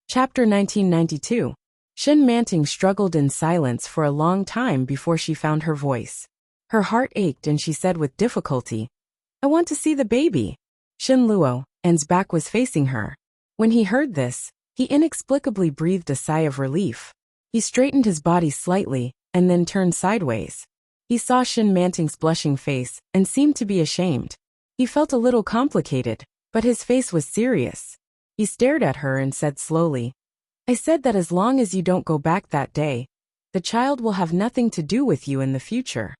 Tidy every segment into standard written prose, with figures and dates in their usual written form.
Chapter 1992. Shin Manting struggled in silence for a long time before she found her voice. Her heart ached and she said with difficulty, "I want to see the baby." Shin Luo's back was facing her. When he heard this, he inexplicably breathed a sigh of relief. He straightened his body slightly and then turned sideways. He saw Shin Manting's blushing face and seemed to be ashamed. He felt a little complicated, but his face was serious. He stared at her and said slowly, "I said that as long as you don't go back that day, the child will have nothing to do with you in the future.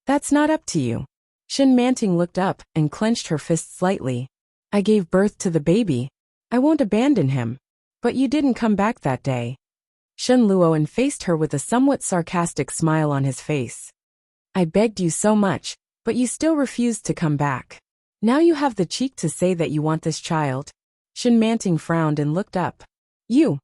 That's not up to you." Shin Manting looked up and clenched her fist slightly. "I gave birth to the baby. I won't abandon him. But you didn't come back that day." Shin Luo faced her with a somewhat sarcastic smile on his face. "I begged you so much, but you still refused to come back. Now you have the cheek to say that you want this child." Shin Manting frowned and looked up. "You."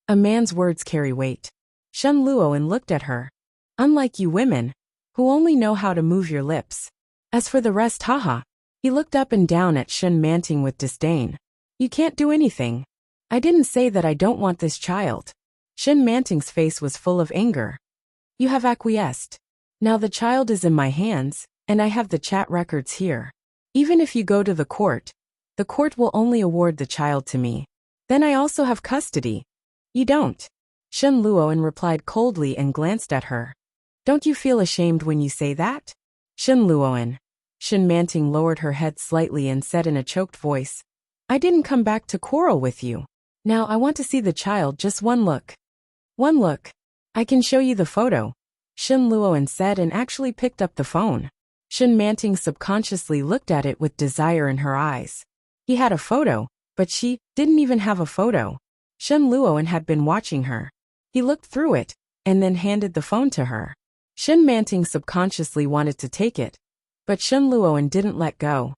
A man's words carry weight. Shin Luo looked at her. "Unlike you women, who only know how to move your lips. As for the rest, haha." He looked up and down at Shin Manting with disdain. "You can't do anything. I didn't say that I don't want this child." Shin Manting's face was full of anger. "You have acquiesced. Now the child is in my hands, and I have the chat records here. Even if you go to the court will only award the child to me. Then I also have custody. You don't." Shin Luo replied coldly and glanced at her. "Don't you feel ashamed when you say that?" Shin Luo. Shin Manting lowered her head slightly and said in a choked voice, "I didn't come back to quarrel with you. Now I want to see the child, just one look." "One look? I can show you the photo," Shin Luo said and actually picked up the phone. Shin Manting subconsciously looked at it with desire in her eyes. He had a photo, but she didn't even have a photo. Shin Luo had been watching her. He looked through it, and then handed the phone to her. Shin Manting subconsciously wanted to take it, but Shin Luo didn't let go.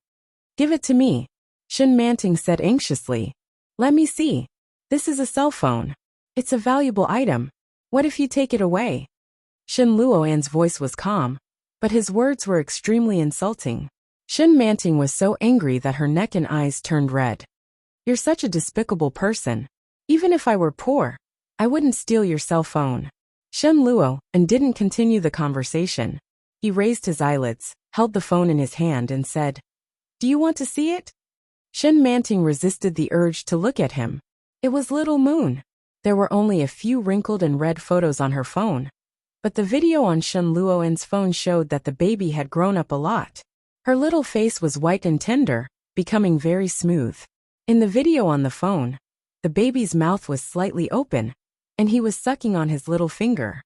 "Give it to me," Shin Manting said anxiously. "Let me see. This is a cell phone. It's a valuable item. What if you take it away?" Shin Luo's voice was calm, but his words were extremely insulting. Shin Manting was so angry that her neck and eyes turned red. "You're such a despicable person. Even if I were poor, I wouldn't steal your cell phone." Shin Luo didn't continue the conversation. He raised his eyelids, held the phone in his hand and said, "Do you want to see it?" Shin Manting resisted the urge to look at him. It was Little Moon. There were only a few wrinkled and red photos on her phone, but the video on Shin Luo's phone showed that the baby had grown up a lot. Her little face was white and tender, becoming very smooth. In the video on the phone, the baby's mouth was slightly open, and he was sucking on his little finger.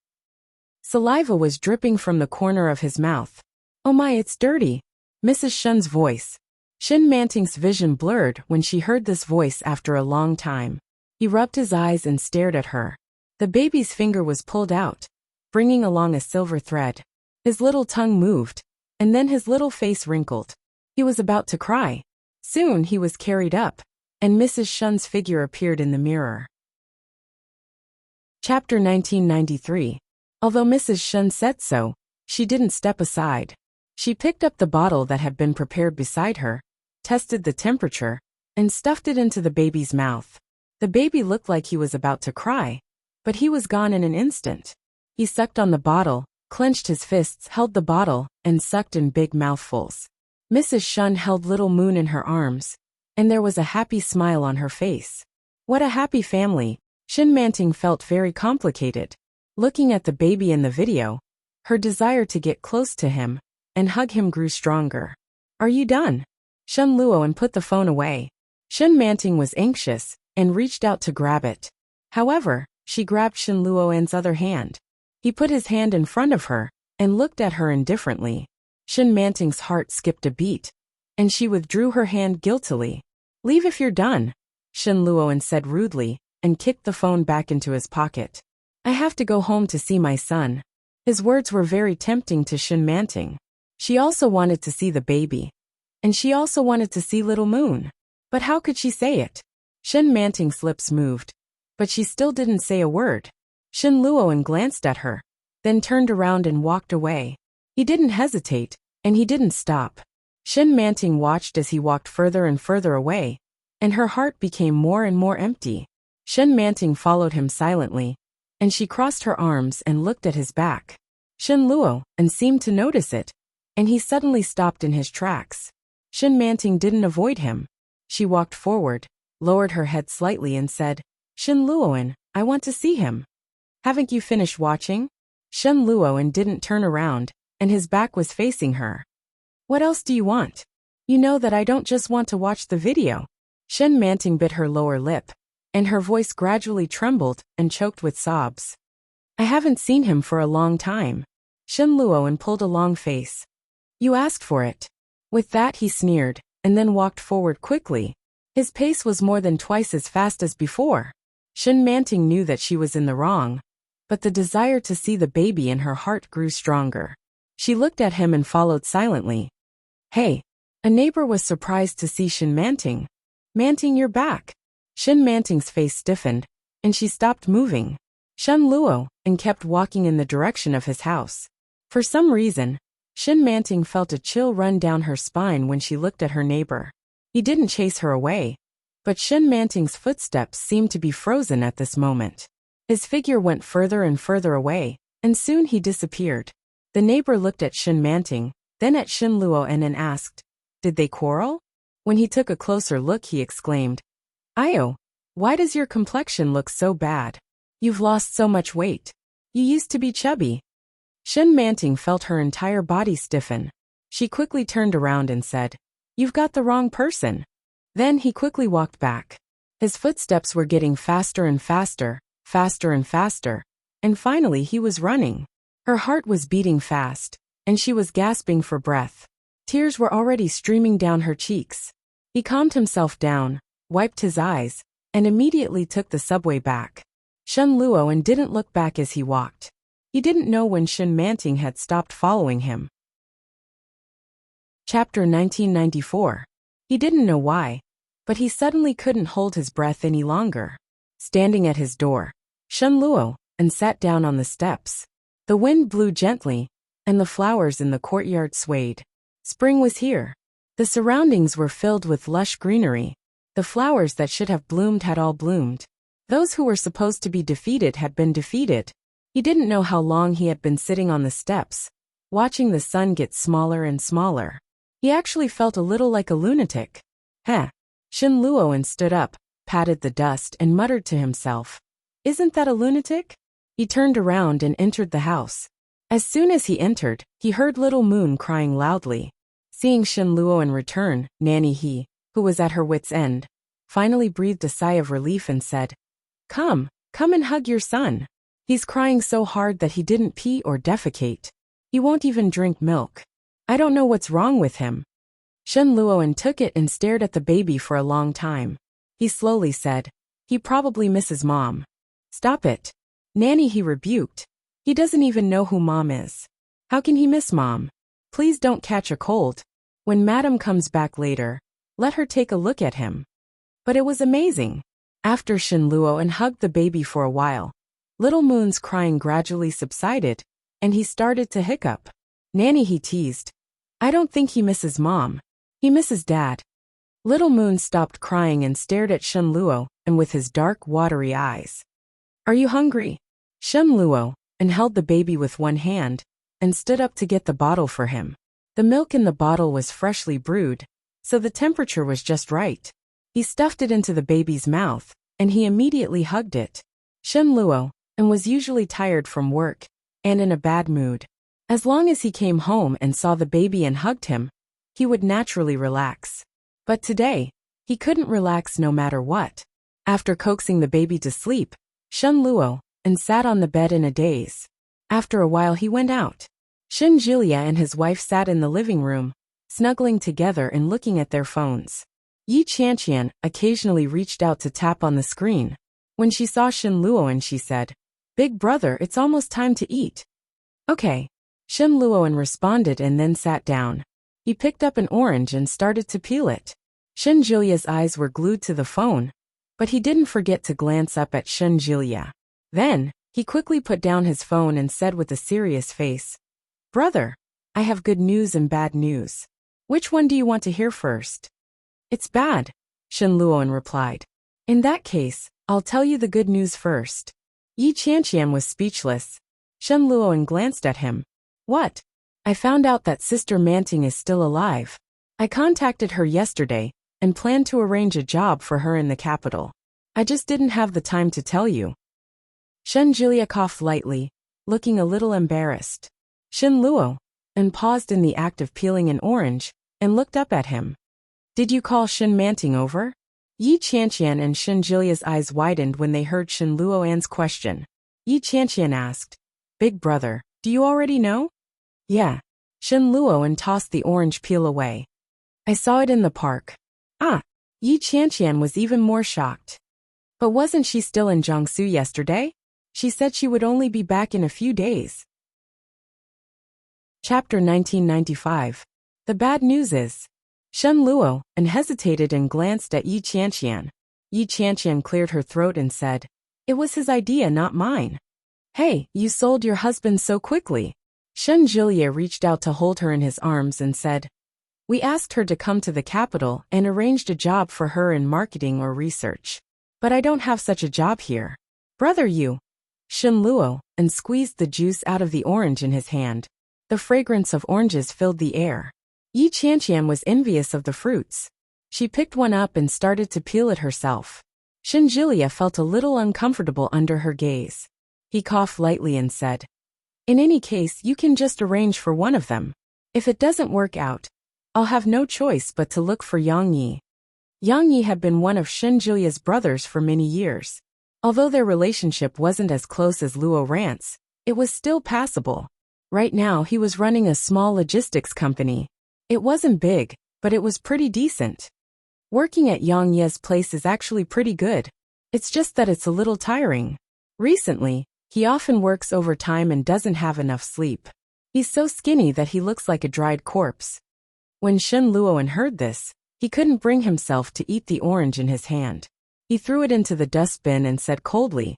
Saliva was dripping from the corner of his mouth. "Oh my, it's dirty." Mrs. Shin's voice. Shin Manting's vision blurred when she heard this voice after a long time. He rubbed his eyes and stared at her. The baby's finger was pulled out, bringing along a silver thread. His little tongue moved, and then his little face wrinkled. He was about to cry. Soon he was carried up, and Mrs. Shin's figure appeared in the mirror. Chapter 1993. Although Mrs. Shin said so, she didn't step aside. She picked up the bottle that had been prepared beside her, tested the temperature, and stuffed it into the baby's mouth. The baby looked like he was about to cry, but he was gone in an instant. He sucked on the bottle, clenched his fists, held the bottle, and sucked in big mouthfuls. Mrs. Shin held Little Moon in her arms, and there was a happy smile on her face. What a happy family. Shin Manting felt very complicated. Looking at the baby in the video, her desire to get close to him and hug him grew stronger. "Are you done?" Shin Luo put the phone away. Shin Manting was anxious and reached out to grab it. However, she grabbed Shin Luo's other hand. He put his hand in front of her and looked at her indifferently. Shin Manting's heart skipped a beat, and she withdrew her hand guiltily. "Leave if you're done," Shin Luo said rudely, and kicked the phone back into his pocket. "I have to go home to see my son." His words were very tempting to Shin Manting. She also wanted to see the baby. And she also wanted to see Little Moon. But how could she say it? Shin Manting's lips moved, but she still didn't say a word. Shin Luo glanced at her, then turned around and walked away. He didn't hesitate, and he didn't stop. Shin Manting watched as he walked further and further away, and her heart became more and more empty. Shen Manting followed him silently, and she crossed her arms and looked at his back. Shen Luo and seemed to notice it, and he suddenly stopped in his tracks. Shen Manting didn't avoid him. She walked forward, lowered her head slightly and said, Shen Luoan, I want to see him. Haven't you finished watching? Shen Luoan didn't turn around, and his back was facing her. What else do you want? You know that I don't just want to watch the video. Shen Manting bit her lower lip, and her voice gradually trembled and choked with sobs. I haven't seen him for a long time. Shen Luoan pulled a long face. You asked for it. With that he sneered, and then walked forward quickly. His pace was more than twice as fast as before. Shen Manting knew that she was in the wrong, but the desire to see the baby in her heart grew stronger. She looked at him and followed silently. Hey! A neighbor was surprised to see Shen Manting. Manting, you're back. Shen Manting's face stiffened, and she stopped moving. Shen Luo and kept walking in the direction of his house. For some reason, Shen Manting felt a chill run down her spine when she looked at her neighbor. He didn't chase her away, but Shen Manting's footsteps seemed to be frozen at this moment. His figure went further and further away, and soon he disappeared. The neighbor looked at Shen Manting, then at Shen Luo and asked, Did they quarrel? When he took a closer look he exclaimed, Io, why does your complexion look so bad? You've lost so much weight. You used to be chubby. Shen Manting felt her entire body stiffen. She quickly turned around and said, You've got the wrong person. Then he quickly walked back. His footsteps were getting faster and faster, faster and faster, and finally he was running. Her heart was beating fast, and she was gasping for breath. Tears were already streaming down her cheeks. He calmed himself down, wiped his eyes, and immediately took the subway back. Shen Luo didn't look back as he walked. He didn't know when Shen Manting had stopped following him. Chapter 1994. He didn't know why, but he suddenly couldn't hold his breath any longer. Standing at his door, Shen Luo sat down on the steps. The wind blew gently, and the flowers in the courtyard swayed. Spring was here. The surroundings were filled with lush greenery. The flowers that should have bloomed had all bloomed. Those who were supposed to be defeated had been defeated. He didn't know how long he had been sitting on the steps, watching the sun get smaller and smaller. He actually felt a little like a lunatic. Heh. Shen Luo stood up, patted the dust and muttered to himself, Isn't that a lunatic? He turned around and entered the house. As soon as he entered, he heard little Moon crying loudly. Seeing Shen Luo return, Nanny He, who was at her wit's end, finally breathed a sigh of relief and said, Come and hug your son. He's crying so hard that he didn't pee or defecate. He won't even drink milk. I don't know what's wrong with him. Shen Luo took it and stared at the baby for a long time. He slowly said, He probably misses Mom. Stop it. Nanny He rebuked. He doesn't even know who Mom is. How can he miss Mom? Please don't catch a cold. When Madam comes back later, let her take a look at him. But it was amazing. After Shen Luo hugged the baby for a while, little Moon's crying gradually subsided, and he started to hiccup. Nanny He teased, I don't think he misses Mom. He misses Dad. Little Moon stopped crying and stared at Shen Luo with his dark, watery eyes. Are you hungry? Shen Luo held the baby with one hand and stood up to get the bottle for him. The milk in the bottle was freshly brewed, so the temperature was just right. He stuffed it into the baby's mouth, and he immediately hugged it. Shen Luo was usually tired from work and in a bad mood. As long as he came home and saw the baby and hugged him, he would naturally relax. But today, he couldn't relax no matter what. After coaxing the baby to sleep, Shen Luo sat on the bed in a daze. After a while he went out. Shen Jilia and his wife sat in the living room, snuggling together and looking at their phones. Yi Qianqian occasionally reached out to tap on the screen. When she saw Shen Luo she said, Big brother, it's almost time to eat. Okay. Shen Luo responded and then sat down. He picked up an orange and started to peel it. Shen Jilia's eyes were glued to the phone, but he didn't forget to glance up at Shen Jilia. Then, he quickly put down his phone and said with a serious face, Brother, I have good news and bad news. Which one do you want to hear first? It's bad, Shen Luo replied. In that case, I'll tell you the good news first. Yi Qianqian was speechless. Shen Luoan glanced at him. What? I found out that Sister Manting is still alive. I contacted her yesterday and planned to arrange a job for her in the capital. I just didn't have the time to tell you. Shen Julia coughed lightly, looking a little embarrassed. Shen Luo, and paused in the act of peeling an orange, and looked up at him. Did you call Shen Manting over? Yi Qianqian and Shen Julia's eyes widened when they heard Shen Luoan's question. Yi Qianqian asked, Big brother, do you already know? Yeah. Shen Luoan tossed the orange peel away. I saw it in the park. Ah. Yi Qianqian was even more shocked. But wasn't she still in Jiangsu yesterday? She said she would only be back in a few days. Chapter 1995. The bad news is. Shen Luo and hesitated and glanced at Yi Qianqian. Yi Qianqian cleared her throat and said, It was his idea, not mine. Hey, you sold your husband so quickly. Shen Julia reached out to hold her in his arms and said, We asked her to come to the capital and arranged a job for her in marketing or research. But I don't have such a job here. Brother you. Shen Luo, and squeezed the juice out of the orange in his hand. The fragrance of oranges filled the air. Yi Qianqian was envious of the fruits. She picked one up and started to peel it herself. Shen Julia felt a little uncomfortable under her gaze. He coughed lightly and said, In any case, you can just arrange for one of them. If it doesn't work out, I'll have no choice but to look for Yang Yi. Yang Yi had been one of Shen Julia's brothers for many years. Although their relationship wasn't as close as Luo Rant's, it was still passable. Right now he was running a small logistics company. It wasn't big, but it was pretty decent. Working at Yang Ye's place is actually pretty good. It's just that it's a little tiring. Recently, he often works overtime and doesn't have enough sleep. He's so skinny that he looks like a dried corpse. When Shen Luoan heard this, he couldn't bring himself to eat the orange in his hand. He threw it into the dustbin and said coldly,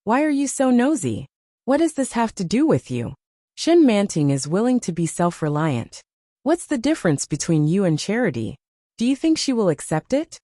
Why are you so nosy? What does this have to do with you? Shen Manting is willing to be self-reliant. What's the difference between you and Charity? Do you think she will accept it?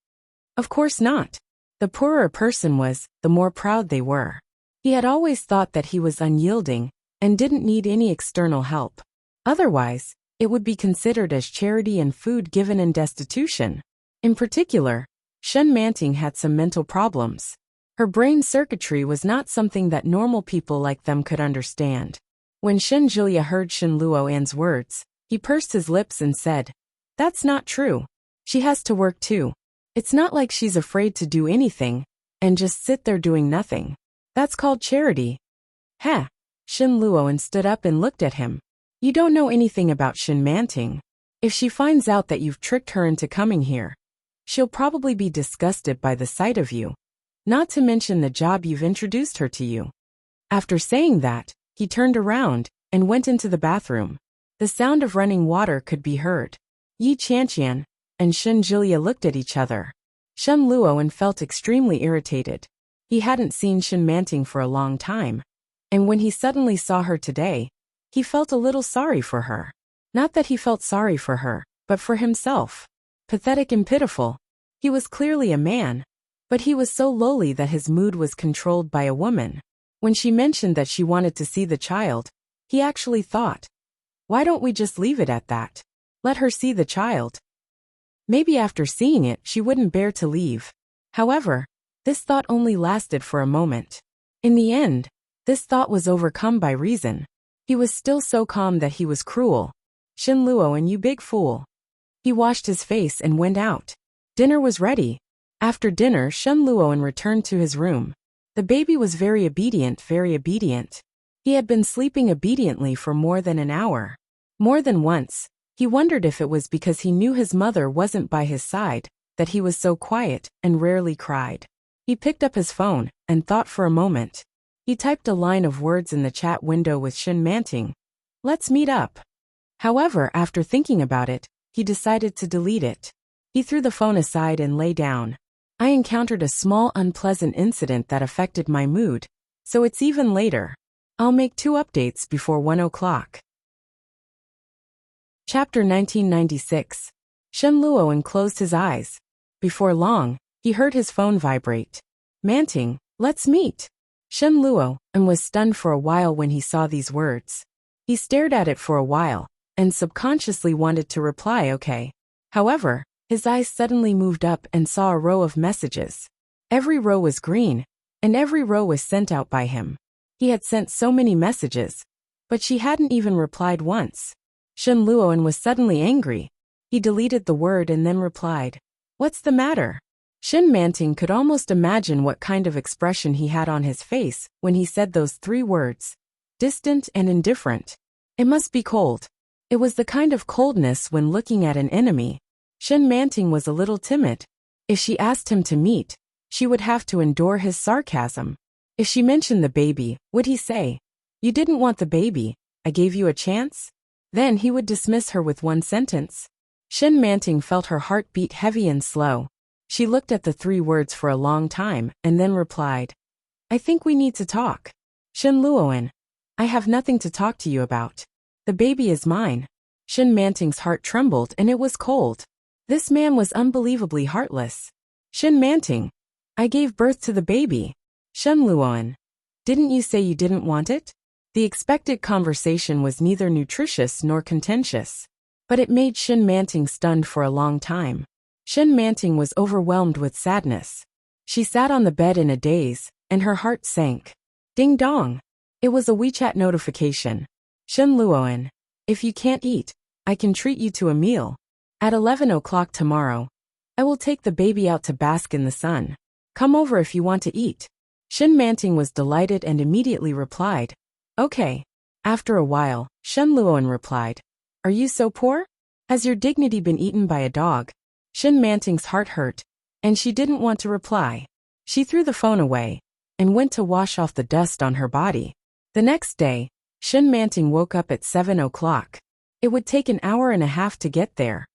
Of course not. The poorer a person was, the more proud they were. He had always thought that he was unyielding and didn't need any external help. Otherwise, it would be considered as charity and food given in destitution. In particular, Shen Manting had some mental problems. Her brain circuitry was not something that normal people like them could understand. When Shen Julia heard Shen Luoan's words, he pursed his lips and said, That's not true. She has to work too. It's not like she's afraid to do anything and just sit there doing nothing. That's called charity. Heh. Shen Luoan stood up and looked at him. You don't know anything about Shen Manting. If she finds out that you've tricked her into coming here, she'll probably be disgusted by the sight of you. Not to mention the job you've introduced her to you. After saying that, he turned around and went into the bathroom. The sound of running water could be heard. Yi Qianqian and Shen Julia looked at each other. Shen Luoan felt extremely irritated. He hadn't seen Shen Manting for a long time. And when he suddenly saw her today, he felt a little sorry for her. Not that he felt sorry for her, but for himself. Pathetic and pitiful. He was clearly a man, but he was so lowly that his mood was controlled by a woman. When she mentioned that she wanted to see the child, he actually thought, Why don't we just leave it at that? Let her see the child. Maybe after seeing it she wouldn't bear to leave. However, this thought only lasted for a moment. In the end, this thought was overcome by reason. He was still so calm that he was cruel. Shen Luoan, you big fool. He washed his face and went out. Dinner was ready. After dinner, Shen Luoan returned to his room. The baby was very obedient, very obedient. He had been sleeping obediently for more than an hour. More than once, he wondered if it was because he knew his mother wasn't by his side, that he was so quiet and rarely cried. He picked up his phone and thought for a moment. He typed a line of words in the chat window with Shen Manting. Let's meet up. However, after thinking about it, he decided to delete it. He threw the phone aside and lay down. I encountered a small unpleasant incident that affected my mood, so it's even later. I'll make 2 updates before 1 o'clock. Chapter 1996. Shen Luoan closed his eyes. Before long, he heard his phone vibrate. Manting, let's meet. Shen Luo, and was stunned for a while when he saw these words. He stared at it for a while, and subconsciously wanted to reply okay. However, his eyes suddenly moved up and saw a row of messages. Every row was green, and every row was sent out by him. He had sent so many messages, but she hadn't even replied once. Shen Luoan was suddenly angry. He deleted the word and then replied, "What's the matter?" Shen Manting could almost imagine what kind of expression he had on his face when he said those 3 words. Distant and indifferent. It must be cold. It was the kind of coldness when looking at an enemy. Shen Manting was a little timid. If she asked him to meet, she would have to endure his sarcasm. If she mentioned the baby, would he say, "You didn't want the baby, I gave you a chance"? Then he would dismiss her with one sentence. Shen Manting felt her heart beat heavy and slow. She looked at the 3 words for a long time and then replied, "I think we need to talk." Shen Luoan, "I have nothing to talk to you about. The baby is mine." Shen Manting's heart trembled and it was cold. This man was unbelievably heartless. Shen Manting, "I gave birth to the baby." Shen Luoan, "Didn't you say you didn't want it?" The expected conversation was neither nutritious nor contentious, but it made Shen Manting stunned for a long time. Shen Manting was overwhelmed with sadness. She sat on the bed in a daze, and her heart sank. Ding dong. It was a WeChat notification. Shen Luoan, "If you can't eat, I can treat you to a meal. At 11 o'clock tomorrow, I will take the baby out to bask in the sun. Come over if you want to eat." Shen Manting was delighted and immediately replied, "Okay." After a while, Shen Luoan replied, "Are you so poor? Has your dignity been eaten by a dog?" Shen Manting's heart hurt, and she didn't want to reply. She threw the phone away and went to wash off the dust on her body. The next day, Shen Manting woke up at 7 o'clock. It would take an hour and a half to get there,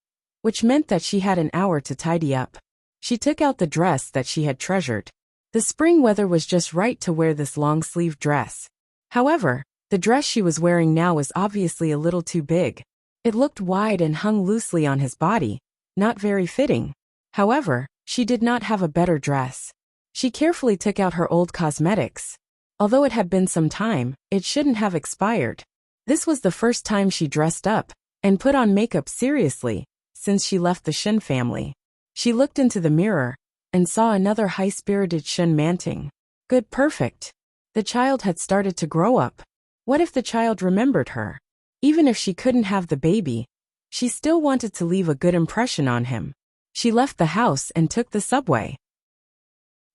which meant that she had an hour to tidy up. She took out the dress that she had treasured. The spring weather was just right to wear this long-sleeved dress. However, the dress she was wearing now was obviously a little too big. It looked wide and hung loosely on his body, not very fitting. However, she did not have a better dress. She carefully took out her old cosmetics. Although it had been some time, it shouldn't have expired. This was the first time she dressed up and put on makeup seriously since she left the Shen family. She looked into the mirror and saw another high-spirited Shen Manting. Good, perfect. The child had started to grow up. What if the child remembered her? Even if she couldn't have the baby, she still wanted to leave a good impression on him. She left the house and took the subway.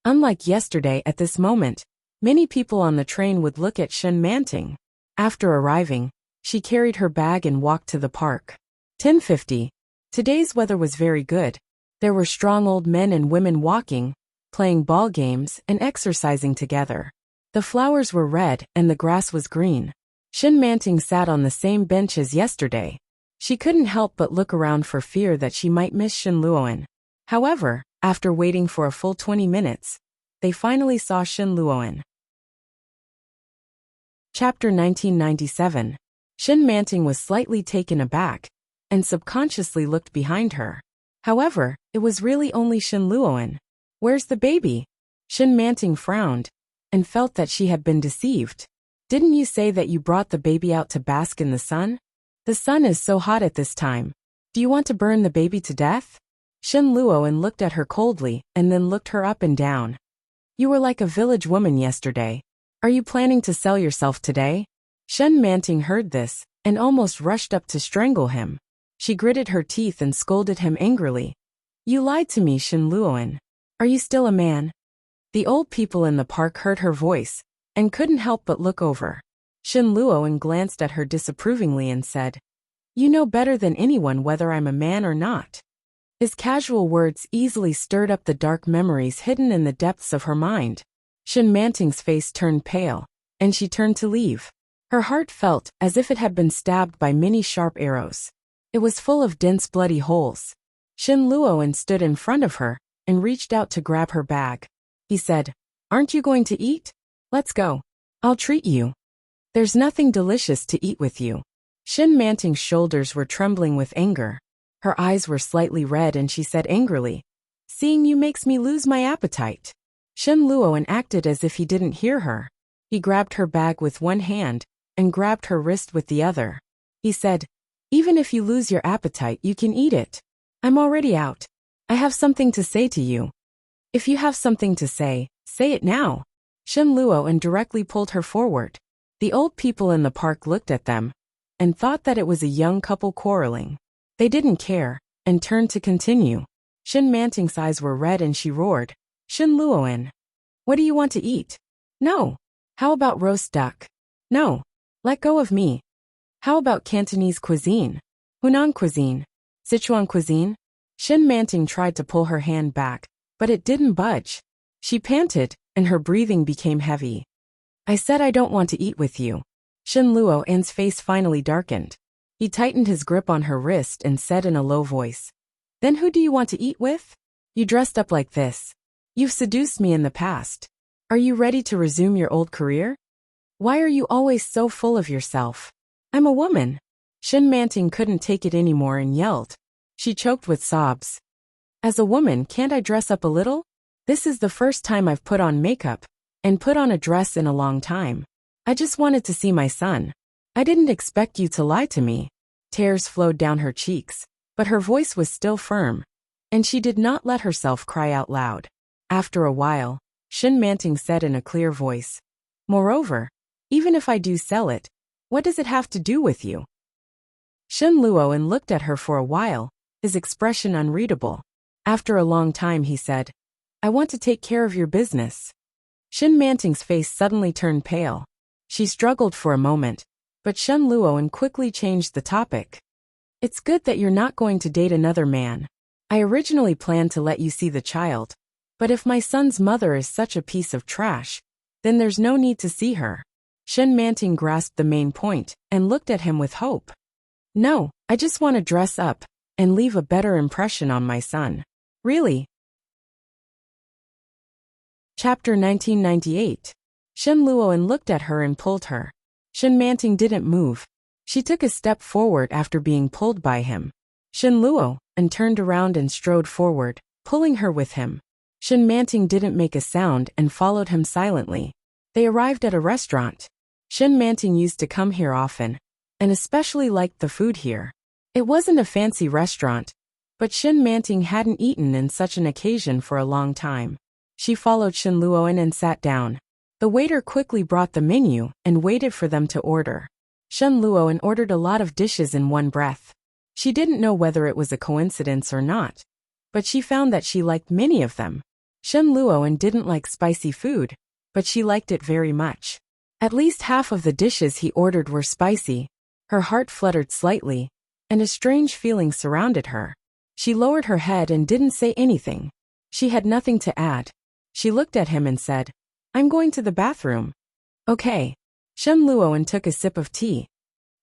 Unlike yesterday, at this moment, many people on the train would look at Shen Manting. After arriving, she carried her bag and walked to the park. 10:50. Today's weather was very good. There were strong old men and women walking, playing ball games, and exercising together. The flowers were red and the grass was green. Shen Manting sat on the same bench as yesterday. She couldn't help but look around for fear that she might miss Shen Luoan. However, after waiting for a full 20 minutes, they finally saw Shen Luoan. Chapter 1997. Shen Manting was slightly taken aback and subconsciously looked behind her. However, it was really only Shen Luoan. "Where's the baby?" Shen Manting frowned and felt that she had been deceived. "Didn't you say that you brought the baby out to bask in the sun? The sun is so hot at this time. Do you want to burn the baby to death?" Shen Luoan looked at her coldly and then looked her up and down. "You were like a village woman yesterday. Are you planning to sell yourself today?" Shen Manting heard this and almost rushed up to strangle him. She gritted her teeth and scolded him angrily. "You lied to me, Shen Luoan. Are you still a man?" The old people in the park heard her voice and couldn't help but look over. Shen Luoan glanced at her disapprovingly and said, "You know better than anyone whether I'm a man or not." His casual words easily stirred up the dark memories hidden in the depths of her mind. Shen Manting's face turned pale, and she turned to leave. Her heart felt as if it had been stabbed by many sharp arrows. It was full of dense bloody holes. Shen Luoan stood in front of her and reached out to grab her bag. He said, "Aren't you going to eat? Let's go. I'll treat you. There's nothing delicious to eat with you." Shen Manting's shoulders were trembling with anger. Her eyes were slightly red and she said angrily, "Seeing you makes me lose my appetite." Shen Luoan acted as if he didn't hear her. He grabbed her bag with one hand and grabbed her wrist with the other. He said, "Even if you lose your appetite, you can eat it. I'm already out. I have something to say to you. If you have something to say it now." Shen Luoan directly pulled her forward. The old people in the park looked at them and thought that it was a young couple quarreling. They didn't care and turned to continue. Shen Manting's eyes were red and she roared, "Shen Luoan, what do you want to eat? No. How about roast duck? No. Let go of me. How about Cantonese cuisine? Hunan cuisine? Sichuan cuisine?" Shen Manting tried to pull her hand back, but it didn't budge. She panted, and her breathing became heavy. "I said I don't want to eat with you." Shen Luoan's face finally darkened. He tightened his grip on her wrist and said in a low voice, "Then who do you want to eat with? You dressed up like this. You've seduced me in the past. Are you ready to resume your old career? Why are you always so full of yourself? I'm a woman." Shen Manting couldn't take it anymore and yelled. She choked with sobs. "As a woman, can't I dress up a little? This is the first time I've put on makeup and put on a dress in a long time. I just wanted to see my son. I didn't expect you to lie to me." Tears flowed down her cheeks, but her voice was still firm, and she did not let herself cry out loud. After a while, Shen Manting said in a clear voice, "Moreover, even if I do sell it, what does it have to do with you?" Shen Luoan looked at her for a while, his expression unreadable. After a long time he said, "I want to take care of your business." Shen Manting's face suddenly turned pale. She struggled for a moment, but Shen Luoan quickly changed the topic. "It's good that you're not going to date another man. I originally planned to let you see the child, but if my son's mother is such a piece of trash, then there's no need to see her." Shen Manting grasped the main point and looked at him with hope. "No, I just want to dress up and leave a better impression on my son. Really." Chapter 1998. Shen Luoan looked at her and pulled her. Shen Manting didn't move. She took a step forward after being pulled by him. Shen Luoan turned around and strode forward, pulling her with him. Shen Manting didn't make a sound and followed him silently. They arrived at a restaurant. Shen Manting used to come here often, and especially liked the food here. It wasn't a fancy restaurant, but Shen Manting hadn't eaten in such an occasion for a long time. She followed Shen Luoan and sat down. The waiter quickly brought the menu and waited for them to order. Shen Luoan ordered a lot of dishes in one breath. She didn't know whether it was a coincidence or not, but she found that she liked many of them. Shen Luoan didn't like spicy food, but she liked it very much. At least half of the dishes he ordered were spicy. Her heart fluttered slightly, and a strange feeling surrounded her. She lowered her head and didn't say anything. She had nothing to add. She looked at him and said, "I'm going to the bathroom." "Okay." Shen Luoan took a sip of tea.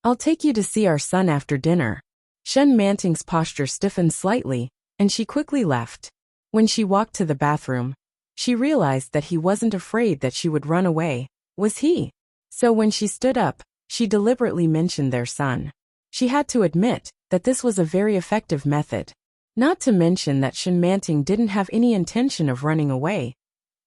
"I'll take you to see our son after dinner." Shen Manting's posture stiffened slightly, and she quickly left. When she walked to the bathroom, she realized that he wasn't afraid that she would run away, was he? So when she stood up, she deliberately mentioned their son. She had to admit that this was a very effective method. Not to mention that Shen Manting didn't have any intention of running away.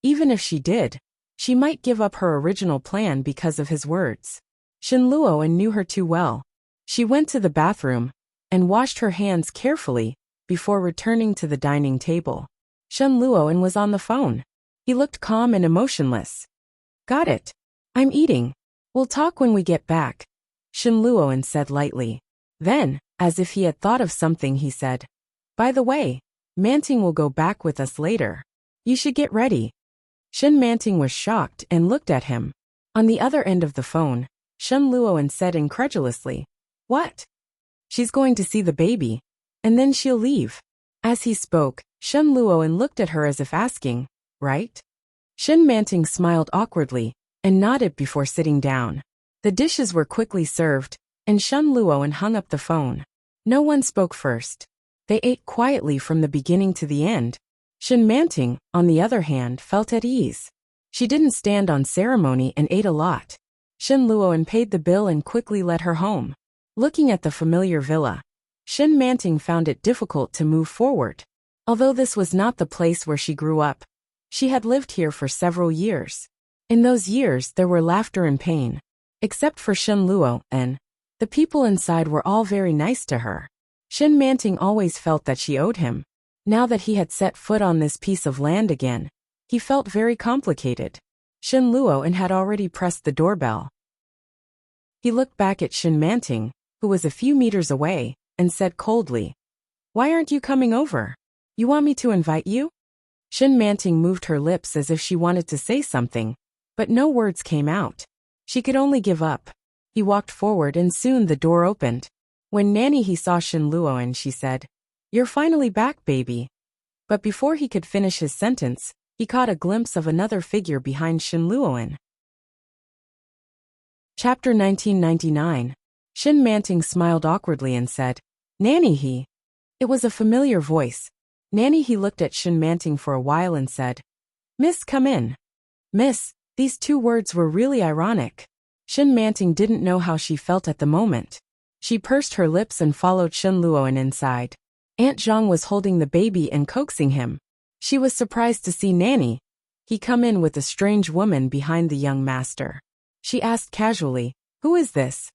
Even if she did, she might give up her original plan because of his words. Shen Luoan knew her too well. She went to the bathroom and washed her hands carefully before returning to the dining table. Shen Luoan was on the phone. He looked calm and emotionless. "Got it. I'm eating. We'll talk when we get back," Shen Luoan said lightly. Then, as if he had thought of something, he said, "By the way, Manting will go back with us later. You should get ready." Shen Manting was shocked and looked at him. On the other end of the phone, Shen Luoan said incredulously, "What?" "She's going to see the baby, and then she'll leave." As he spoke, Shen Luoan looked at her as if asking, "Right?" Shen Manting smiled awkwardly and nodded before sitting down. The dishes were quickly served, and Shen Luoan hung up the phone. No one spoke first. They ate quietly from the beginning to the end. Shen Manting, on the other hand, felt at ease. She didn't stand on ceremony and ate a lot. Shen Luoan paid the bill and quickly led her home. Looking at the familiar villa, Shen Manting found it difficult to move forward. Although this was not the place where she grew up, She had lived here for several years. In those years there were laughter and pain. Except for Shen Luo, and the people inside were all very nice to her. Shen Manting always felt that she owed him. Now that he had set foot on this piece of land again, he felt very complicated. Shen Luo and had already pressed the doorbell. He looked back at Shen Manting, who was a few meters away, and said coldly, "Why aren't you coming over? You want me to invite you?" Shen Manting moved her lips as if she wanted to say something, but no words came out. She could only give up. He walked forward and soon the door opened. When Nanny he saw Shen Luo and she said, "You're finally back, baby." But before he could finish his sentence, he caught a glimpse of another figure behind Shen Luoan. Chapter 1999. Shen Manting smiled awkwardly and said, "Nanny he." It was a familiar voice. Nanny he looked at Shen Manting for a while and said, "Miss, come in." Miss, these two words were really ironic. Shen Manting didn't know how she felt at the moment. She pursed her lips and followed Shen Luoan inside. Aunt Zhang was holding the baby and coaxing him. She was surprised to see Nanny he come in with a strange woman behind the young master. She asked casually, "Who is this?"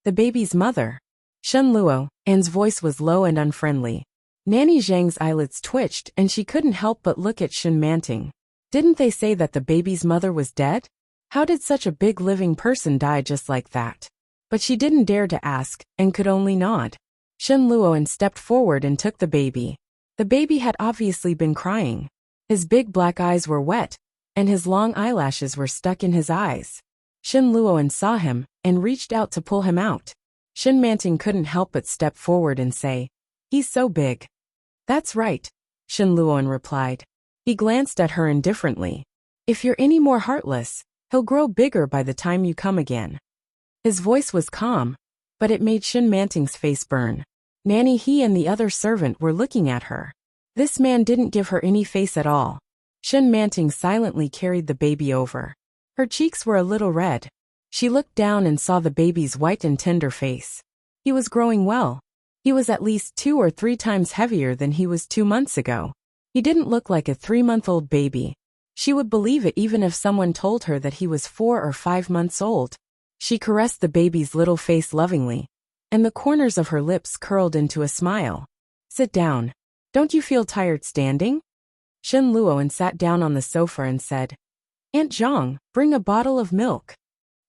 "The baby's mother." Shen Luo, Anne's voice was low and unfriendly. Nanny Zhang's eyelids twitched and she couldn't help but look at Shen Manting. Didn't they say that the baby's mother was dead? How did such a big living person die just like that? But she didn't dare to ask, and could only nod. Shen Luoan stepped forward and took the baby. The baby had obviously been crying. His big black eyes were wet, and his long eyelashes were stuck in his eyes. Shen Luoan saw him, and reached out to pull him out. Shen Manting couldn't help but step forward and say, "He's so big." "That's right," Shen Luoan replied. He glanced at her indifferently. "If you're any more heartless, he'll grow bigger by the time you come again." His voice was calm, but it made Shen Manting's face burn. Nanny he and the other servant were looking at her. This man didn't give her any face at all. Shen Manting silently carried the baby over. Her cheeks were a little red. She looked down and saw the baby's white and tender face. He was growing well. He was at least 2 or 3 times heavier than he was 2 months ago. He didn't look like a 3-month-old baby. She would believe it even if someone told her that he was 4 or 5 months old. She caressed the baby's little face lovingly, and the corners of her lips curled into a smile. "Sit down. Don't you feel tired standing?" Shen Luoan sat down on the sofa and said, "Aunt Zhang, bring a bottle of milk."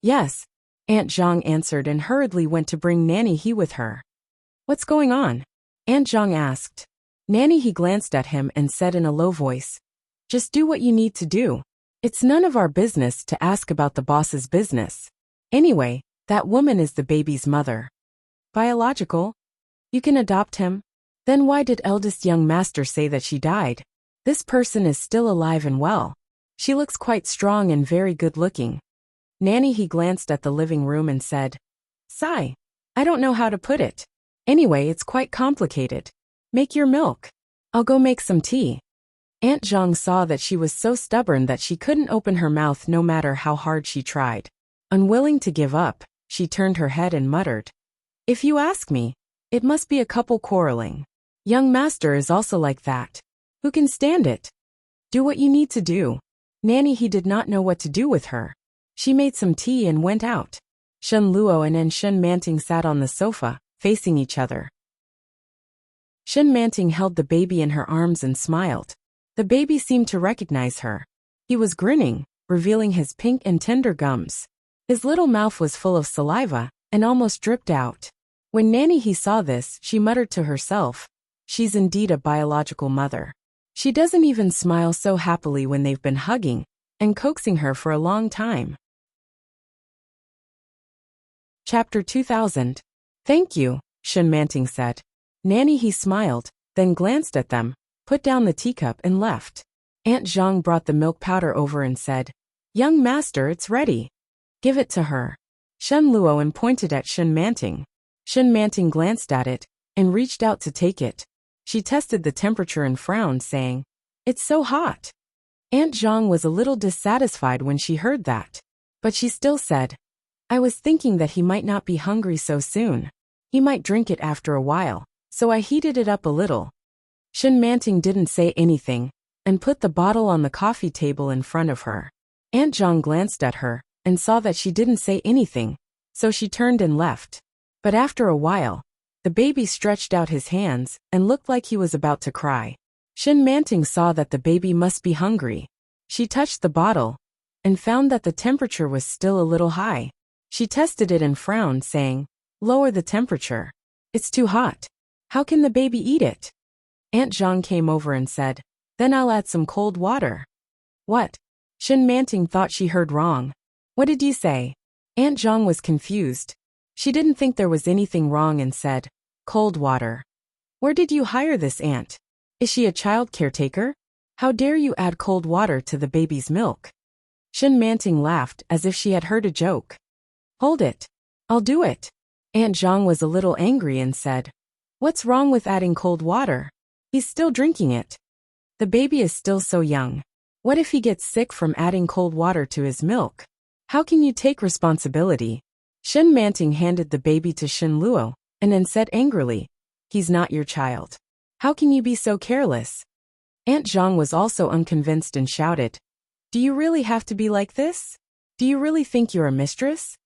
"Yes," Aunt Zhang answered and hurriedly went to bring Nanny he with her. "What's going on?" Aunt Zhang asked. Nanny he glanced at him and said in a low voice, "Just do what you need to do. It's none of our business to ask about the boss's business. Anyway, that woman is the baby's mother." "Biological? You can adopt him?" "Then why did eldest young master say that she died? This person is still alive and well. She looks quite strong and very good looking." Nanny he glanced at the living room and said, "Sigh. I don't know how to put it. Anyway, it's quite complicated. Make your milk. I'll go make some tea." Aunt Zhang saw that she was so stubborn that she couldn't open her mouth no matter how hard she tried. Unwilling to give up, she turned her head and muttered, "If you ask me, it must be a couple quarreling. Young master is also like that. Who can stand it? Do what you need to do." Nanny he did not know what to do with her. She made some tea and went out. Shen Luoan and Shen Manting sat on the sofa, facing each other. Shen Manting held the baby in her arms and smiled. The baby seemed to recognize her. He was grinning, revealing his pink and tender gums. His little mouth was full of saliva, and almost dripped out. When Nanny he saw this, she muttered to herself, "She's indeed a biological mother. She doesn't even smile so happily when they've been hugging and coaxing her for a long time." Chapter 2000. "Thank you," Shen Manting said. Nanny he smiled, then glanced at them, put down the teacup and left. Aunt Zhang brought the milk powder over and said, "Young master, it's ready. Give it to her." Shen Luoan pointed at Shen Manting. Shen Manting glanced at it, and reached out to take it. She tested the temperature and frowned, saying, "It's so hot." Aunt Zhang was a little dissatisfied when she heard that. But she still said, "I was thinking that he might not be hungry so soon. He might drink it after a while, so I heated it up a little." Shen Manting didn't say anything. and put the bottle on the coffee table in front of her. Aunt Zhang glanced at her and saw that she didn't say anything, so she turned and left. But after a while, the baby stretched out his hands and looked like he was about to cry. Shin Manting saw that the baby must be hungry. She touched the bottle and found that the temperature was still a little high. She tested it and frowned, saying, "Lower the temperature. It's too hot. How can the baby eat it?" Aunt Zhang came over and said, "Then I'll add some cold water." "What?" Shin Manting thought she heard wrong. "What did you say?" Aunt Zhang was confused. She didn't think there was anything wrong and said, "Cold water." "Where did you hire this aunt? Is she a child caretaker? How dare you add cold water to the baby's milk?" Shin Manting laughed as if she had heard a joke. "Hold it. I'll do it." Aunt Zhang was a little angry and said, "What's wrong with adding cold water? He's still drinking it. The baby is still so young. What if he gets sick from adding cold water to his milk? How can you take responsibility?" Shin Manting handed the baby to Shin Luo and then said angrily, "He's not your child. How can you be so careless?" Aunt Zhang was also unconvinced and shouted, "Do you really have to be like this? Do you really think you're a mistress?"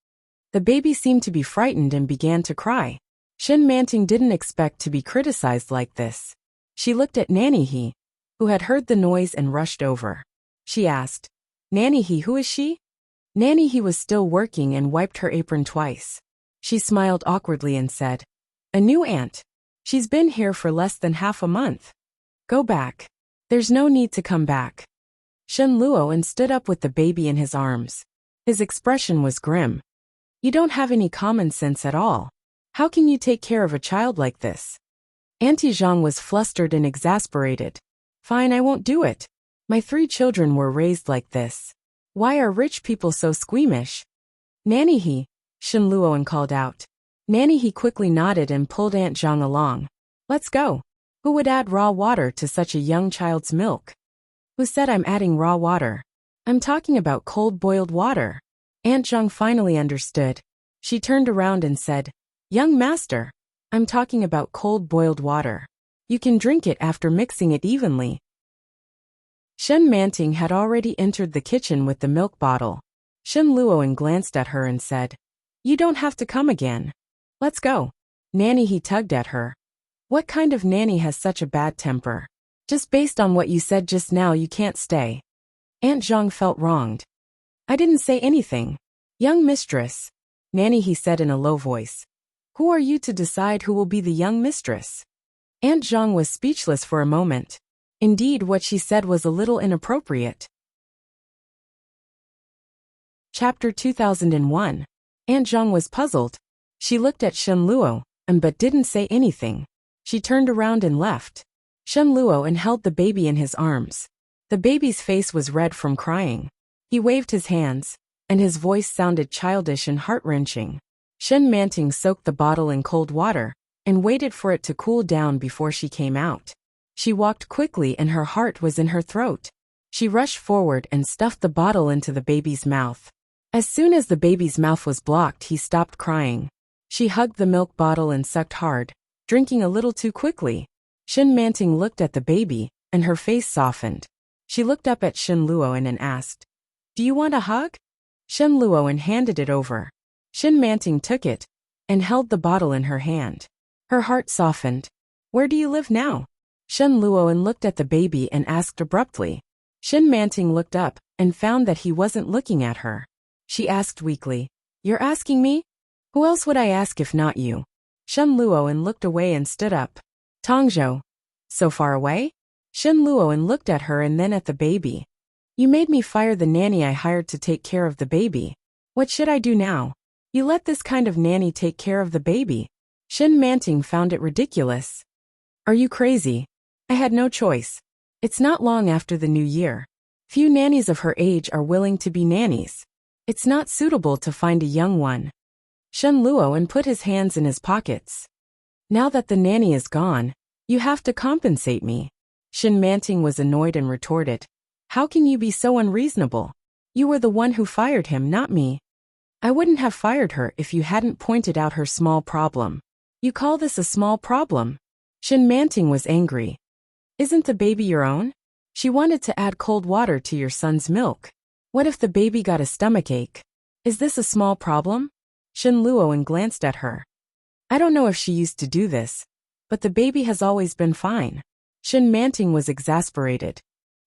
The baby seemed to be frightened and began to cry. Shin Manting didn't expect to be criticized like this. She looked at Nanny He, who had heard the noise and rushed over. She asked, "Nanny He, who is she?" Nanny He was still working and wiped her apron twice. She smiled awkwardly and said, "A new aunt. She's been here for less than half a month. Go back. There's no need to come back." Shen Luo and stood up with the baby in his arms. His expression was grim. "You don't have any common sense at all. How can you take care of a child like this?" Auntie Zhang was flustered and exasperated. "Fine, I won't do it. My 3 children were raised like this. Why are rich people so squeamish?" "Nanny He," Shen Luo called out. Nanny He quickly nodded and pulled Aunt Zhang along. "Let's go. Who would add raw water to such a young child's milk?" "Who said I'm adding raw water? I'm talking about cold-boiled water." Aunt Zhang finally understood. She turned around and said, "Young master, I'm talking about cold-boiled water. You can drink it after mixing it evenly." Shen Manting had already entered the kitchen with the milk bottle. Shen Luo glanced at her and said, "You don't have to come again. Let's go." Nanny He tugged at her. "What kind of nanny has such a bad temper? Just based on what you said just now, you can't stay." Aunt Zhang felt wronged. "I didn't say anything. Young mistress," Nanny He said in a low voice. "Who are you to decide who will be the young mistress?" Aunt Zhang was speechless for a moment. Indeed, what she said was a little inappropriate. Chapter 2001. Aunt Zhang was puzzled. She looked at Shen Luo, but didn't say anything. She turned around and left. Shen Luo held the baby in his arms. The baby's face was red from crying. He waved his hands, and his voice sounded childish and heart-wrenching. Shen Manting soaked the bottle in cold water and waited for it to cool down before she came out. She walked quickly and her heart was in her throat. She rushed forward and stuffed the bottle into the baby's mouth. As soon as the baby's mouth was blocked, he stopped crying. She hugged the milk bottle and sucked hard, drinking a little too quickly. Shen Manting looked at the baby, and her face softened. She looked up at Shen Luo and asked, "Do you want a hug?" Shen Luo handed it over. Shen Manting took it and held the bottle in her hand. Her heart softened. "Where do you live now?" Shen Luo looked at the baby and asked abruptly. Shen Manting looked up and found that he wasn't looking at her. She asked weakly, "You're asking me? Who else would I ask if not you?" Shen Luo looked away and stood up. "Tongzhou. So far away?" Shen Luo looked at her and then at the baby. "You made me fire the nanny I hired to take care of the baby. What should I do now? You let this kind of nanny take care of the baby?" Shen Manting found it ridiculous. "Are you crazy? I had no choice. It's not long after the new year. Few nannies of her age are willing to be nannies. It's not suitable to find a young one." Shen Luo put his hands in his pockets. "Now that the nanny is gone, you have to compensate me." Shen Manting was annoyed and retorted, "How can you be so unreasonable? You were the one who fired him, not me. I wouldn't have fired her if you hadn't pointed out her small problem. You call this a small problem?" Shen Manting was angry. "Isn't the baby your own?" She wanted to add cold water to your son's milk. What if the baby got a stomachache? Is this a small problem? Shin Luoan glanced at her. I don't know if she used to do this, but the baby has always been fine. Shin Manting was exasperated.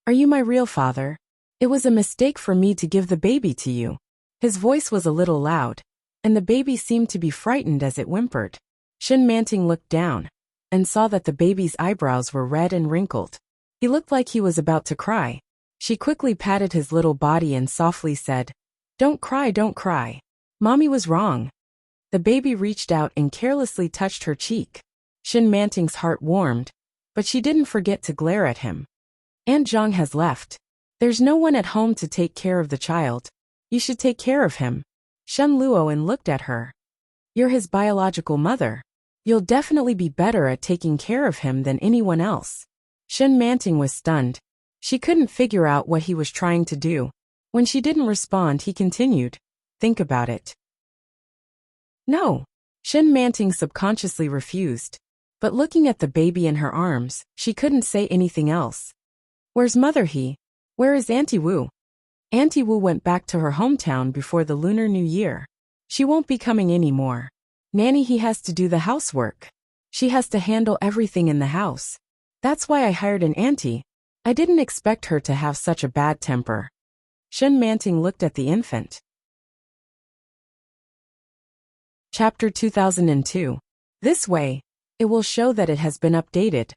Are you my real father? It was a mistake for me to give the baby to you. His voice was a little loud, and the baby seemed to be frightened as it whimpered. Shin Manting looked down and saw that the baby's eyebrows were red and wrinkled. He looked like he was about to cry. She quickly patted his little body and softly said, Don't cry, don't cry. Mommy was wrong. The baby reached out and carelessly touched her cheek. Shin Manting's heart warmed, but she didn't forget to glare at him. Aunt Zhang has left. There's no one at home to take care of the child. You should take care of him. Shen Luoan looked at her. You're his biological mother. You'll definitely be better at taking care of him than anyone else. Shin Manting was stunned. She couldn't figure out what he was trying to do. When she didn't respond, he continued, Think about it. No. Shin Manting subconsciously refused. But looking at the baby in her arms, she couldn't say anything else. Where's Mother He? Where is Auntie Wu? Auntie Wu went back to her hometown before the Lunar New Year. She won't be coming anymore. Nanny He has to do the housework. She has to handle everything in the house. That's why I hired an auntie. I didn't expect her to have such a bad temper. Shin Manting looked at the infant. Chapter 2002. This way, it will show that it has been updated.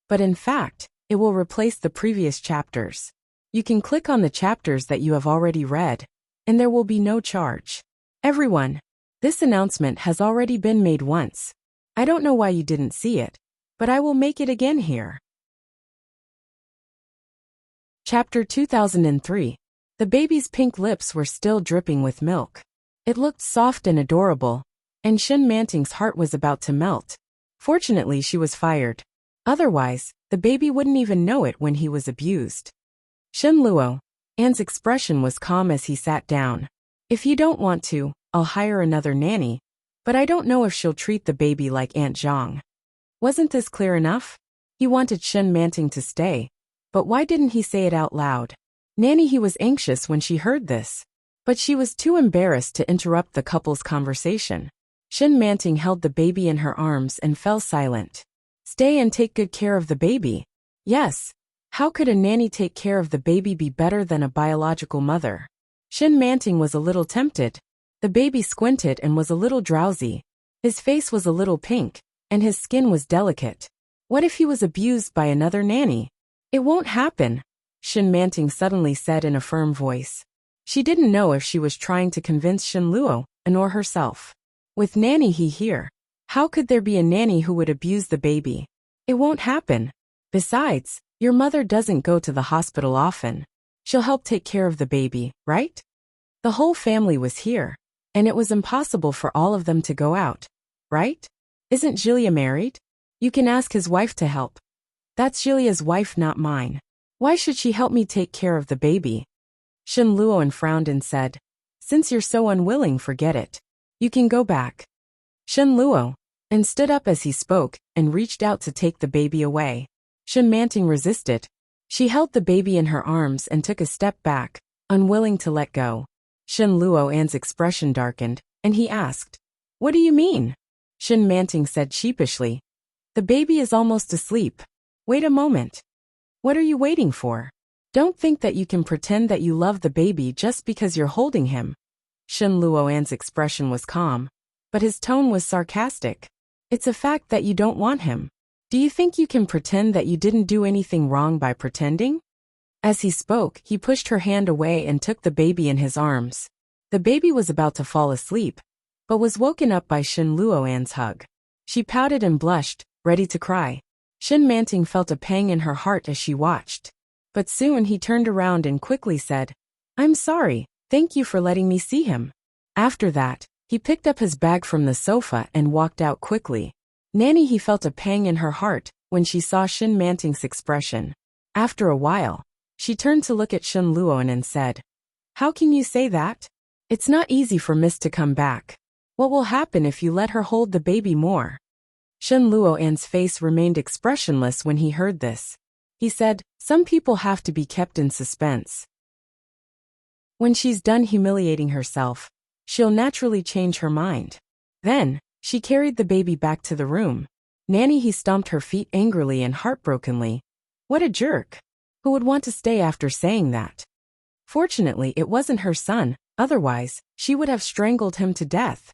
But in fact, it will replace the previous chapters. You can click on the chapters that you have already read, and there will be no charge. Everyone, this announcement has already been made once. I don't know why you didn't see it, but I will make it again here. Chapter 2003. The baby's pink lips were still dripping with milk. It looked soft and adorable, and Shin Manting's heart was about to melt. Fortunately, she was fired. Otherwise, the baby wouldn't even know it when he was abused. Shin Luo. Anne's expression was calm as he sat down. If you don't want to, I'll hire another nanny, but I don't know if she'll treat the baby like Aunt Zhang. Wasn't this clear enough? He wanted Shin Manting to stay, but why didn't he say it out loud? Nanny He was anxious when she heard this, but she was too embarrassed to interrupt the couple's conversation. Shin Manting held the baby in her arms and fell silent. Stay and take good care of the baby. Yes. How could a nanny take care of the baby be better than a biological mother? Shin Manting was a little tempted. The baby squinted and was a little drowsy. His face was a little pink, and his skin was delicate. What if he was abused by another nanny? It won't happen, Shin Manting suddenly said in a firm voice. She didn't know if she was trying to convince Shin Luo, or herself. With Nanny He here, how could there be a nanny who would abuse the baby? It won't happen. Besides, your mother doesn't go to the hospital often. She'll help take care of the baby, right? The whole family was here, and it was impossible for all of them to go out, right? Isn't Julia married? You can ask his wife to help. That's Julia's wife, not mine. Why should she help me take care of the baby? Shin Luoan frowned and said, Since you're so unwilling, forget it. You can go back. Shin Luo, and stood up as he spoke, and reached out to take the baby away. Shin Manting resisted. She held the baby in her arms and took a step back, unwilling to let go. Shin Luoan's expression darkened, and he asked, What do you mean? Shin Manting said sheepishly, The baby is almost asleep. Wait a moment. What are you waiting for? Don't think that you can pretend that you love the baby just because you're holding him. Shin Luoan's expression was calm, but his tone was sarcastic. It's a fact that you don't want him. Do you think you can pretend that you didn't do anything wrong by pretending? As he spoke, he pushed her hand away and took the baby in his arms. The baby was about to fall asleep, but was woken up by Shin Luoan's hug. She pouted and blushed, ready to cry. Shin Manting felt a pang in her heart as she watched. But soon he turned around and quickly said, I'm sorry, thank you for letting me see him. After that, he picked up his bag from the sofa and walked out quickly. Nanny He felt a pang in her heart when she saw Shin Manting's expression. After a while, she turned to look at Shin Luoan and said, How can you say that? It's not easy for Miss to come back. What will happen if you let her hold the baby more? Shin Luoan's face remained expressionless when he heard this. He said, Some people have to be kept in suspense. When she's done humiliating herself, she'll naturally change her mind. Then, she carried the baby back to the room. Nanny, he stomped her feet angrily and heartbrokenly. What a jerk. Who would want to stay after saying that? Fortunately, it wasn't her son, otherwise, she would have strangled him to death.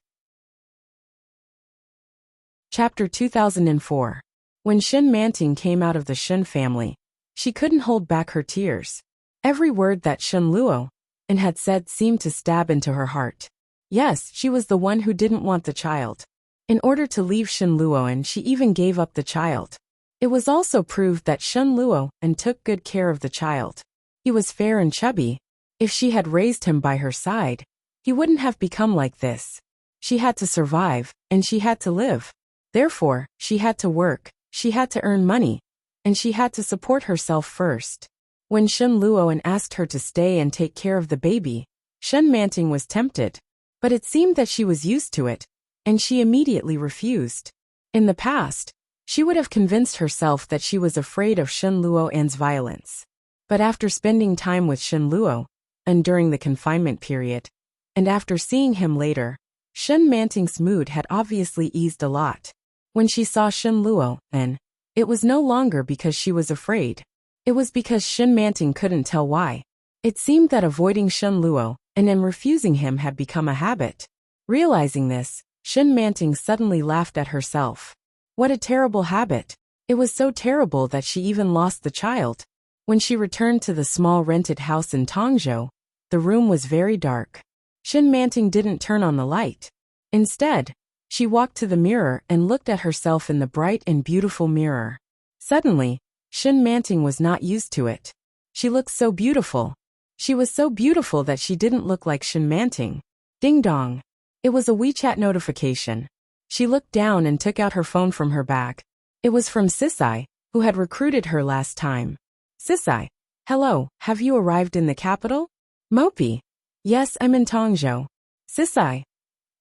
Chapter 2004. When Shin Manting came out of the Shin family, she couldn't hold back her tears. Every word that Shin Luo and had said seemed to stab into her heart. Yes, she was the one who didn't want the child. In order to leave Shin Luoan, she even gave up the child. It was also proved that Shin Luoan took good care of the child. He was fair and chubby. If she had raised him by her side, he wouldn't have become like this. She had to survive, and she had to live. Therefore, she had to work, she had to earn money, and she had to support herself first. When Shin Luoan asked her to stay and take care of the baby, Shin Manting was tempted. But it seemed that she was used to it, and she immediately refused. In the past, she would have convinced herself that she was afraid of Shin Luoan's violence. But after spending time with Shin Luo, and during the confinement period, and after seeing him later, Shin Manting's mood had obviously eased a lot. When she saw Shin Luoan, it was no longer because she was afraid. It was because Shin Manting couldn't tell why. It seemed that avoiding Shin Luo and then refusing him had become a habit. Realizing this, Shin Manting suddenly laughed at herself. What a terrible habit. It was so terrible that she even lost the child. When she returned to the small rented house in Tongzhou, the room was very dark. Shin Manting didn't turn on the light. Instead, she walked to the mirror and looked at herself in the bright and beautiful mirror. Suddenly, Shin Manting was not used to it. She looked so beautiful. She was so beautiful that she didn't look like Shin Manting. Ding dong. It was a WeChat notification. She looked down and took out her phone from her bag. It was from Sisai, who had recruited her last time. Sisai. Hello, have you arrived in the capital? Mopi. Yes, I'm in Tongzhou. Sisai.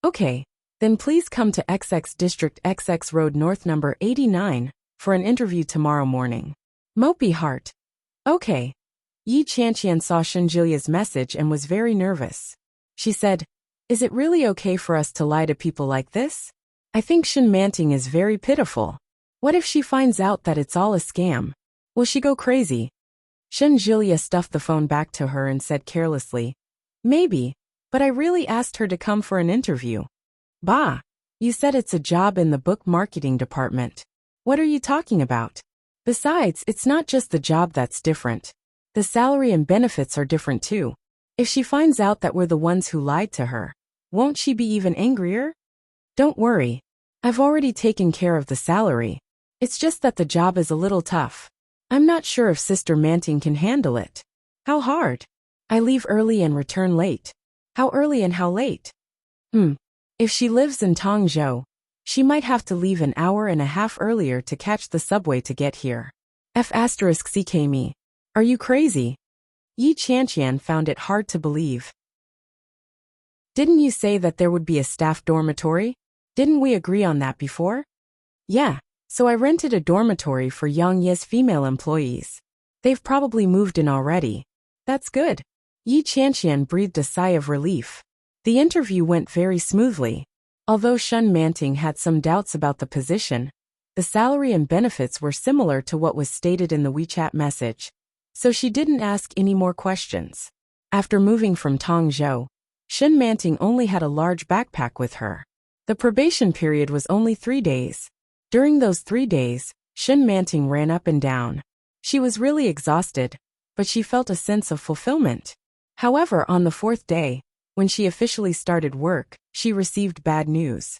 Okay, then please come to XX District XX Road North number 89 for an interview tomorrow morning. Mopi heart. Okay. Yi Chanqian saw Shinjilia's message and was very nervous. She said, Is it really okay for us to lie to people like this? I think Shin Manting is very pitiful. What if she finds out that it's all a scam? Will she go crazy? Shinjilia stuffed the phone back to her and said carelessly, Maybe, but I really asked her to come for an interview. Bah, you said it's a job in the book marketing department. What are you talking about? Besides, it's not just the job that's different. The salary and benefits are different too. If she finds out that we're the ones who lied to her, won't she be even angrier? Don't worry. I've already taken care of the salary. It's just that the job is a little tough. I'm not sure if Sister Manting can handle it. How hard? I leave early and return late. How early and how late? If she lives in Tongzhou, she might have to leave an hour and a half earlier to catch the subway to get here. F***ck me. Are you crazy? Yi Chanqian found it hard to believe. Didn't you say that there would be a staff dormitory? Didn't we agree on that before? Yeah, so I rented a dormitory for Yang Ye's female employees. They've probably moved in already. That's good. Yi Chanqian breathed a sigh of relief. The interview went very smoothly. Although Shin Manting had some doubts about the position, the salary and benefits were similar to what was stated in the WeChat message, so she didn't ask any more questions. After moving from Tongzhou, Shin Manting only had a large backpack with her. The probation period was only 3 days. During those 3 days, Shin Manting ran up and down. She was really exhausted, but she felt a sense of fulfillment. However, on the 4th day, when she officially started work, she received bad news.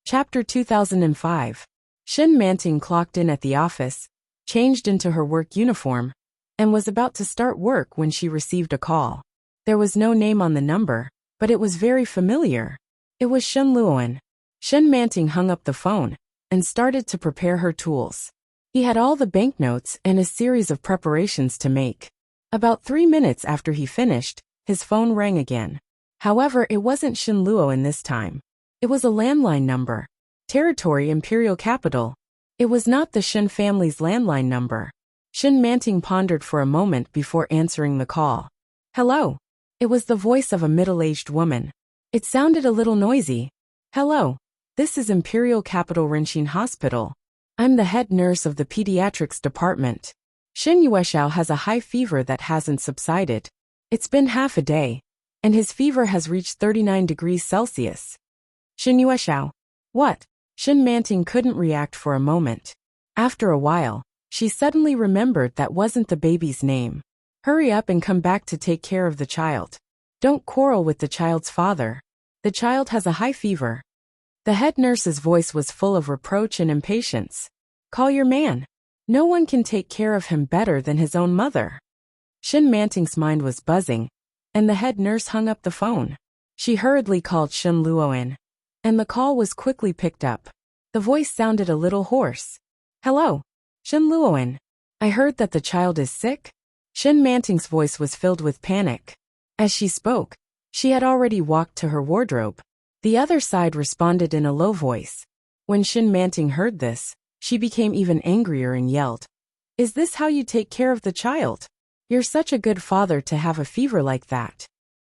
Chapter 2005. Shin Manting clocked in at the office, changed into her work uniform, and was about to start work when she received a call. There was no name on the number, but it was very familiar. It was Shin Luoan. Shin Manting hung up the phone and started to prepare her tools. He had all the banknotes and a series of preparations to make. About 3 minutes after he finished, his phone rang again. However, it wasn't Shin Luoan this time. It was a landline number. Territory Imperial Capital. It was not the Shin family's landline number. Shin Manting pondered for a moment before answering the call. Hello. It was the voice of a middle-aged woman. It sounded a little noisy. Hello. This is Imperial Capital Rinshin Hospital. I'm the head nurse of the pediatrics department. Shin Yueshao has a high fever that hasn't subsided. It's been half a day, and his fever has reached 39 degrees Celsius. Shin Yueshao. What? Shin Manting couldn't react for a moment. After a while, she suddenly remembered that wasn't the baby's name. Hurry up and come back to take care of the child. Don't quarrel with the child's father. The child has a high fever. The head nurse's voice was full of reproach and impatience. Call your man. No one can take care of him better than his own mother. Shin Manting's mind was buzzing, and the head nurse hung up the phone. She hurriedly called Shin Luoan, and the call was quickly picked up. The voice sounded a little hoarse. Hello, Shin Luoan. I heard that the child is sick. Shin Manting's voice was filled with panic. As she spoke, she had already walked to her wardrobe. The other side responded in a low voice. When Shin Manting heard this, she became even angrier and yelled, Is this how you take care of the child? You're such a good father to have a fever like that.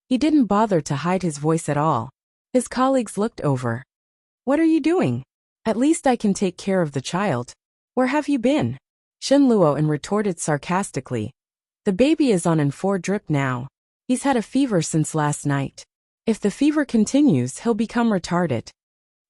He didn't bother to hide his voice at all. His colleagues looked over. What are you doing? At least I can take care of the child. Where have you been? Shin Luoan retorted sarcastically. The baby is on N4 drip now. He's had a fever since last night. If the fever continues, he'll become retarded.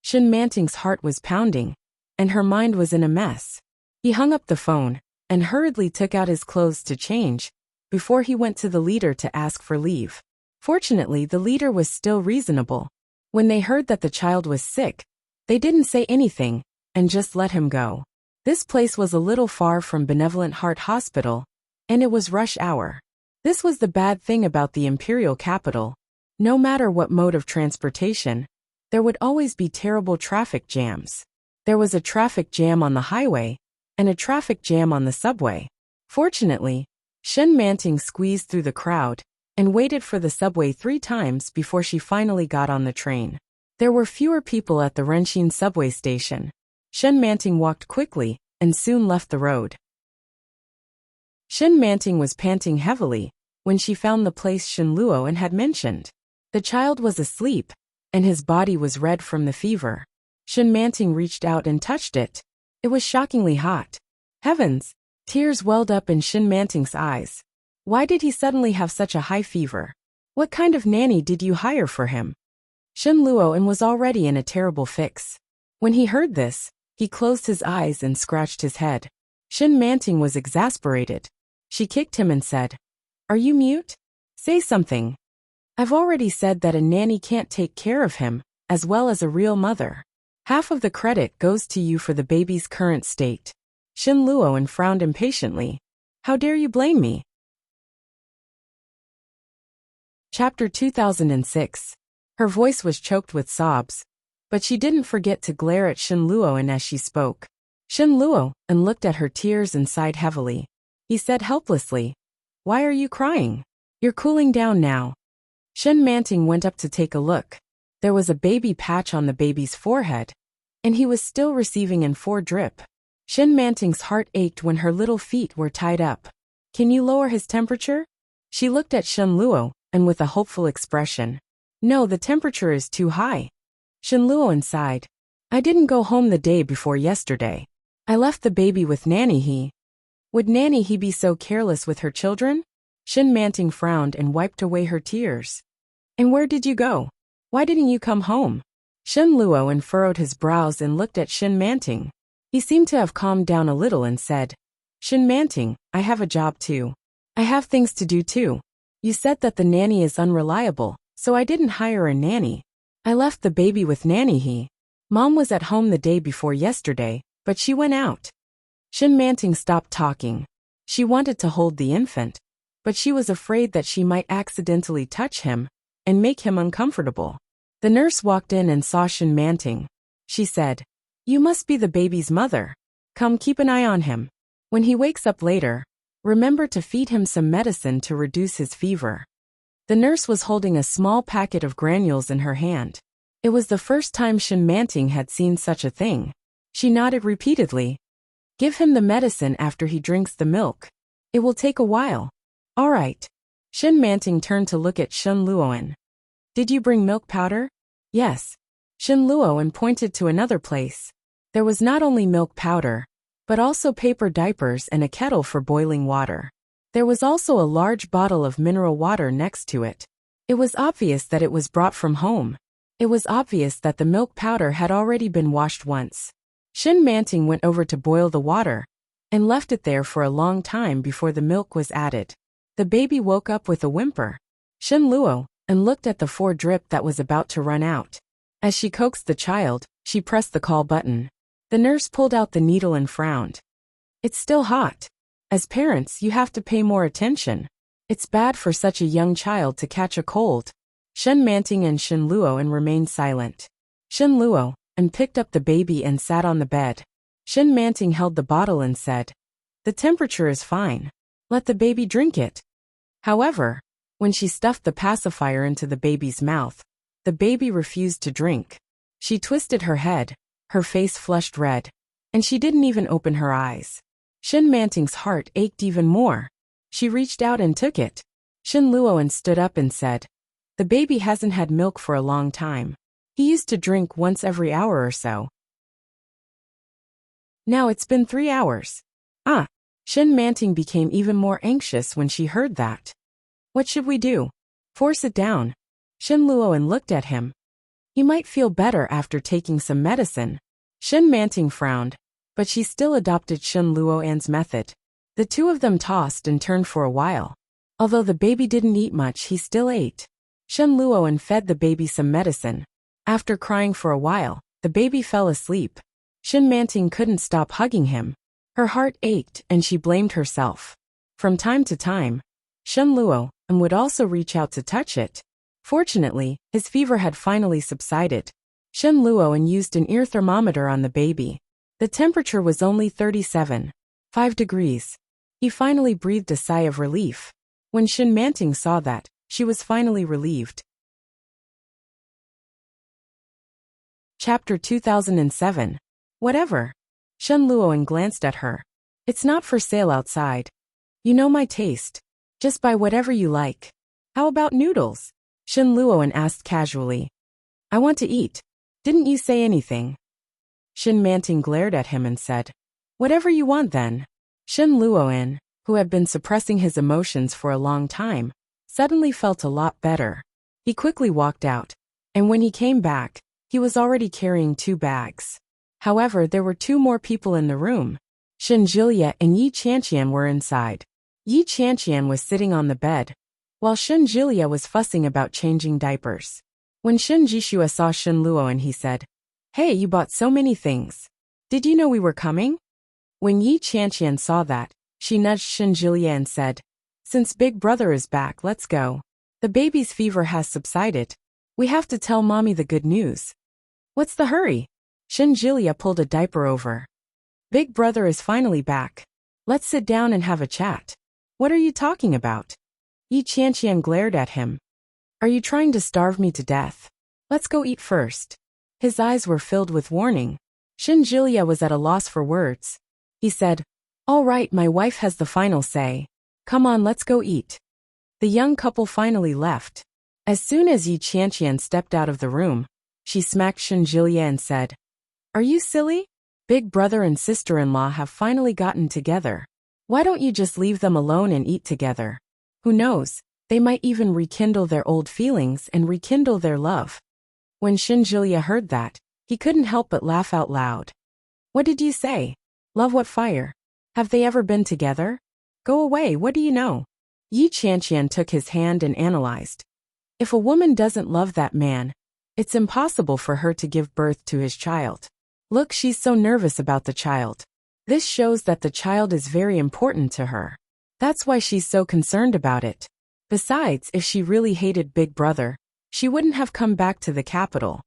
Shin Manting's heart was pounding, and her mind was in a mess. He hung up the phone, and hurriedly took out his clothes to change, before he went to the leader to ask for leave. Fortunately, the leader was still reasonable. When they heard that the child was sick, they didn't say anything, and just let him go. This place was a little far from Benevolent Heart Hospital, and it was rush hour. This was the bad thing about the imperial capital. No matter what mode of transportation, there would always be terrible traffic jams. There was a traffic jam on the highway, and a traffic jam on the subway. Fortunately, Shin Manting squeezed through the crowd, and waited for the subway 3 times before she finally got on the train. There were fewer people at the Rinshin subway station. Shin Manting walked quickly, and soon left the road. Shin Manting was panting heavily, when she found the place Shin Luoan had mentioned. The child was asleep, and his body was red from the fever. Shin Manting reached out and touched it. It was shockingly hot. Heavens! Tears welled up in Shin Manting's eyes. Why did he suddenly have such a high fever? What kind of nanny did you hire for him? Shin Luoan was already in a terrible fix. When he heard this, he closed his eyes and scratched his head. Shin Manting was exasperated. She kicked him and said, Are you mute? Say something. I've already said that a nanny can't take care of him, as well as a real mother. Half of the credit goes to you for the baby's current state. Shin Luoan frowned impatiently. How dare you blame me? Chapter 2006. Her voice was choked with sobs, but she didn't forget to glare at Shin Luoan as she spoke. Shin Luoan looked at her tears and sighed heavily. He said helplessly, Why are you crying? You're cooling down now. Shin Manting went up to take a look. There was a baby patch on the baby's forehead, and he was still receiving N4 drip. Shin Manting's heart ached when her little feet were tied up. Can you lower his temperature? She looked at Shin Luoan with a hopeful expression. No, the temperature is too high. Shin Luoan sighed. I didn't go home the day before yesterday. I left the baby with Nanny He. Would Nanny He be so careless with her children? Shin Manting frowned and wiped away her tears. And where did you go? Why didn't you come home? Shin Luoan furrowed his brows and looked at Shin Manting. He seemed to have calmed down a little and said, Shin Manting, I have a job too. I have things to do too. You said that the nanny is unreliable, so I didn't hire a nanny. I left the baby with Nanny He. Mom was at home the day before yesterday, but she went out. Shin Manting stopped talking. She wanted to hold the infant, but she was afraid that she might accidentally touch him and make him uncomfortable. The nurse walked in and saw Shin Manting. She said, You must be the baby's mother. Come keep an eye on him. When he wakes up later, remember to feed him some medicine to reduce his fever. The nurse was holding a small packet of granules in her hand. It was the first time Shin Manting had seen such a thing. She nodded repeatedly, Give him the medicine after he drinks the milk. It will take a while. All right. Shin Manting turned to look at Shen Luoan. Did you bring milk powder? Yes. Shen Luoan pointed to another place. There was not only milk powder, but also paper diapers and a kettle for boiling water. There was also a large bottle of mineral water next to it. It was obvious that it was brought from home. It was obvious that the milk powder had already been washed once. Shin Manting went over to boil the water and left it there for a long time before the milk was added. The baby woke up with a whimper. Shin Luo and looked at the 4 drip that was about to run out. As she coaxed the child, she pressed the call button. The nurse pulled out the needle and frowned. It's still hot. As parents, you have to pay more attention. It's bad for such a young child to catch a cold. Shen Manting and Shin Luo and remained silent. Shin Luo and picked up the baby and sat on the bed. Shin Manting held the bottle and said, "The temperature is fine. Let the baby drink it." However, when she stuffed the pacifier into the baby's mouth, the baby refused to drink. She twisted her head, her face flushed red, and she didn't even open her eyes. Shin Manting's heart ached even more. She reached out and took it. Shin Luoan stood up and said, "The baby hasn't had milk for a long time. He used to drink once every hour or so. Now it's been 3 hours. Ah." Shin Manting became even more anxious when she heard that. "What should we do? Force it down." Shin Luoan looked at him. "He might feel better after taking some medicine." Shin Manting frowned, but she still adopted Shin Luoan's method. The two of them tossed and turned for a while. Although the baby didn't eat much, he still ate. Shin Luoan fed the baby some medicine. After crying for a while, the baby fell asleep. Shin Manting couldn't stop hugging him. Her heart ached and she blamed herself. From time to time, Shen Luo would also reach out to touch it. Fortunately, his fever had finally subsided. Shen Luo used an ear thermometer on the baby. The temperature was only 37.5 degrees. He finally breathed a sigh of relief. When Shin Manting saw that, she was finally relieved. Chapter 2007. Whatever. Shen Luoan glanced at her. "It's not for sale outside. You know my taste. Just buy whatever you like." "How about noodles?" Shen Luoan asked casually. "I want to eat. Didn't you say anything?" Shin Manting glared at him and said, "Whatever you want then." Shen Luoan, who had been suppressing his emotions for a long time, suddenly felt a lot better. He quickly walked out, and when he came back, he was already carrying 2 bags. However, there were 2 more people in the room. Shin Jilya and Yi Qianqian were inside. Yi Qianqian was sitting on the bed, while Shin Jilya was fussing about changing diapers. When Shin Jishua saw Shin Luoan, he said, "Hey, you bought so many things. Did you know we were coming?" When Yi Qianqian saw that, she nudged Shin Jilya and said, "Since Big Brother is back, let's go. The baby's fever has subsided. We have to tell Mommy the good news." "What's the hurry?" Shin Jilya pulled a diaper over. "Big Brother is finally back. Let's sit down and have a chat." "What are you talking about?" Yi Qianqian glared at him. "Are you trying to starve me to death? Let's go eat first." His eyes were filled with warning. Shin Jilya was at a loss for words. He said, "All right, my wife has the final say. Come on, let's go eat." The young couple finally left. As soon as Yi Qianqian stepped out of the room, she smacked Shin Jilya and said, "Are you silly? Big brother and sister-in-law have finally gotten together. Why don't you just leave them alone and eat together? Who knows, they might even rekindle their old feelings and rekindle their love." When Shin Jilya heard that, he couldn't help but laugh out loud. "What did you say? Love what fire? Have they ever been together? Go away, what do you know?" Yi Qianqian took his hand and analyzed. If a woman doesn't love that man, it's impossible for her to give birth to his child. Look, she's so nervous about the child. This shows that the child is very important to her. That's why she's so concerned about it. Besides, if she really hated Big Brother, she wouldn't have come back to the capital.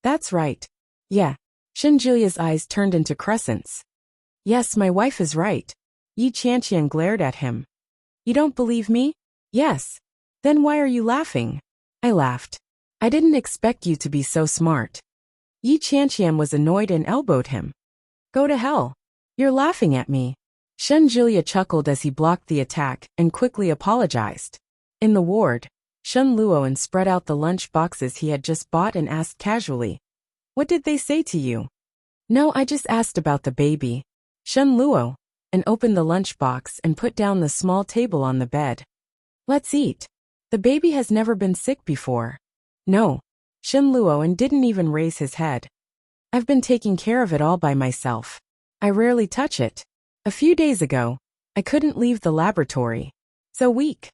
That's right. Yeah. Shin Jilya's eyes turned into crescents. Yes, my wife is right. Yi Qianqian glared at him. You don't believe me? Yes. Then why are you laughing? I laughed. I didn't expect you to be so smart. Yi Qianqian was annoyed and elbowed him. Go to hell. You're laughing at me. Shen Julia chuckled as he blocked the attack and quickly apologized. In the ward, Shen Luoan spread out the lunch boxes he had just bought and asked casually, "What did they say to you?" "No, I just asked about the baby." Shen Luo, and opened the lunch box and put down the small table on the bed. "Let's eat. The baby has never been sick before." "No." Shen Luoan didn't even raise his head. "I've been taking care of it all by myself. I rarely touch it. A few days ago, I couldn't leave the laboratory. So weak."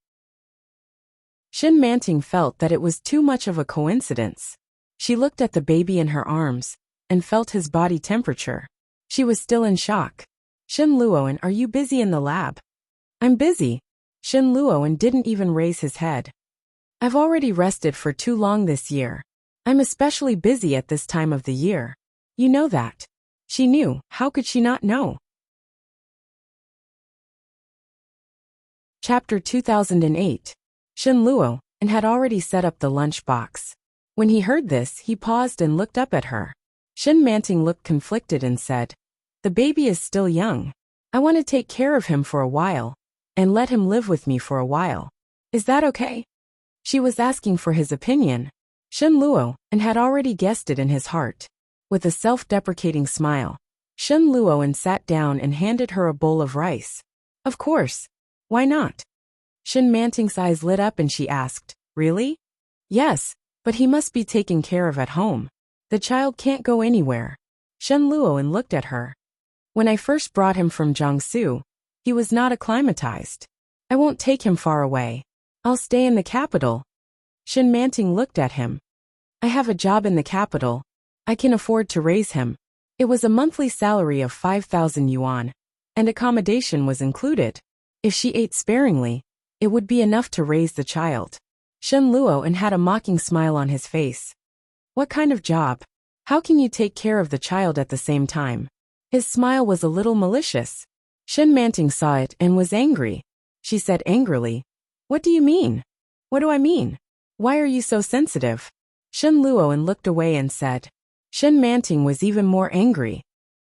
Shin Manting felt that it was too much of a coincidence. She looked at the baby in her arms and felt his body temperature. She was still in shock. "Shin Luoan, are you busy in the lab?" "I'm busy." Shin Luoan didn't even raise his head. "I've already rested for too long this year. I'm especially busy at this time of the year. You know that." She knew, how could she not know? Chapter 2008. Shin Luo, and had already set up the lunch box. When he heard this, he paused and looked up at her. Shin Manting looked conflicted and said, "The baby is still young. I want to take care of him for a while, and let him live with me for a while. Is that okay?" She was asking for his opinion. Shin Luo, and had already guessed it in his heart. With a self-deprecating smile, Shin Luoan sat down and handed her a bowl of rice. "Of course. Why not?" Shin Manting's eyes lit up and she asked, "Really?" "Yes, but he must be taken care of at home. The child can't go anywhere." Shin Luoan looked at her. "When I first brought him from Jiangsu, he was not acclimatized. I won't take him far away. I'll stay in the capital." Shin Manting looked at him. "I have a job in the capital. I can afford to raise him." It was a monthly salary of 5,000 yuan, and accommodation was included. If she ate sparingly, it would be enough to raise the child. Shen Luo and had a mocking smile on his face. "What kind of job? How can you take care of the child at the same time?" His smile was a little malicious. Shen Manting saw it and was angry. She said angrily, "What do you mean?" "What do I mean? Why are you so sensitive?" Shen Luo looked away and said. Shen Manting was even more angry.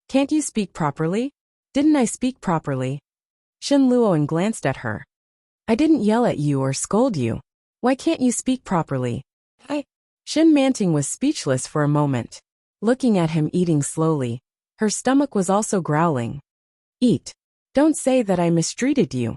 "Can't you speak properly?" "Didn't I speak properly?" Shen Luo glanced at her. "I didn't yell at you or scold you. Why can't you speak properly?" Shen Manting was speechless for a moment. Looking at him eating slowly, her stomach was also growling. "Eat. Don't say that I mistreated you."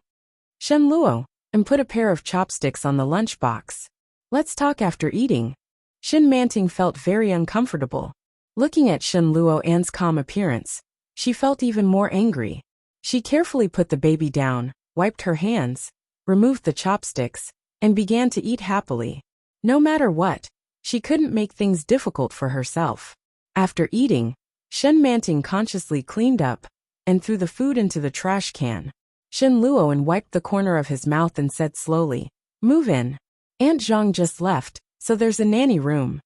Shen Luo, and put a pair of chopsticks on the lunchbox. "Let's talk after eating." Shin Manting felt very uncomfortable. Looking at Shin Luoan's calm appearance, she felt even more angry. She carefully put the baby down, wiped her hands, removed the chopsticks, and began to eat happily. No matter what, she couldn't make things difficult for herself. After eating, Shen Manting consciously cleaned up and threw the food into the trash can. Shin Luoan wiped the corner of his mouth and said slowly, "Move in. Aunt Zhang just left, so there's a nanny room."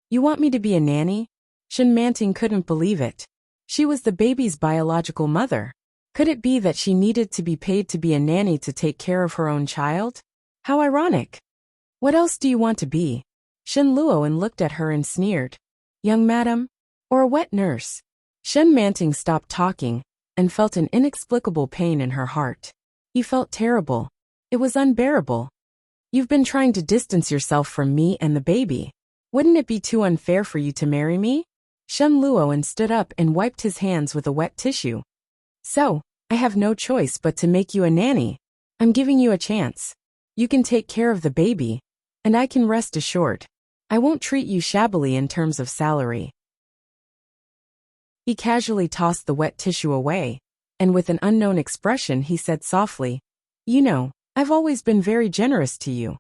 "You want me to be a nanny?" Shin Manting couldn't believe it. She was the baby's biological mother. Could it be that she needed to be paid to be a nanny to take care of her own child? How ironic. "What else do you want to be?" Shin Luoan looked at her and sneered. "Young madam? Or a wet nurse?" Shen Manting stopped talking and felt an inexplicable pain in her heart. He felt terrible. It was unbearable. "You've been trying to distance yourself from me and the baby. Wouldn't it be too unfair for you to marry me?" Shen Luoan stood up and wiped his hands with a wet tissue. "So, I have no choice but to make you a nanny. I'm giving you a chance. You can take care of the baby, and I can rest assured. I won't treat you shabbily in terms of salary." He casually tossed the wet tissue away, and with an unknown expression he said softly, "You know, I've always been very generous to you."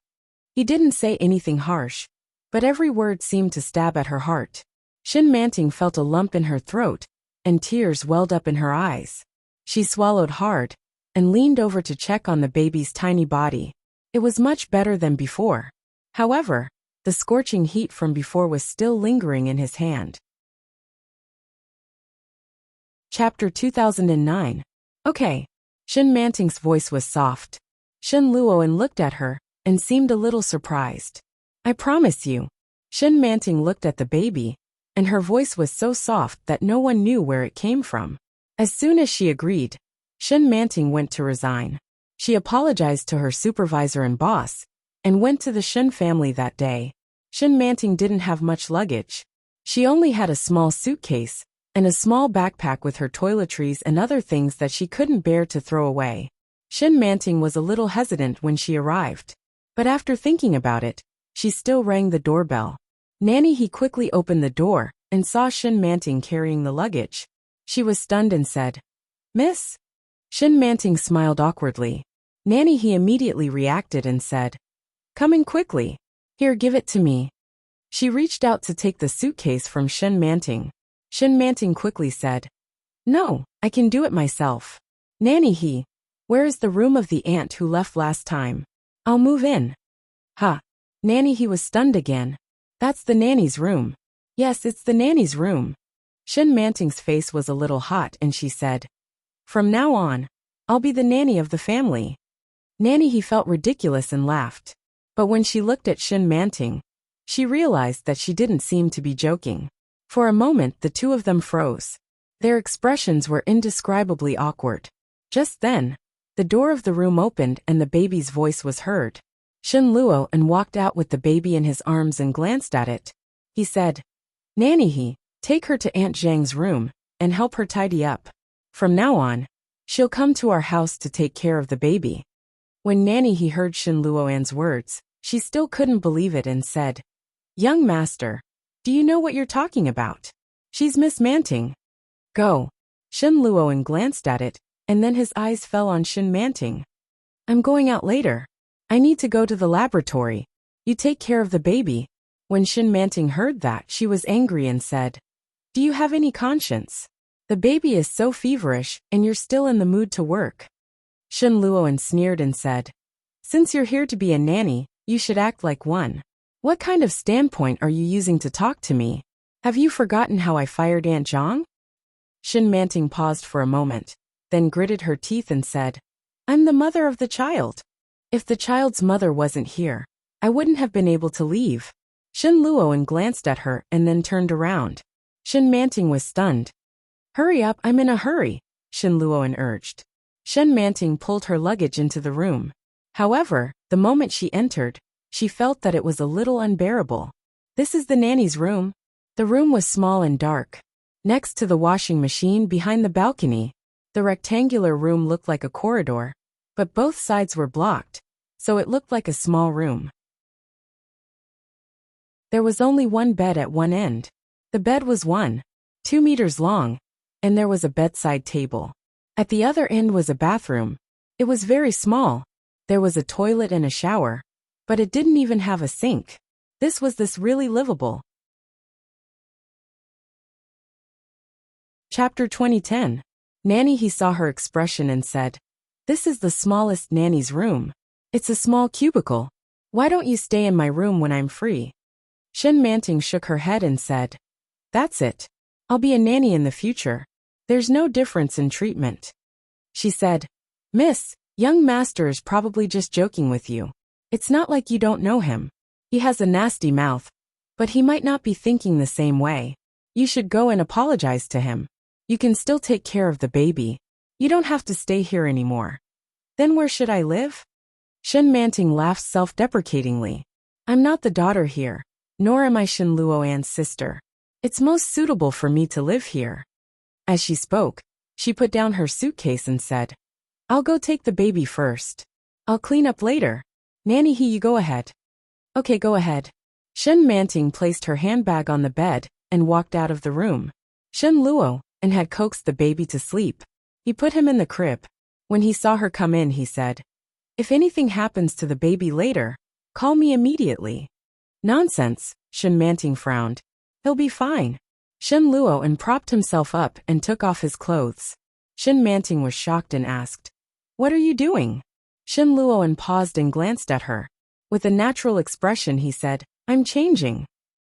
He didn't say anything harsh, but every word seemed to stab at her heart. Shin Manting felt a lump in her throat, and tears welled up in her eyes. She swallowed hard, and leaned over to check on the baby's tiny body. It was much better than before. However, the scorching heat from before was still lingering in his hand. Chapter 2009. "Okay." Shin Manting's voice was soft. Shin Luoan looked at her and seemed a little surprised. "I promise you." Shin Manting looked at the baby, and her voice was so soft that no one knew where it came from. As soon as she agreed, Shin Manting went to resign. She apologized to her supervisor and boss, and went to the Shin family that day. Shin Manting didn't have much luggage. She only had a small suitcase, and a small backpack with her toiletries and other things that she couldn't bear to throw away. Shin Manting was a little hesitant when she arrived. But after thinking about it, she still rang the doorbell. Nanny he quickly opened the door, and saw Shin Manting carrying the luggage. She was stunned and said, "Miss?" Shin Manting smiled awkwardly. Nanny he immediately reacted and said, "Coming quickly. Here, give it to me." She reached out to take the suitcase from Shin Manting. Shin Manting quickly said, "No, I can do it myself." "Nanny he, where is the room of the aunt who left last time? I'll move in." "Huh." Nanny he was stunned again. "That's the nanny's room." "Yes, it's the nanny's room." Shin Manting's face was a little hot and she said, "From now on, I'll be the nanny of the family." Nanny he felt ridiculous and laughed. But when she looked at Shin Manting, she realized that she didn't seem to be joking. For a moment the two of them froze. Their expressions were indescribably awkward. Just then, the door of the room opened and the baby's voice was heard. Shin Luo and walked out with the baby in his arms and glanced at it. He said, "Nanny he, take her to Aunt Zhang's room, and help her tidy up. From now on, she'll come to our house to take care of the baby." When Nanny he heard Shin Luoan's words, she still couldn't believe it and said, "Young master, do you know what you're talking about? She's Miss Manting." "Go." Shin Luoan glanced at it, and then his eyes fell on Shin Manting. "I'm going out later. I need to go to the laboratory. You take care of the baby." When Shin Manting heard that, she was angry and said, "Do you have any conscience? The baby is so feverish, and you're still in the mood to work." Shin Luoan sneered and said, "Since you're here to be a nanny, you should act like one. What kind of standpoint are you using to talk to me? Have you forgotten how I fired Aunt Zhang?" Shin Manting paused for a moment, then gritted her teeth and said, "I'm the mother of the child. If the child's mother wasn't here, I wouldn't have been able to leave." Shin Luoan glanced at her and then turned around. Shin Manting was stunned. "Hurry up, I'm in a hurry," Shin Luoan urged. Shin Manting pulled her luggage into the room. However, the moment she entered, she felt that it was a little unbearable. "This is the nanny's room." The room was small and dark. Next to the washing machine behind the balcony, the rectangular room looked like a corridor, but both sides were blocked, so it looked like a small room. There was only one bed at one end. The bed was 2 meters long, and there was a bedside table. At the other end was a bathroom. It was very small. There was a toilet and a shower, but it didn't even have a sink. Was this really livable? Chapter 2010. Nanny he saw her expression and said, "This is the smallest nanny's room. It's a small cubicle. Why don't you stay in my room when I'm free?" Shin Manting shook her head and said, "That's it. I'll be a nanny in the future. There's no difference in treatment." She said, "Miss, young master is probably just joking with you. It's not like you don't know him. He has a nasty mouth, but he might not be thinking the same way. You should go and apologize to him. You can still take care of the baby. You don't have to stay here anymore." "Then where should I live?" Shin Manting laughed self-deprecatingly. "I'm not the daughter here, nor am I Shin Luoan's sister. It's most suitable for me to live here." As she spoke, she put down her suitcase and said, "I'll go take the baby first. I'll clean up later. Nanny he, you go ahead." "Okay, go ahead." Shin Manting placed her handbag on the bed and walked out of the room. Shin Luo and had coaxed the baby to sleep. He put him in the crib. When he saw her come in, he said, "If anything happens to the baby later, call me immediately." "Nonsense," Shin Manting frowned. "He'll be fine." Shin Luo and propped himself up and took off his clothes. Shin Manting was shocked and asked, "What are you doing?" Shin Luo paused and glanced at her. With a natural expression he said, "I'm changing."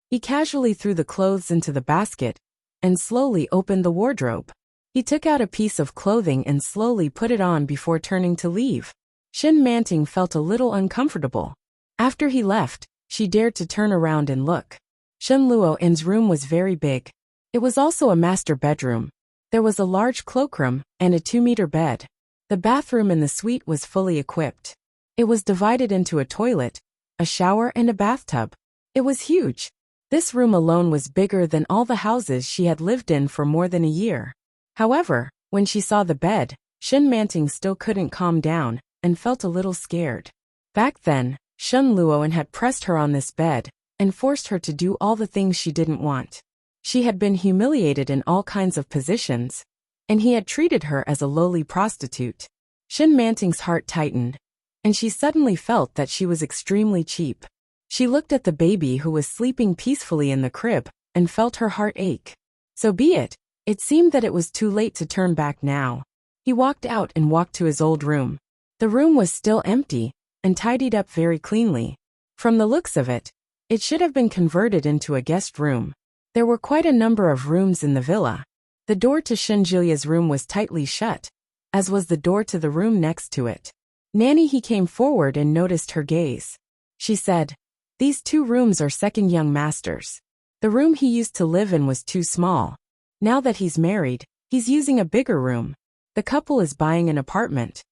He casually threw the clothes into the basket and slowly opened the wardrobe. He took out a piece of clothing and slowly put it on before turning to leave. Shin Manting felt a little uncomfortable. After he left, she dared to turn around and look. Shin Luo's room was very big. It was also a master bedroom. There was a large cloakroom and a 2-meter bed. The bathroom in the suite was fully equipped. It was divided into a toilet, a shower and a bathtub. It was huge. This room alone was bigger than all the houses she had lived in for more than a year. However, when she saw the bed, Shin Manting still couldn't calm down and felt a little scared. Back then, Shen Luoan had pressed her on this bed and forced her to do all the things she didn't want. She had been humiliated in all kinds of positions, and he had treated her as a lowly prostitute. Shin Manting's heart tightened, and she suddenly felt that she was extremely cheap. She looked at the baby who was sleeping peacefully in the crib and felt her heart ache. So be it. It seemed that it was too late to turn back now. He walked out and walked to his old room. The room was still empty and tidied up very cleanly. From the looks of it, it should have been converted into a guest room. There were quite a number of rooms in the villa. The door to Shinjilia's room was tightly shut, as was the door to the room next to it. Nanny he came forward and noticed her gaze. She said, "These 2 rooms are second young master's. The room he used to live in was too small. Now that he's married, he's using a bigger room. The couple is buying an apartment.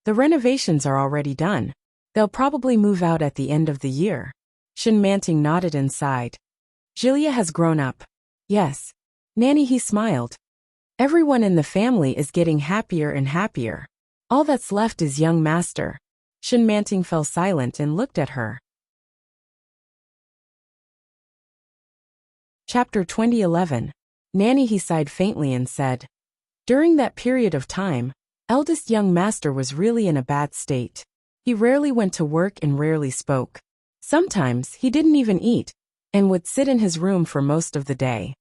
The renovations are already done. They'll probably move out at the end of the year." Shin Manting nodded and sighed. "Jilia has grown up." "Yes." Nanny he smiled. "Everyone in the family is getting happier and happier. All that's left is young master." Shin Manting fell silent and looked at her. Chapter 2011. Nanny he sighed faintly and said, "During that period of time, eldest young master was really in a bad state. He rarely went to work and rarely spoke. Sometimes he didn't even eat, and would sit in his room for most of the day."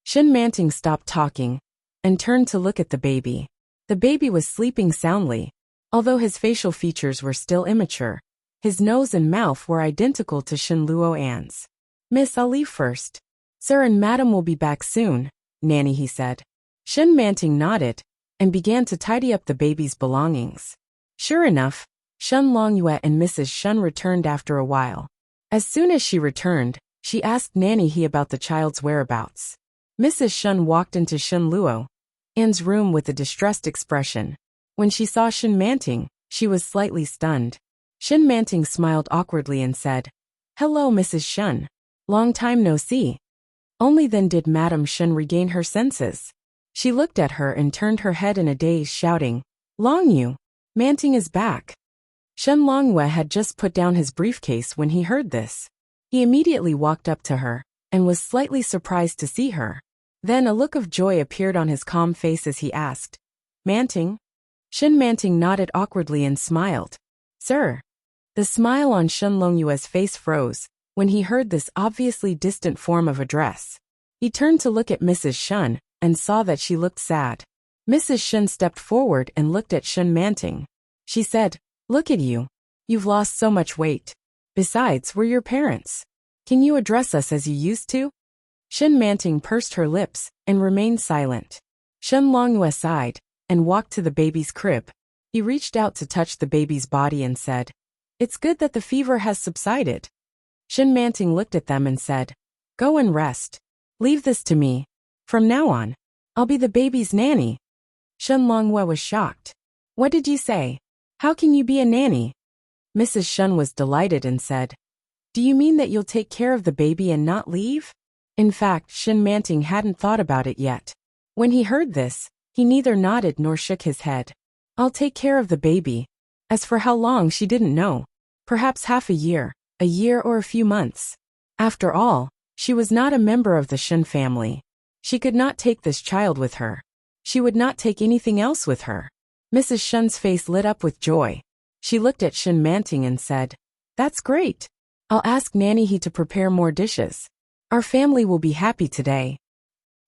Shin Manting stopped talking and turned to look at the baby. The baby was sleeping soundly. Although his facial features were still immature, his nose and mouth were identical to Shin Luoan's. "Miss, I'll leave first. Sir and Madam will be back soon," Nanny he said. Shin Manting nodded and began to tidy up the baby's belongings. Sure enough, Shen Longyue and Mrs. Shen returned after a while. As soon as she returned, she asked Nanny he about the child's whereabouts. Mrs. Shen walked into Shin Luoan's room with a distressed expression. When she saw Shin Manting, she was slightly stunned. Shin Manting smiled awkwardly and said, "Hello, Mrs. Shen. Long time no see." Only then did Madam Shen regain her senses. She looked at her and turned her head in a daze, shouting, "Longyu, Manting is back." Shen Longyue had just put down his briefcase when he heard this. He immediately walked up to her and was slightly surprised to see her. Then a look of joy appeared on his calm face as he asked, "Manting?" Shin Manting nodded awkwardly and smiled. "Sir." The smile on Shen Longyue's face froze when he heard this obviously distant form of address. He turned to look at Mrs. Shen and saw that she looked sad. Mrs. Shen stepped forward and looked at Shin Manting. She said, "Look at you. You've lost so much weight. Besides, we're your parents. Can you address us as you used to?" Shin Manting pursed her lips and remained silent. Shen Longyue sighed and walked to the baby's crib. He reached out to touch the baby's body and said, "It's good that the fever has subsided." Shin Manting looked at them and said, "Go and rest. Leave this to me. From now on, I'll be the baby's nanny." Shen Longyue was shocked. "What did you say? How can you be a nanny?" Mrs. Shen was delighted and said, "Do you mean that you'll take care of the baby and not leave?" In fact, Shin Manting hadn't thought about it yet. When he heard this, he neither nodded nor shook his head. "I'll take care of the baby." As for how long, she didn't know. Perhaps half a year or a few months. After all, she was not a member of the Shen family. She could not take this child with her. She would not take anything else with her. Mrs. Shen's face lit up with joy. She looked at Shin Manting and said, "That's great. I'll ask Nanny he to prepare more dishes. Our family will be happy today."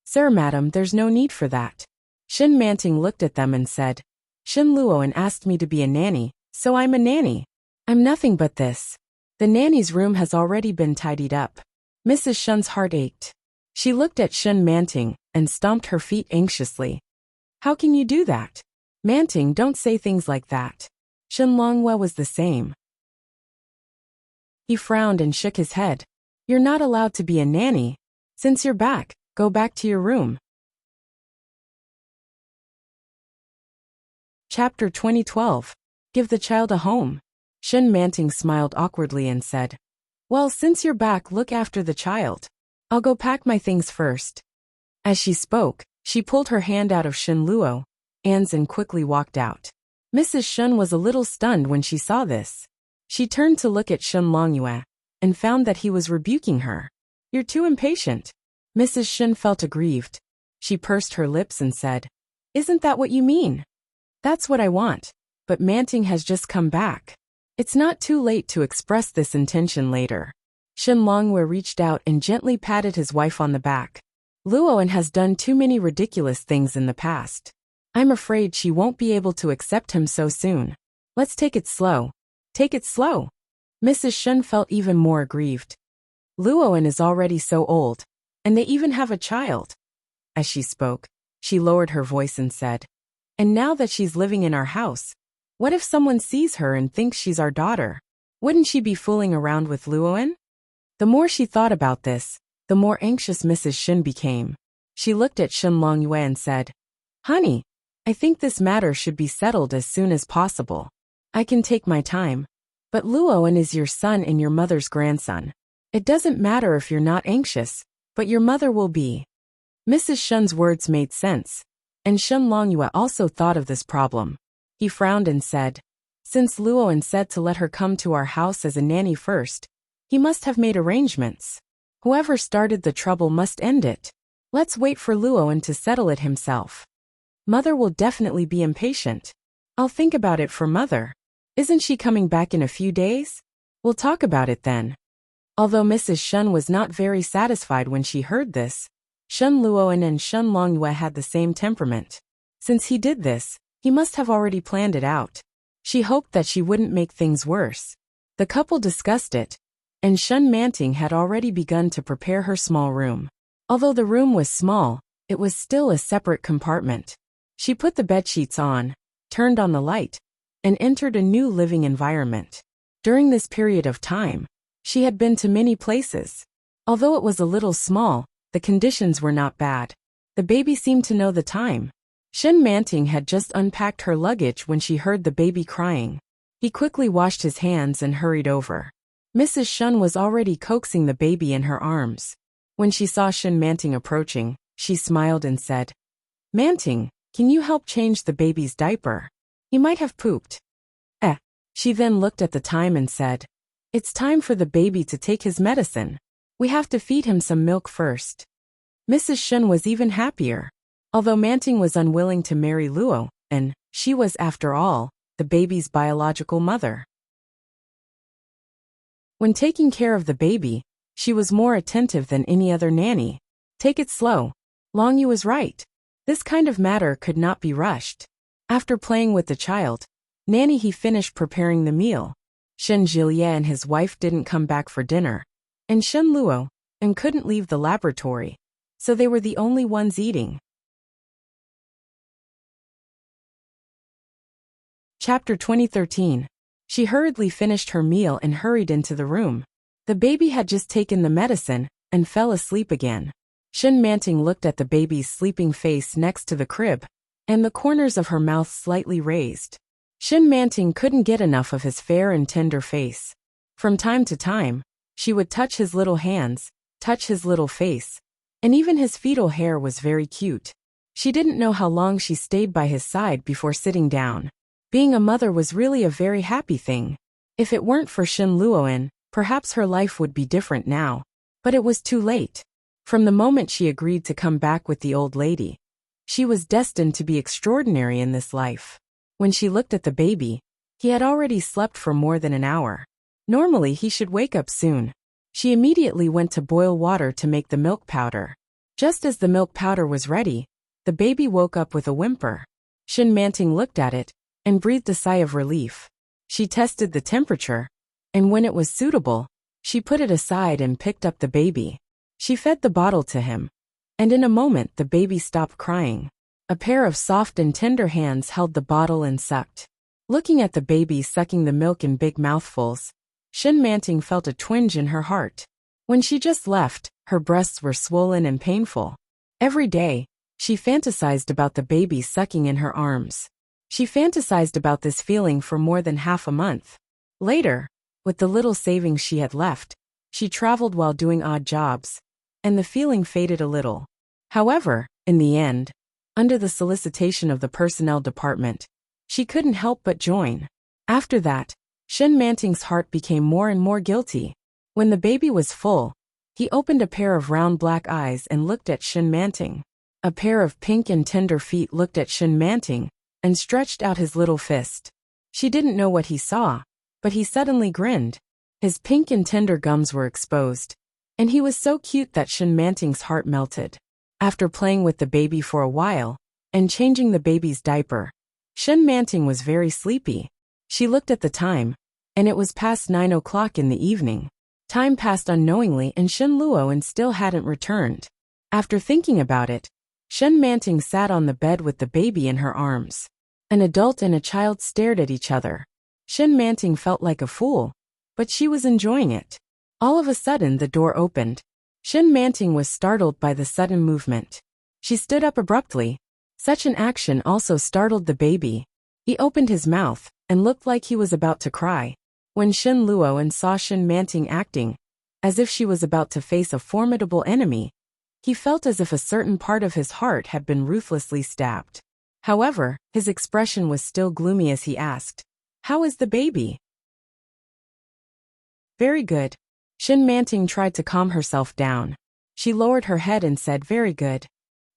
"Sir, madam, there's no need for that." Shin Manting looked at them and said, "Shin Luoan asked me to be a nanny, so I'm a nanny. I'm nothing but this." The nanny's room has already been tidied up. Mrs. Shen's heart ached. She looked at Shin Manting and stomped her feet anxiously. "How can you do that? Manting, don't say things like that." Shin Longyue was the same. He frowned and shook his head. "You're not allowed to be a nanny. Since you're back, Go back to your room. Chapter 2012. Give the child a home. Shen Manting smiled awkwardly and said, "Well, since you're back, look after the child. I'll go pack my things first." As she spoke, she pulled her hand out of Shen Luo, and quickly walked out. Mrs. Shen was a little stunned when she saw this. She turned to look at Shen Longyue, and found that he was rebuking her. "You're too impatient." Mrs. Shen felt aggrieved. She pursed her lips and said, "Isn't that what you mean?" "That's what I want, but Manting has just come back. It's not too late to express this intention later." Shen Longyue reached out and gently patted his wife on the back. "Luoan has done too many ridiculous things in the past. I'm afraid she won't be able to accept him so soon. Let's take it slow. Take it slow." Mrs. Shen felt even more aggrieved. Luoan is already so old, and they even have a child. As she spoke, she lowered her voice and said, "And now that she's living in our house, what if someone sees her and thinks she's our daughter? Wouldn't she be fooling around with Luoan?" The more she thought about this, the more anxious Mrs. Shen became. She looked at Shen Longyue and said, "Honey, I think this matter should be settled as soon as possible. I can take my time, but Luoan is your son and your mother's grandson. It doesn't matter if you're not anxious, but your mother will be." Mrs. Shen's words made sense, and Shen Longyue also thought of this problem. He frowned and said, "Since Luoan said to let her come to our house as a nanny first, he must have made arrangements. Whoever started the trouble must end it. Let's wait for Luoan to settle it himself. Mother will definitely be impatient. I'll think about it for Mother. Isn't she coming back in a few days? We'll talk about it then." Although Mrs. Shen was not very satisfied when she heard this, Shen Luoan and Shen Longyue had the same temperament. Since he did this, he must have already planned it out. She hoped that she wouldn't make things worse. The couple discussed it, and Shen Manting had already begun to prepare her small room. Although the room was small, it was still a separate compartment. She put the bedsheets on, turned on the light, and entered a new living environment. During this period of time, she had been to many places. Although it was a little small, the conditions were not bad. The baby seemed to know the time. Shen Manting had just unpacked her luggage when she heard the baby crying. He quickly washed his hands and hurried over. Mrs. Shen was already coaxing the baby in her arms. When she saw Shen Manting approaching, she smiled and said, "Manting, can you help change the baby's diaper? He might have pooped." She then looked at the time and said, "It's time for the baby to take his medicine. We have to feed him some milk first." Mrs. Shen was even happier. Although Manting was unwilling to marry Luo, and she was, after all, the baby's biological mother. When taking care of the baby, she was more attentive than any other nanny. Take it slow. Longyue was right. This kind of matter could not be rushed. After playing with the child, Nanny he finished preparing the meal. Shen Jilye and his wife didn't come back for dinner, and Shen Luo and couldn't leave the laboratory, so they were the only ones eating. Chapter 2013. She hurriedly finished her meal and hurried into the room. The baby had just taken the medicine and fell asleep again. Shen Manting looked at the baby's sleeping face next to the crib, and the corners of her mouth slightly raised. Shen Manting couldn't get enough of his fair and tender face. From time to time, she would touch his little hands, touch his little face, and even his fetal hair was very cute. She didn't know how long she stayed by his side before sitting down. Being a mother was really a very happy thing. If it weren't for Shen Luoan, perhaps her life would be different now. But it was too late. From the moment she agreed to come back with the old lady, she was destined to be extraordinary in this life. When she looked at the baby, he had already slept for more than an hour. Normally he should wake up soon. She immediately went to boil water to make the milk powder. Just as the milk powder was ready, the baby woke up with a whimper. Shen Manting looked at it and breathed a sigh of relief. She tested the temperature, and when it was suitable, she put it aside and picked up the baby. She fed the bottle to him, and in a moment the baby stopped crying. A pair of soft and tender hands held the bottle and sucked. Looking at the baby sucking the milk in big mouthfuls, Shen Manting felt a twinge in her heart. When she just left, her breasts were swollen and painful. Every day, she fantasized about the baby sucking in her arms. She fantasized about this feeling for more than half a month. Later, with the little savings she had left, she traveled while doing odd jobs, and the feeling faded a little. However, in the end, under the solicitation of the personnel department, she couldn't help but join. After that, Shin Manting's heart became more and more guilty. When the baby was full, he opened a pair of round black eyes and looked at Shin Manting. A pair of pink and tender feet looked at Shin Manting and stretched out his little fist. She didn't know what he saw, but he suddenly grinned. His pink and tender gums were exposed, and he was so cute that Shin Manting's heart melted. After playing with the baby for a while and changing the baby's diaper, Shin Manting was very sleepy. She looked at the time, and it was past 9 o'clock in the evening. Time passed unknowingly and Shin Luo still hadn't returned. After thinking about it, Shin Manting sat on the bed with the baby in her arms. An adult and a child stared at each other. Shin Manting felt like a fool, but she was enjoying it. All of a sudden the door opened. Shin Manting was startled by the sudden movement. She stood up abruptly. Such an action also startled the baby. He opened his mouth and looked like he was about to cry. When Shin Luo saw Shin Manting acting as if she was about to face a formidable enemy, he felt as if a certain part of his heart had been ruthlessly stabbed. However, his expression was still gloomy as he asked, "How is the baby?" "Very good." Shin Manting tried to calm herself down. She lowered her head and said, "Very good."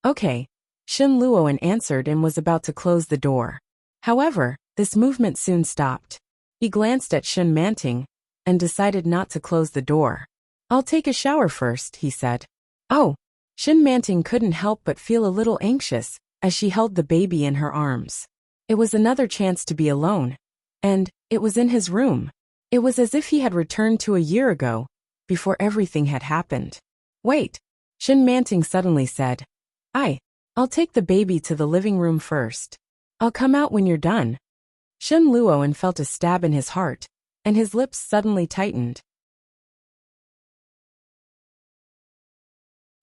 "Okay." Shin Luo answered and was about to close the door. However, this movement soon stopped. He glanced at Shin Manting and decided not to close the door. "I'll take a shower first," he said. "Oh." Shin Manting couldn't help but feel a little anxious as she held the baby in her arms. It was another chance to be alone, and it was in his room. It was as if he had returned to a year ago, before everything had happened. "Wait," Shin Manting suddenly said. I'll take the baby to the living room first. I'll come out when you're done." Shin Luo felt a stab in his heart, and his lips suddenly tightened.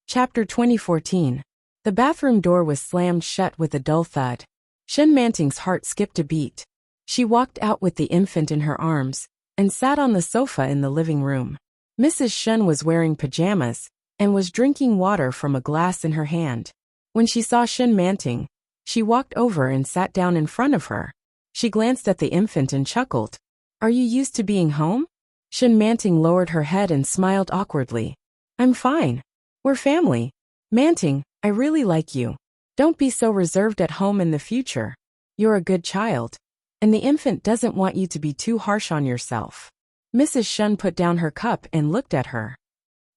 Chapter 2014. The bathroom door was slammed shut with a dull thud. Shin Manting's heart skipped a beat. She walked out with the infant in her arms and sat on the sofa in the living room. Mrs. Shen was wearing pajamas and was drinking water from a glass in her hand. When she saw Shin Manting, she walked over and sat down in front of her. She glanced at the infant and chuckled. "Are you used to being home?" Shin Manting lowered her head and smiled awkwardly. "I'm fine. We're family. Manting, I really like you. Don't be so reserved at home in the future. You're a good child, and the infant doesn't want you to be too harsh on yourself." Mrs. Shen put down her cup and looked at her.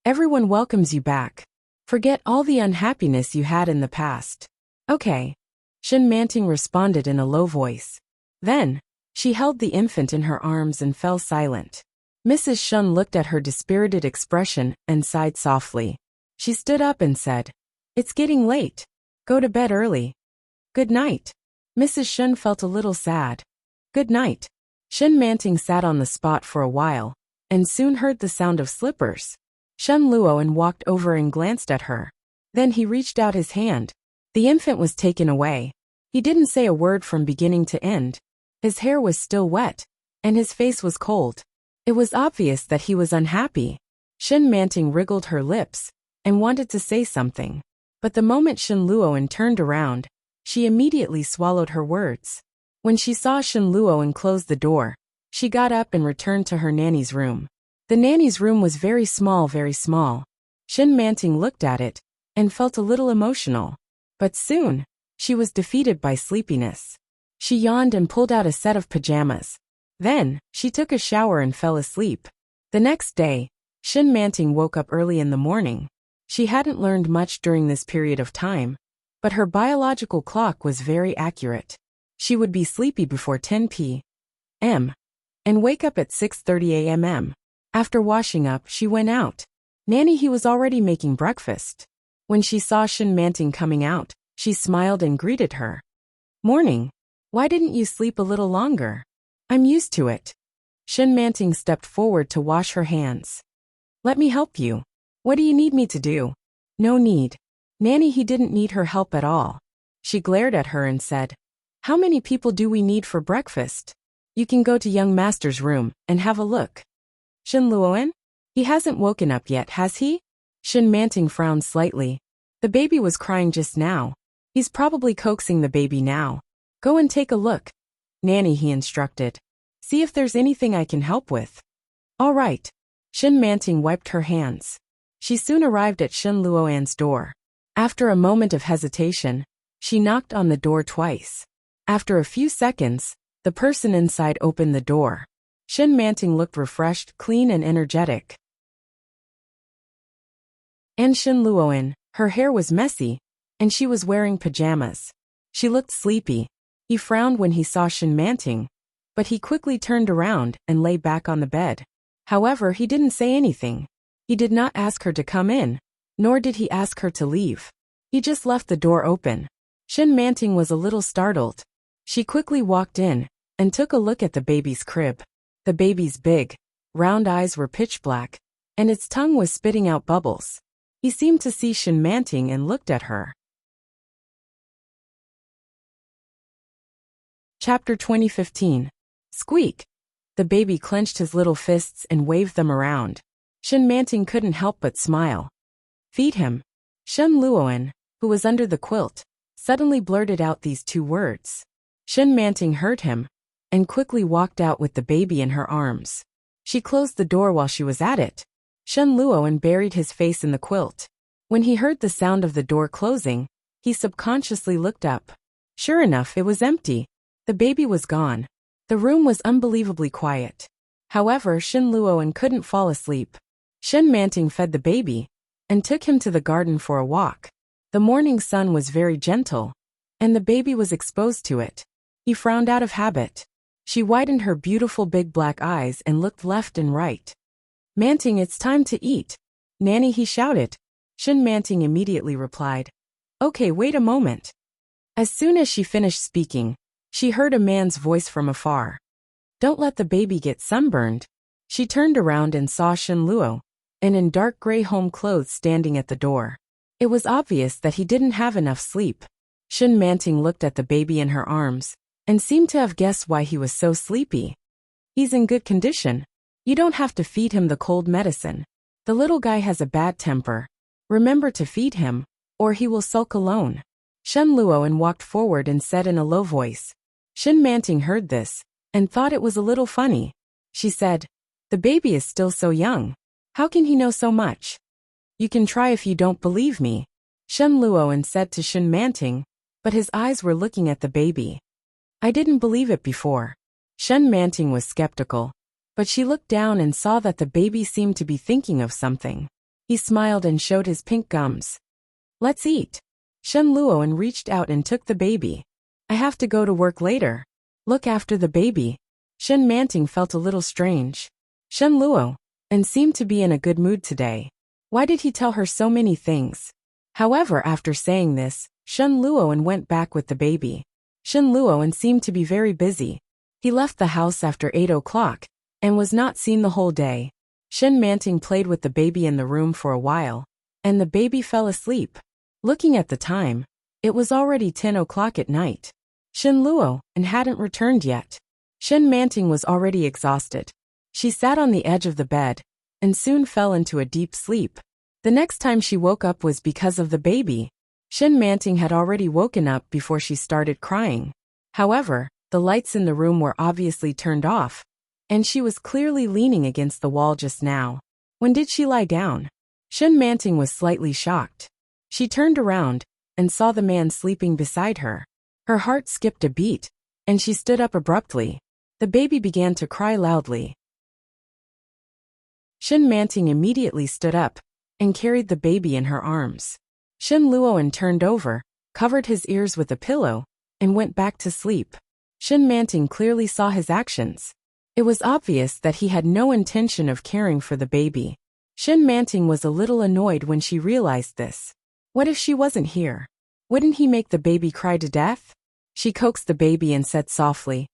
"Everyone welcomes you back. Forget all the unhappiness you had in the past." "Okay," Shin Manting responded in a low voice. Then, she held the infant in her arms and fell silent. Mrs. Shun looked at her dispirited expression and sighed softly. She stood up and said, "It's getting late. Go to bed early. Good night." Mrs. Shun felt a little sad. "Good night." Shin Manting sat on the spot for a while, and soon heard the sound of slippers. Shen Luo walked over and glanced at her. Then he reached out his hand. The infant was taken away. He didn't say a word from beginning to end. His hair was still wet, and his face was cold. It was obvious that he was unhappy. Shin Manting wriggled her lips and wanted to say something. But the moment Shin Luo turned around, she immediately swallowed her words. When she saw Shin Luo close the door, she got up and returned to her nanny's room. The nanny's room was very small, very small. Shin Manting looked at it and felt a little emotional. But soon, she was defeated by sleepiness. She yawned and pulled out a set of pajamas. Then, she took a shower and fell asleep. The next day, Shin Manting woke up early in the morning. She hadn't learned much during this period of time, but her biological clock was very accurate. She would be sleepy before 10 p.m. and wake up at 6:30 a.m. After washing up, she went out. Nanny, he was already making breakfast. When she saw Shin Manting coming out, she smiled and greeted her. "Morning. Why didn't you sleep a little longer?" "I'm used to it." Shin Manting stepped forward to wash her hands. "Let me help you. What do you need me to do?" "No need. Nanny, he didn't need her help at all. She glared at her and said, "How many people do we need for breakfast? You can go to young master's room and have a look." Shin Luoan? He hasn't woken up yet, has he? Shin Manting frowned slightly. The baby was crying just now. He's probably coaxing the baby now. Go and take a look. Nanny, he instructed. See if there's anything I can help with. All right. Shin Manting wiped her hands. She soon arrived at Shin Luoan's door. After a moment of hesitation, she knocked on the door twice. After a few seconds, the person inside opened the door. Shin Manting looked refreshed, clean and energetic. And Shin Luoan, her hair was messy, and she was wearing pajamas. She looked sleepy. He frowned when he saw Shin Manting, but he quickly turned around and lay back on the bed. However, he didn't say anything. He did not ask her to come in, nor did he ask her to leave. He just left the door open. Shin Manting was a little startled. She quickly walked in and took a look at the baby's crib. The baby's big, round eyes were pitch black, and its tongue was spitting out bubbles. He seemed to see Shin Manting and looked at her. Chapter 2015. Squeak. The baby clenched his little fists and waved them around. Shin Manting couldn't help but smile. Feed him. Shin Luoan, who was under the quilt, suddenly blurted out these two words. Shin Manting heard him, and quickly walked out with the baby in her arms. She closed the door while she was at it. Shin Luoan buried his face in the quilt. When he heard the sound of the door closing, he subconsciously looked up. Sure enough, it was empty. The baby was gone. The room was unbelievably quiet. However, Shin Luoan couldn't fall asleep. Shin Manting fed the baby and took him to the garden for a walk. The morning sun was very gentle, and the baby was exposed to it. He frowned out of habit. She widened her beautiful big black eyes and looked left and right. Manting, it's time to eat. Nanny, he shouted. Shin Manting immediately replied, Okay, wait a moment. As soon as she finished speaking, she heard a man's voice from afar. Don't let the baby get sunburned. She turned around and saw Shin Luo, and in dark gray home clothes standing at the door. It was obvious that he didn't have enough sleep. Shin Manting looked at the baby in her arms, and seemed to have guessed why he was so sleepy. He's in good condition. You don't have to feed him the cold medicine. The little guy has a bad temper. Remember to feed him, or he will sulk alone. Shin Luoan walked forward and said in a low voice. Shin Manting heard this, and thought it was a little funny. She said, The baby is still so young. How can he know so much? You can try if you don't believe me, Shin Luoan said to Shin Manting, but his eyes were looking at the baby. I didn't believe it before. Shin Manting was skeptical, but she looked down and saw that the baby seemed to be thinking of something. He smiled and showed his pink gums. Let's eat. Shin Luoan reached out and took the baby. I have to go to work later. Look after the baby. Shin Manting felt a little strange. Shin Luo, and seemed to be in a good mood today. Why did he tell her so many things? However, after saying this, Shin Luoan went back with the baby. Shin Luoan seemed to be very busy. He left the house after 8 o'clock, and was not seen the whole day. Shin Manting played with the baby in the room for a while, and the baby fell asleep. Looking at the time, it was already 10 o'clock at night. Shin Luo and hadn't returned yet. Shin Manting was already exhausted. She sat on the edge of the bed, and soon fell into a deep sleep. The next time she woke up was because of the baby. Shin Manting had already woken up before she started crying. However, the lights in the room were obviously turned off, and she was clearly leaning against the wall just now. When did she lie down? Shin Manting was slightly shocked. She turned around and saw the man sleeping beside her. Her heart skipped a beat, and she stood up abruptly. The baby began to cry loudly. Shin Manting immediately stood up and carried the baby in her arms. Shin Luoan turned over, covered his ears with a pillow, and went back to sleep. Shin Manting clearly saw his actions. It was obvious that he had no intention of caring for the baby. Shin Manting was a little annoyed when she realized this. What if she wasn't here? Wouldn't he make the baby cry to death? She coaxed the baby and said softly,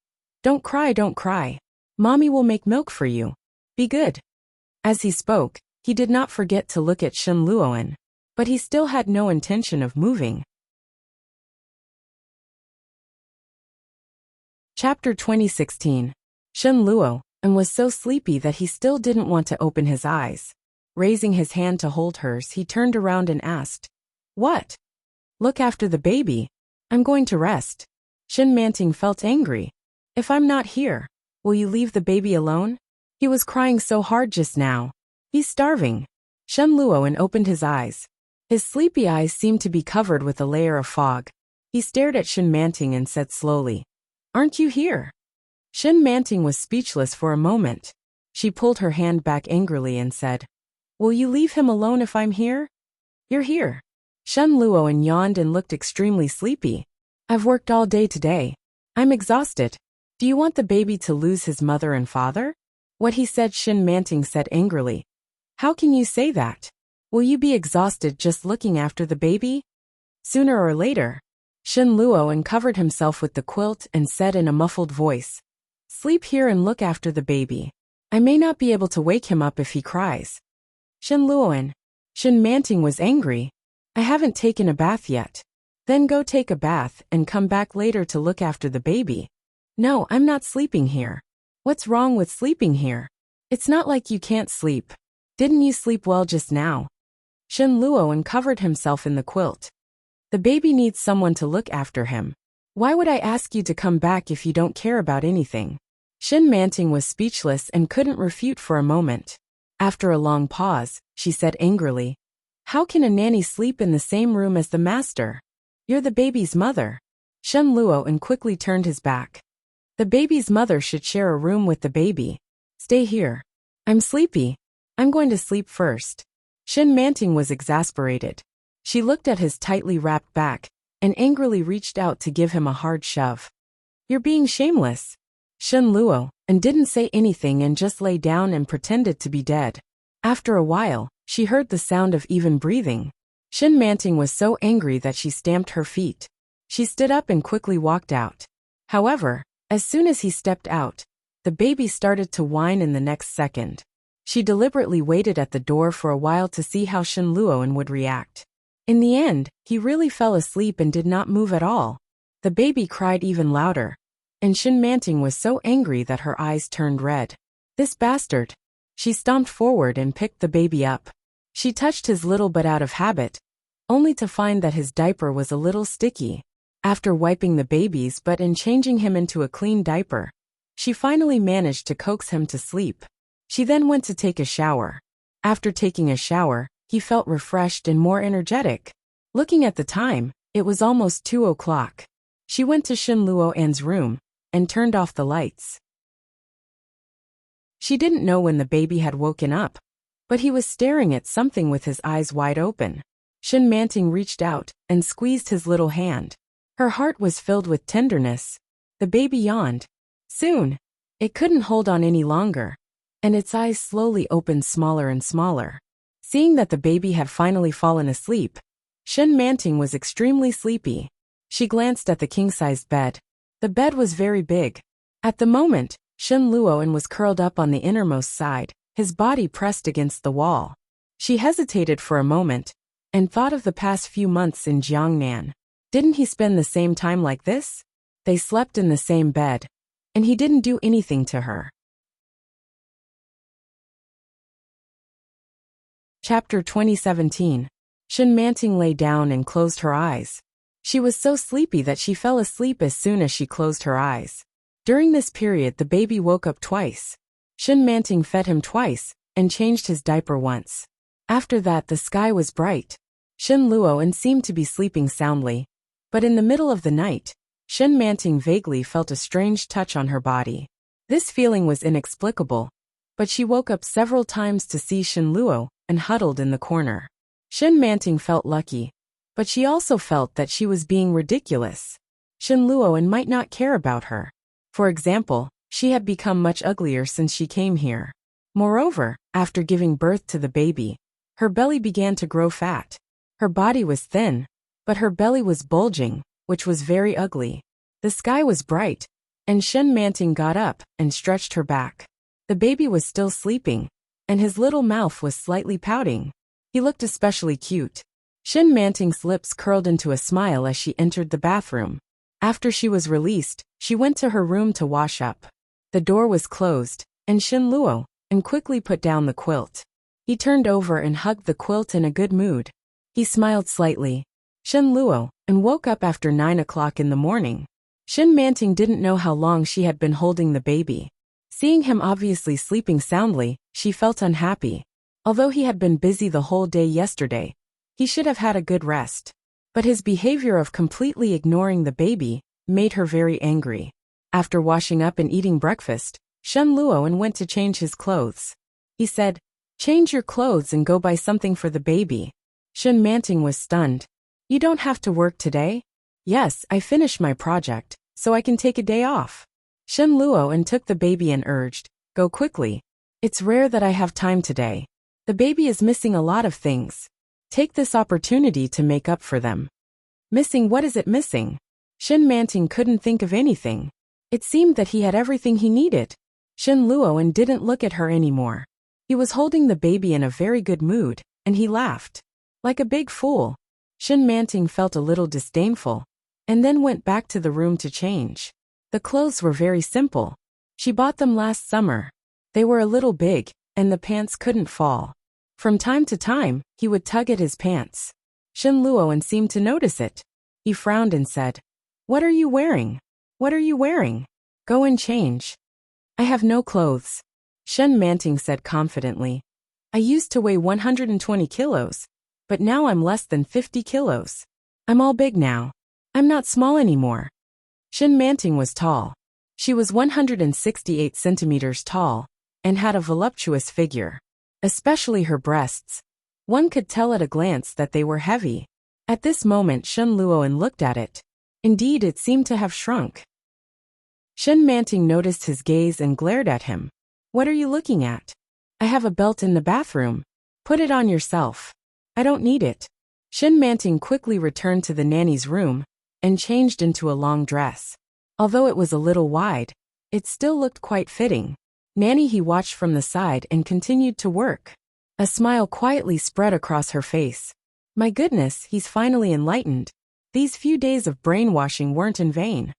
Don't cry, don't cry. Mommy will make milk for you. Be good. As he spoke, he did not forget to look at Shin Luoan. but he still had no intention of moving. Chapter 2016. Shen Luo, and was so sleepy that he still didn't want to open his eyes. Raising his hand to hold hers, he turned around and asked, "What?" "Look after the baby. I'm going to rest." Shen Manting felt angry. "If I'm not here, will you leave the baby alone? He was crying so hard just now. He's starving." Shen Luoan opened his eyes. His sleepy eyes seemed to be covered with a layer of fog. He stared at Shen Manting and said slowly, "Aren't you here?" Shen Manting was speechless for a moment. She pulled her hand back angrily and said, "Will you leave him alone if I'm here?" "You're here." Shen Luoan yawned and looked extremely sleepy. "I've worked all day today. I'm exhausted. Do you want the baby to lose his mother and father?" "What he said," Shen Manting said angrily. "How can you say that? Will you be exhausted just looking after the baby?" "Sooner or later." Shen Luoan covered himself with the quilt and said in a muffled voice, "Sleep here and look after the baby. I may not be able to wake him up if he cries." "Shen Luoan." Shen Manting was angry. "I haven't taken a bath yet." "Then go take a bath and come back later to look after the baby." "No, I'm not sleeping here." "What's wrong with sleeping here? It's not like you can't sleep. Didn't you sleep well just now?" Shen Luoan covered himself in the quilt. "The baby needs someone to look after him. Why would I ask you to come back if you don't care about anything?" Shen Manting was speechless and couldn't refute for a moment. After a long pause, she said angrily, "How can a nanny sleep in the same room as the master? You're the baby's mother." Shen Luoan quickly turned his back. "The baby's mother should share a room with the baby. Stay here. I'm sleepy. I'm going to sleep first." Shen Manting was exasperated. She looked at his tightly wrapped back and angrily reached out to give him a hard shove. "You're being shameless." Shen Luo, and didn't say anything and just lay down and pretended to be dead. After a while, she heard the sound of even breathing. Shen Manting was so angry that she stamped her feet. She stood up and quickly walked out. However, as soon as he stepped out, the baby started to whine in the next second. She deliberately waited at the door for a while to see how Shen Luoan would react. In the end, he really fell asleep and did not move at all. The baby cried even louder, and Shen Manting was so angry that her eyes turned red. "This bastard." She stomped forward and picked the baby up. She touched his little butt out of habit, only to find that his diaper was a little sticky. After wiping the baby's butt and changing him into a clean diaper, she finally managed to coax him to sleep. She then went to take a shower. After taking a shower, he felt refreshed and more energetic. Looking at the time, it was almost 2 o'clock. She went to Shen Luoan's room and turned off the lights. She didn't know when the baby had woken up, but he was staring at something with his eyes wide open. Shen Manting reached out and squeezed his little hand. Her heart was filled with tenderness. The baby yawned. Soon, it couldn't hold on any longer, and its eyes slowly opened smaller and smaller. Seeing that the baby had finally fallen asleep, Shen Manting was extremely sleepy. She glanced at the king-sized bed. The bed was very big. At the moment, Shen Luoan was curled up on the innermost side, his body pressed against the wall. She hesitated for a moment and thought of the past few months in Jiangnan. Didn't he spend the same time like this? They slept in the same bed, and he didn't do anything to her. Chapter 2017. Shen Manting lay down and closed her eyes. She was so sleepy that she fell asleep as soon as she closed her eyes. During this period, the baby woke up twice. Shen Manting fed him twice and changed his diaper once. After that, the sky was bright. Shen Luoan seemed to be sleeping soundly, but in the middle of the night, Shen Manting vaguely felt a strange touch on her body. This feeling was inexplicable, but she woke up several times to see Shen Luo and huddled in the corner. Shen Manting felt lucky, but she also felt that she was being ridiculous. Shen Luoan might not care about her. For example, she had become much uglier since she came here. Moreover, after giving birth to the baby, her belly began to grow fat. Her body was thin, but her belly was bulging, which was very ugly. The sky was bright, and Shen Manting got up and stretched her back. The baby was still sleeping, and his little mouth was slightly pouting. He looked especially cute. Shin Manting's lips curled into a smile as she entered the bathroom. After she was released, she went to her room to wash up. The door was closed, and Shin Luo and quickly put down the quilt. He turned over and hugged the quilt in a good mood. He smiled slightly. Shin Luo and woke up after 9 o'clock in the morning. Shin Manting didn't know how long she had been holding the baby. Seeing him obviously sleeping soundly, she felt unhappy. Although he had been busy the whole day yesterday, he should have had a good rest. But his behavior of completely ignoring the baby made her very angry. After washing up and eating breakfast, Shin Luo went to change his clothes. He said, "Change your clothes and go buy something for the baby." Shin Manting was stunned. "You don't have to work today?" "Yes, I finished my project, so I can take a day off." Shin Luo took the baby and urged, "Go quickly. It's rare that I have time today. The baby is missing a lot of things. Take this opportunity to make up for them." Missing? What is it missing? Shin Manting couldn't think of anything. It seemed that he had everything he needed. Shin Luo didn't look at her anymore. He was holding the baby in a very good mood, and he laughed. Like a big fool. Shin Manting felt a little disdainful, and then went back to the room to change. The clothes were very simple. She bought them last summer. They were a little big, and the pants couldn't fall. From time to time, he would tug at his pants. Shin Luo seemed to notice it. He frowned and said, "What are you wearing? What are you wearing? Go and change." "I have no clothes," Shin Manting said confidently. "I used to weigh 120 kilos, but now I'm less than 50 kilos. I'm all big now. I'm not small anymore." Shin Manting was tall. She was 168 centimeters tall, and had a voluptuous figure. Especially her breasts. One could tell at a glance that they were heavy. At this moment Shin Luo looked at it. Indeed, it seemed to have shrunk. Shin Manting noticed his gaze and glared at him. "What are you looking at?" "I have a belt in the bathroom. Put it on yourself." "I don't need it." Shin Manting quickly returned to the nanny's room and changed into a long dress. Although it was a little wide, it still looked quite fitting. Nanny he watched from the side and continued to work. A smile quietly spread across her face. My goodness, he's finally enlightened. These few days of brainwashing weren't in vain.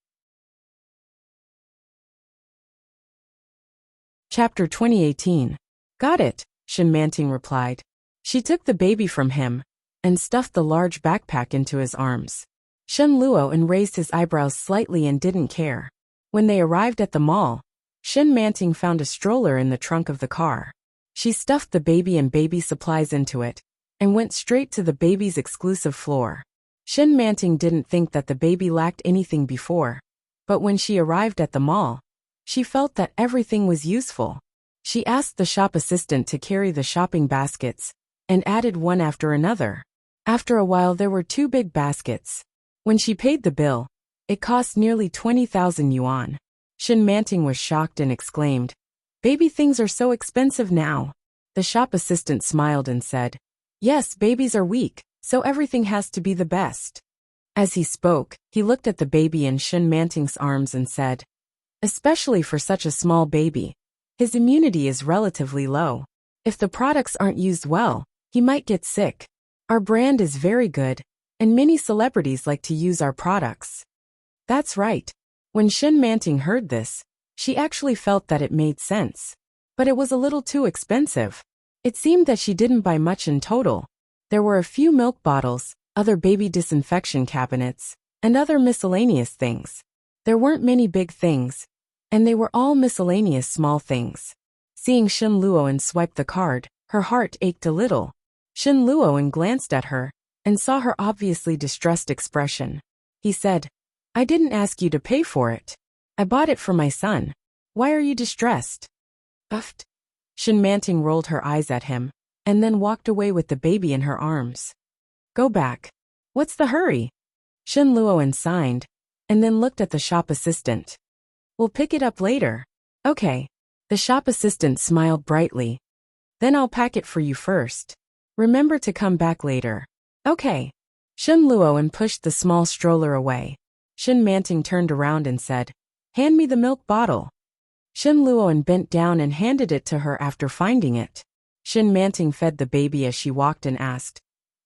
Chapter 2018. Got it, Shin Manting replied. She took the baby from him and stuffed the large backpack into his arms. Shin Luo raised his eyebrows slightly and didn't care. When they arrived at the mall, Shin Manting found a stroller in the trunk of the car. She stuffed the baby and baby supplies into it, and went straight to the baby's exclusive floor. Shin Manting didn't think that the baby lacked anything before, but when she arrived at the mall, she felt that everything was useful. She asked the shop assistant to carry the shopping baskets, and added one after another. After a while there were 2 big baskets. When she paid the bill, it cost nearly 20,000 yuan. Shin Manting was shocked and exclaimed, "Baby things are so expensive now." The shop assistant smiled and said, "Yes, babies are weak, so everything has to be the best." As he spoke, he looked at the baby in Shin Manting's arms and said, "Especially for such a small baby, his immunity is relatively low. If the products aren't used well, he might get sick. Our brand is very good, and many celebrities like to use our products." That's right. When Shin Manting heard this, she actually felt that it made sense. But it was a little too expensive. It seemed that she didn't buy much in total. There were a few milk bottles, other baby disinfection cabinets, and other miscellaneous things. There weren't many big things, and they were all miscellaneous small things. Seeing Shin Luo swipe the card, her heart ached a little. Shin Luo glanced at her, and saw her obviously distressed expression. He said, "I didn't ask you to pay for it. I bought it for my son. Why are you distressed?" Uffed. Shin Manting rolled her eyes at him, and then walked away with the baby in her arms. "Go back. What's the hurry?" Shin Luo signed, and then looked at the shop assistant. "We'll pick it up later." "Okay." The shop assistant smiled brightly. "Then I'll pack it for you first. Remember to come back later." "Okay." Shin Luo pushed the small stroller away. Shin Manting turned around and said, "Hand me the milk bottle." Shin Luo bent down and handed it to her after finding it. Shin Manting fed the baby as she walked and asked,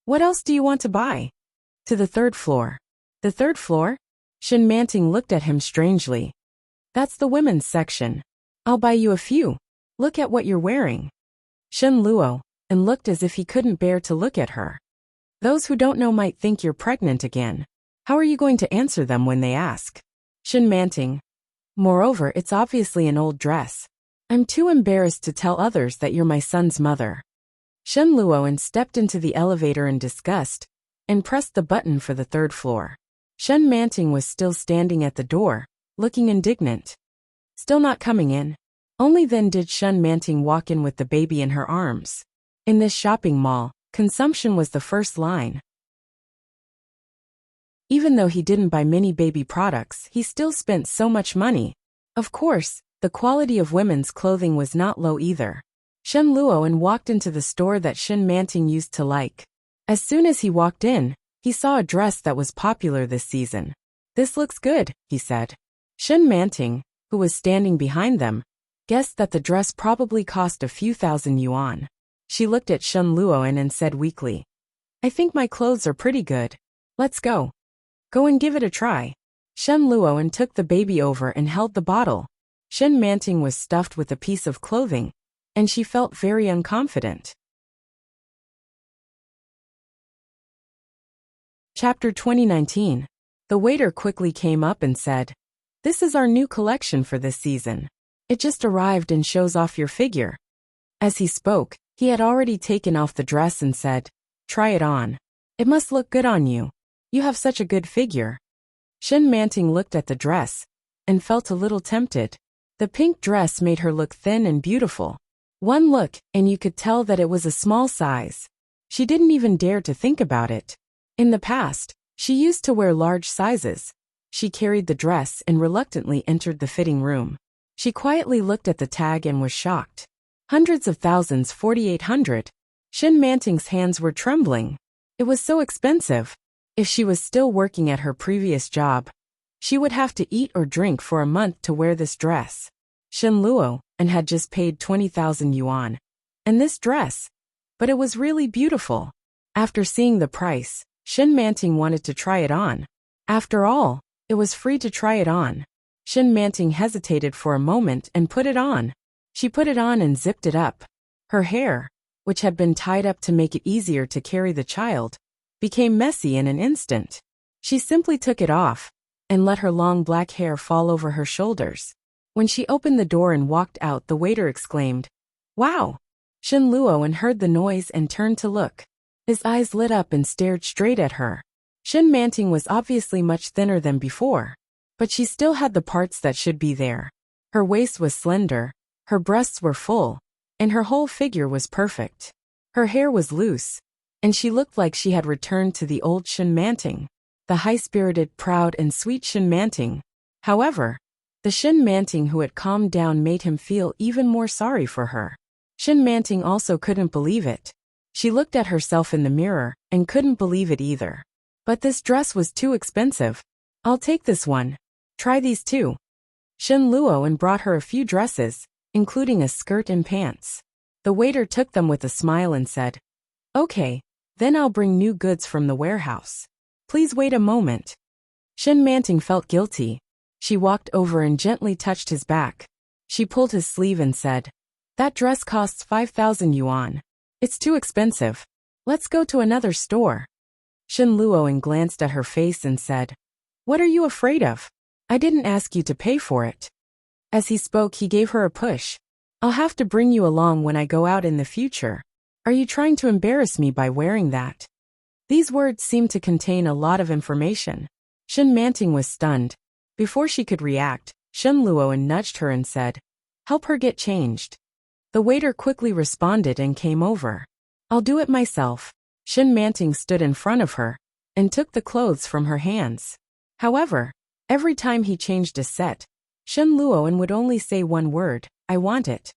What else do you want to buy? To the third floor. The third floor? Shin Manting looked at him strangely. That's the women's section. I'll buy you a few. Look at what you're wearing. Shin Luo, and looked as if he couldn't bear to look at her. Those who don't know might think you're pregnant again. How are you going to answer them when they ask? Shin Manting. Moreover, it's obviously an old dress. I'm too embarrassed to tell others that you're my son's mother. Shen Luoan stepped into the elevator in disgust and pressed the button for the third floor. Shen Manting was still standing at the door, looking indignant. Still not coming in. Only then did Shen Manting walk in with the baby in her arms. In this shopping mall, consumption was the first line. Even though he didn't buy many baby products, he still spent so much money. Of course, the quality of women's clothing was not low either. Shen Luoan walked into the store that Shen Manting used to like. As soon as he walked in, he saw a dress that was popular this season. This looks good, he said. Shen Manting, who was standing behind them, guessed that the dress probably cost a few thousand yuan. She looked at Shen Luoan and said weakly, I think my clothes are pretty good. Let's go. Go and give it a try. Shen Luoan took the baby over and held the bottle. Shen Manting was stuffed with a piece of clothing, and she felt very unconfident. Chapter 2019. The waiter quickly came up and said, This is our new collection for this season. It just arrived and shows off your figure. As he spoke, he had already taken off the dress and said, Try it on. It must look good on you. You have such a good figure. Shen Manting looked at the dress and felt a little tempted. The pink dress made her look thin and beautiful. One look, and you could tell that it was a small size. She didn't even dare to think about it. In the past, she used to wear large sizes. She carried the dress and reluctantly entered the fitting room. She quietly looked at the tag and was shocked. Hundreds of thousands, 4,800. Shen Manting's hands were trembling. It was so expensive. If she was still working at her previous job, she would have to eat or drink for a month to wear this dress. Shen Luo and had just paid 20,000 yuan. And this dress. But it was really beautiful. After seeing the price, Shen Manting wanted to try it on. After all, it was free to try it on. Shen Manting hesitated for a moment and put it on. She put it on and zipped it up. Her hair, which had been tied up to make it easier to carry the child, became messy in an instant. She simply took it off and let her long black hair fall over her shoulders. When she opened the door and walked out, the waiter exclaimed, Wow! Shen Luoan heard the noise and turned to look. His eyes lit up and stared straight at her. Shen Manting was obviously much thinner than before, but she still had the parts that should be there. Her waist was slender, her breasts were full, and her whole figure was perfect. Her hair was loose, and she looked like she had returned to the old Shen Manting, the high-spirited, proud, and sweet Shen Manting. However, the Shen Manting who had calmed down made him feel even more sorry for her. Shen Manting also couldn't believe it. She looked at herself in the mirror and couldn't believe it either. But this dress was too expensive. I'll take this one. Try these too. Shen Luoan brought her a few dresses, including a skirt and pants. The waiter took them with a smile and said, Okay, then I'll bring new goods from the warehouse. Please wait a moment. Shen Manting felt guilty. She walked over and gently touched his back. She pulled his sleeve and said, That dress costs 5,000 yuan. It's too expensive. Let's go to another store. Shen Luoan glanced at her face and said, What are you afraid of? I didn't ask you to pay for it. As he spoke, he gave her a push. I'll have to bring you along when I go out in the future. Are you trying to embarrass me by wearing that? These words seemed to contain a lot of information. Shen Manting was stunned. Before she could react, Shen Luoan nudged her and said, Help her get changed. The waiter quickly responded and came over. I'll do it myself. Shen Manting stood in front of her and took the clothes from her hands. However, every time he changed a set, Shen Luoan would only say one word, I want it.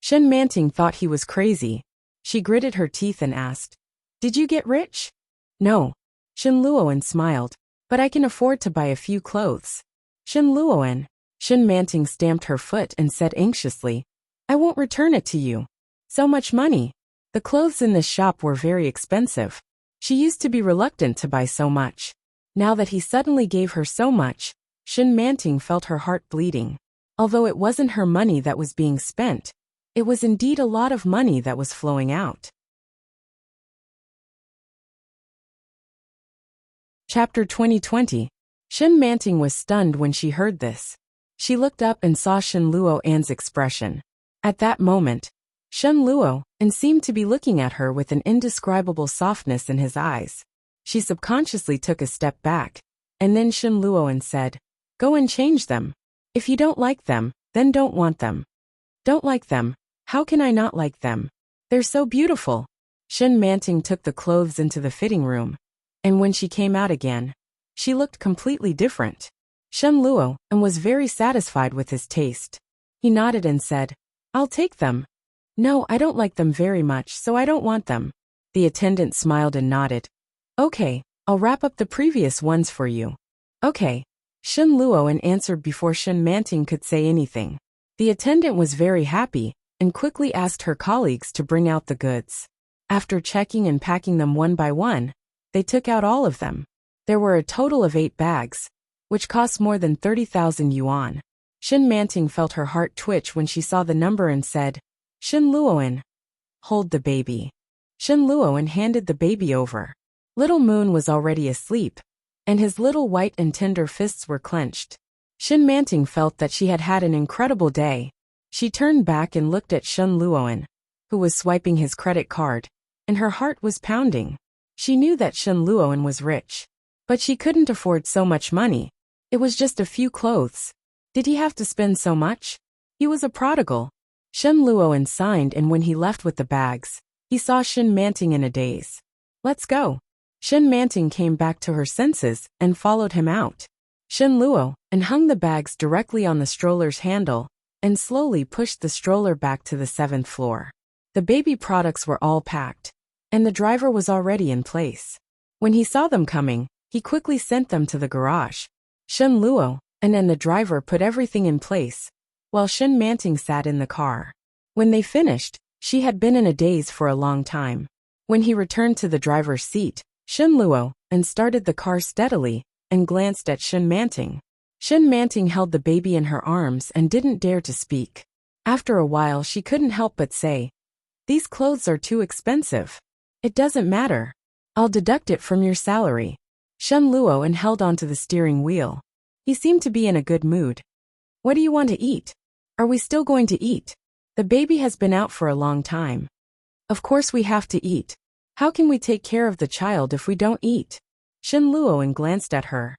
Shen Manting thought he was crazy. She gritted her teeth and asked, Did you get rich? No. Shen Luoan smiled, but I can afford to buy a few clothes. Shen Luoan. Shen Manting stamped her foot and said anxiously, I won't return it to you. So much money. The clothes in this shop were very expensive. She used to be reluctant to buy so much. Now that he suddenly gave her so much, Shin Manting felt her heart bleeding. Although it wasn't her money that was being spent, it was indeed a lot of money that was flowing out. Chapter 2020. Shin Manting was stunned when she heard this. She looked up and saw Shin Luo-an's expression. At that moment, Shin Luo-an seemed to be looking at her with an indescribable softness in his eyes. She subconsciously took a step back, and then Shin Luo-an said, "Go and change them. If you don't like them, then don't want them." "Don't like them? How can I not like them? They're so beautiful." Shin Manting took the clothes into the fitting room, and when she came out again, she looked completely different. Shin Luo-an was very satisfied with his taste. He nodded and said, "I'll take them." "No, I don't like them very much, so I don't want them." The attendant smiled and nodded. "Okay, I'll wrap up the previous ones for you." "Okay." Shin Luo-an answered before Shin Manting could say anything. The attendant was very happy and quickly asked her colleagues to bring out the goods. After checking and packing them one by one, they took out all of them. There were a total of 8 bags, which cost more than 30,000 yuan. Shin Manting felt her heart twitch when she saw the number and said, "Shin Luo-an, hold the baby." Shin Luo-an handed the baby over. Little Moon was already asleep, and his little white and tender fists were clenched. Shin Manting felt that she had had an incredible day. She turned back and looked at Shin Luo-an, who was swiping his credit card, and her heart was pounding. She knew that Shin Luo-an was rich, but she couldn't afford so much money. It was just a few clothes. Did he have to spend so much? He was a prodigal. Shin Luo-an signed, and when he left with the bags, he saw Shin Manting in a daze. "Let's go." Shin Manting came back to her senses and followed him out. Shin Luo-an hung the bags directly on the stroller's handle and slowly pushed the stroller back to the 7th floor. The baby products were all packed, and the driver was already in place. When he saw them coming, he quickly sent them to the garage. Shin Luo-an and the driver put everything in place, while Shin Manting sat in the car. When they finished, she had been in a daze for a long time. When he returned to the driver's seat, Shin Luo-an started the car steadily and glanced at Shin Manting. Shin Manting held the baby in her arms and didn't dare to speak. After a while she couldn't help but say, "These clothes are too expensive." "It doesn't matter. I'll deduct it from your salary." Shin Luo-an held onto the steering wheel. He seemed to be in a good mood. "What do you want to eat? Are we still going to eat? The baby has been out for a long time." "Of course we have to eat. How can we take care of the child if we don't eat?" Shin Luo-an glanced at her.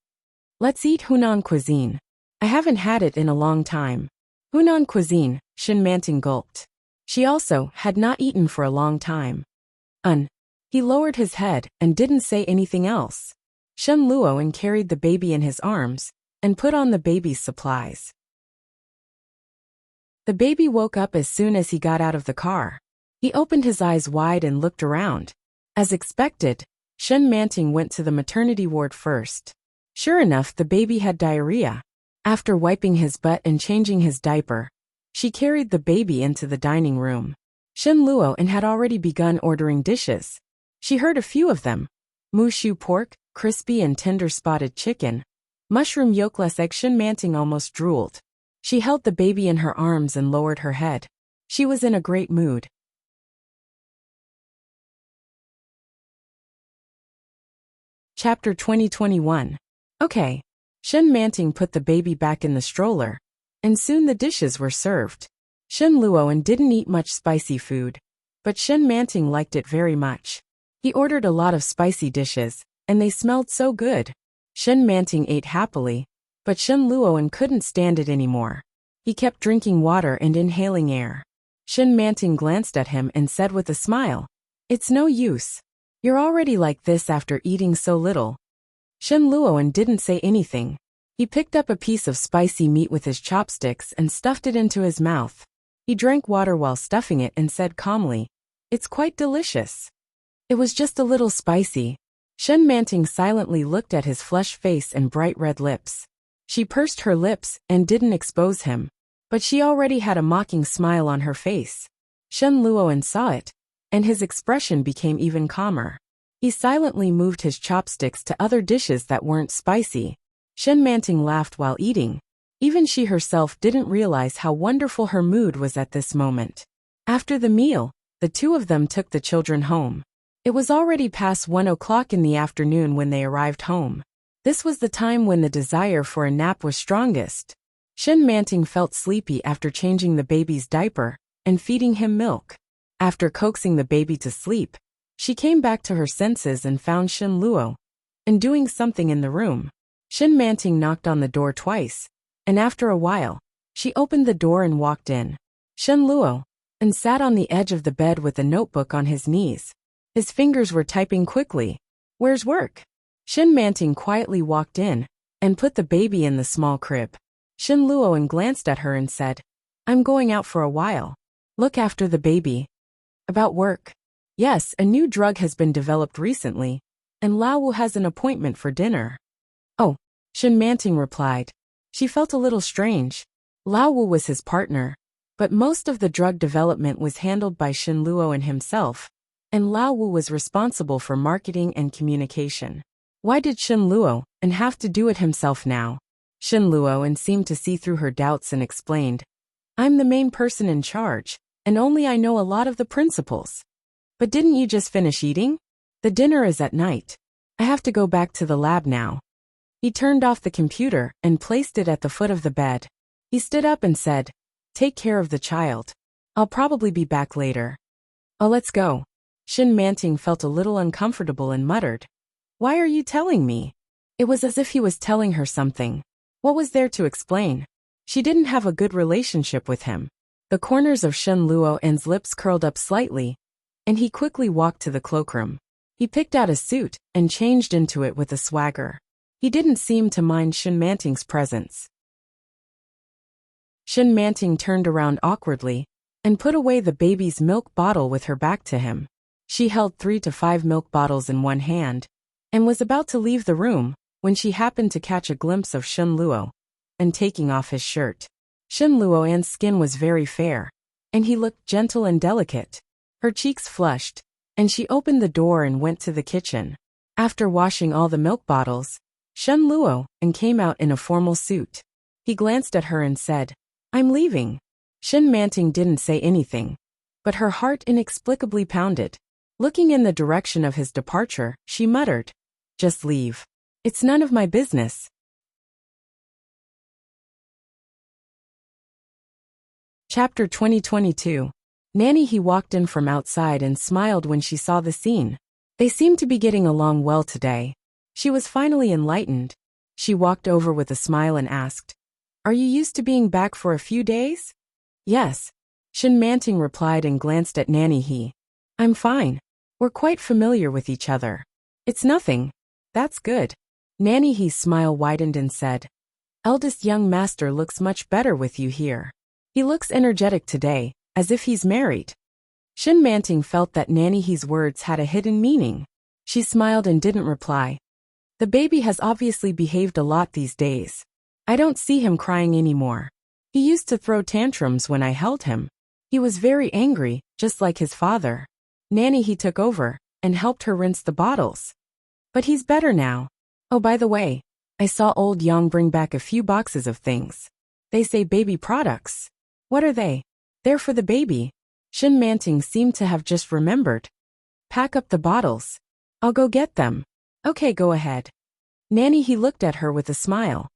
"Let's eat Hunan cuisine. I haven't had it in a long time." Hunan cuisine, Shin Manting gulped. She also had not eaten for a long time. He lowered his head and didn't say anything else. Shin Luo-an carried the baby in his arms and put on the baby's supplies. The baby woke up as soon as he got out of the car. He opened his eyes wide and looked around. As expected, Shin Manting went to the maternity ward first. Sure enough, the baby had diarrhea. After wiping his butt and changing his diaper, she carried the baby into the dining room. Shin Luo-an had already begun ordering dishes. She heard a few of them: mushu pork, crispy and tender spotted chicken, mushroom yolkless egg. Shin Manting almost drooled. She held the baby in her arms and lowered her head. She was in a great mood. Chapter 2021. Okay. Shin Manting put the baby back in the stroller, and soon the dishes were served. Shin Luo-an didn't eat much spicy food, but Shin Manting liked it very much. He ordered a lot of spicy dishes, and they smelled so good. Shin Manting ate happily, but Shin Luo-an couldn't stand it anymore. He kept drinking water and inhaling air. Shin Manting glanced at him and said with a smile, "It's no use. You're already like this after eating so little." Shin Luo-an didn't say anything. He picked up a piece of spicy meat with his chopsticks and stuffed it into his mouth. He drank water while stuffing it and said calmly, "It's quite delicious." It was just a little spicy. Shin Manting silently looked at his flushed face and bright red lips. She pursed her lips and didn't expose him, but she already had a mocking smile on her face. Shin Luo-an saw it, and his expression became even calmer. He silently moved his chopsticks to other dishes that weren't spicy. Shen Manting laughed while eating. Even she herself didn't realize how wonderful her mood was at this moment. After the meal, the two of them took the children home. It was already past 1 o'clock in the afternoon when they arrived home. This was the time when the desire for a nap was strongest. Shen Manting felt sleepy after changing the baby's diaper and feeding him milk. After coaxing the baby to sleep, she came back to her senses and found Shen Luo and doing something in the room. Shen Manting knocked on the door twice, and after a while, she opened the door and walked in. Shen Luo and sat on the edge of the bed with a notebook on his knees. His fingers were typing quickly. "Where's work?" Shen Manting quietly walked in and put the baby in the small crib. Shen Luo glanced at her and said, "I'm going out for a while. Look after the baby." "About work?" "Yes, a new drug has been developed recently, and Lao Wu has an appointment for dinner." "Oh," Shen Manting replied. She felt a little strange. Lao Wu was his partner, but most of the drug development was handled by Shen Luo and himself, and Lao Wu was responsible for marketing and communication. Why did Shen Luo have to do it himself now? Shen Luo seemed to see through her doubts and explained, "I'm the main person in charge, and only I know a lot of the principles." "But didn't you just finish eating?" "The dinner is at night. I have to go back to the lab now." He turned off the computer and placed it at the foot of the bed. He stood up and said, "Take care of the child. I'll probably be back later." "Oh, let's go." Shen Manting felt a little uncomfortable and muttered, "Why are you telling me?" It was as if he was telling her something. What was there to explain? She didn't have a good relationship with him. The corners of Shen Luo's lips curled up slightly, and he quickly walked to the cloakroom. He picked out a suit and changed into it with a swagger. He didn't seem to mind Shen Manting's presence. Shen Manting turned around awkwardly and put away the baby's milk bottle with her back to him. She held 3 to 5 milk bottles in one hand and was about to leave the room when she happened to catch a glimpse of Shen Luo taking off his shirt. Shen Luo's skin was very fair, and he looked gentle and delicate. Her cheeks flushed, and she opened the door and went to the kitchen. After washing all the milk bottles, Shen Luo came out in a formal suit. He glanced at her and said, "I'm leaving." Shen Manting didn't say anything, but her heart inexplicably pounded. Looking in the direction of his departure, she muttered, "Just leave. It's none of my business." Chapter 2022. Nanny. He walked in from outside and smiled when she saw the scene. They seemed to be getting along well today. She was finally enlightened. She walked over with a smile and asked, "Are you used to being back for a few days?" "Yes," Shen Manting replied and glanced at Nanny. "I'm fine. We're quite familiar with each other." "It's nothing." "That's good." Nanny's smile widened and said, "Eldest young master looks much better with you here. He looks energetic today, as if he's married." Shen Manting felt that Nanny's words had a hidden meaning. She smiled and didn't reply. "The baby has obviously behaved a lot these days. I don't see him crying anymore. He used to throw tantrums when I held him. He was very angry, just like his father." Nanny took over and helped her rinse the bottles. "But he's better now. Oh, by the way, I saw old Yang bring back a few boxes of things. They say baby products." "What are they?" "They're for the baby." Shen Manting seemed to have just remembered. "Pack up the bottles. I'll go get them." "Okay, go ahead." Nanny looked at her with a smile.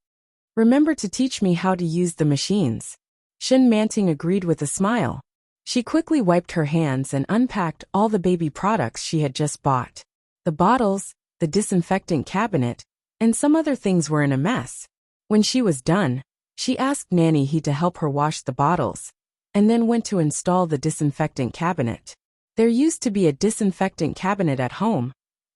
"Remember to teach me how to use the machines." Shen Manting agreed with a smile. She quickly wiped her hands and unpacked all the baby products she had just bought. The bottles, the disinfectant cabinet, and some other things were in a mess. When she was done, she asked Nanny to help her wash the bottles, and then went to install the disinfectant cabinet. There used to be a disinfectant cabinet at home,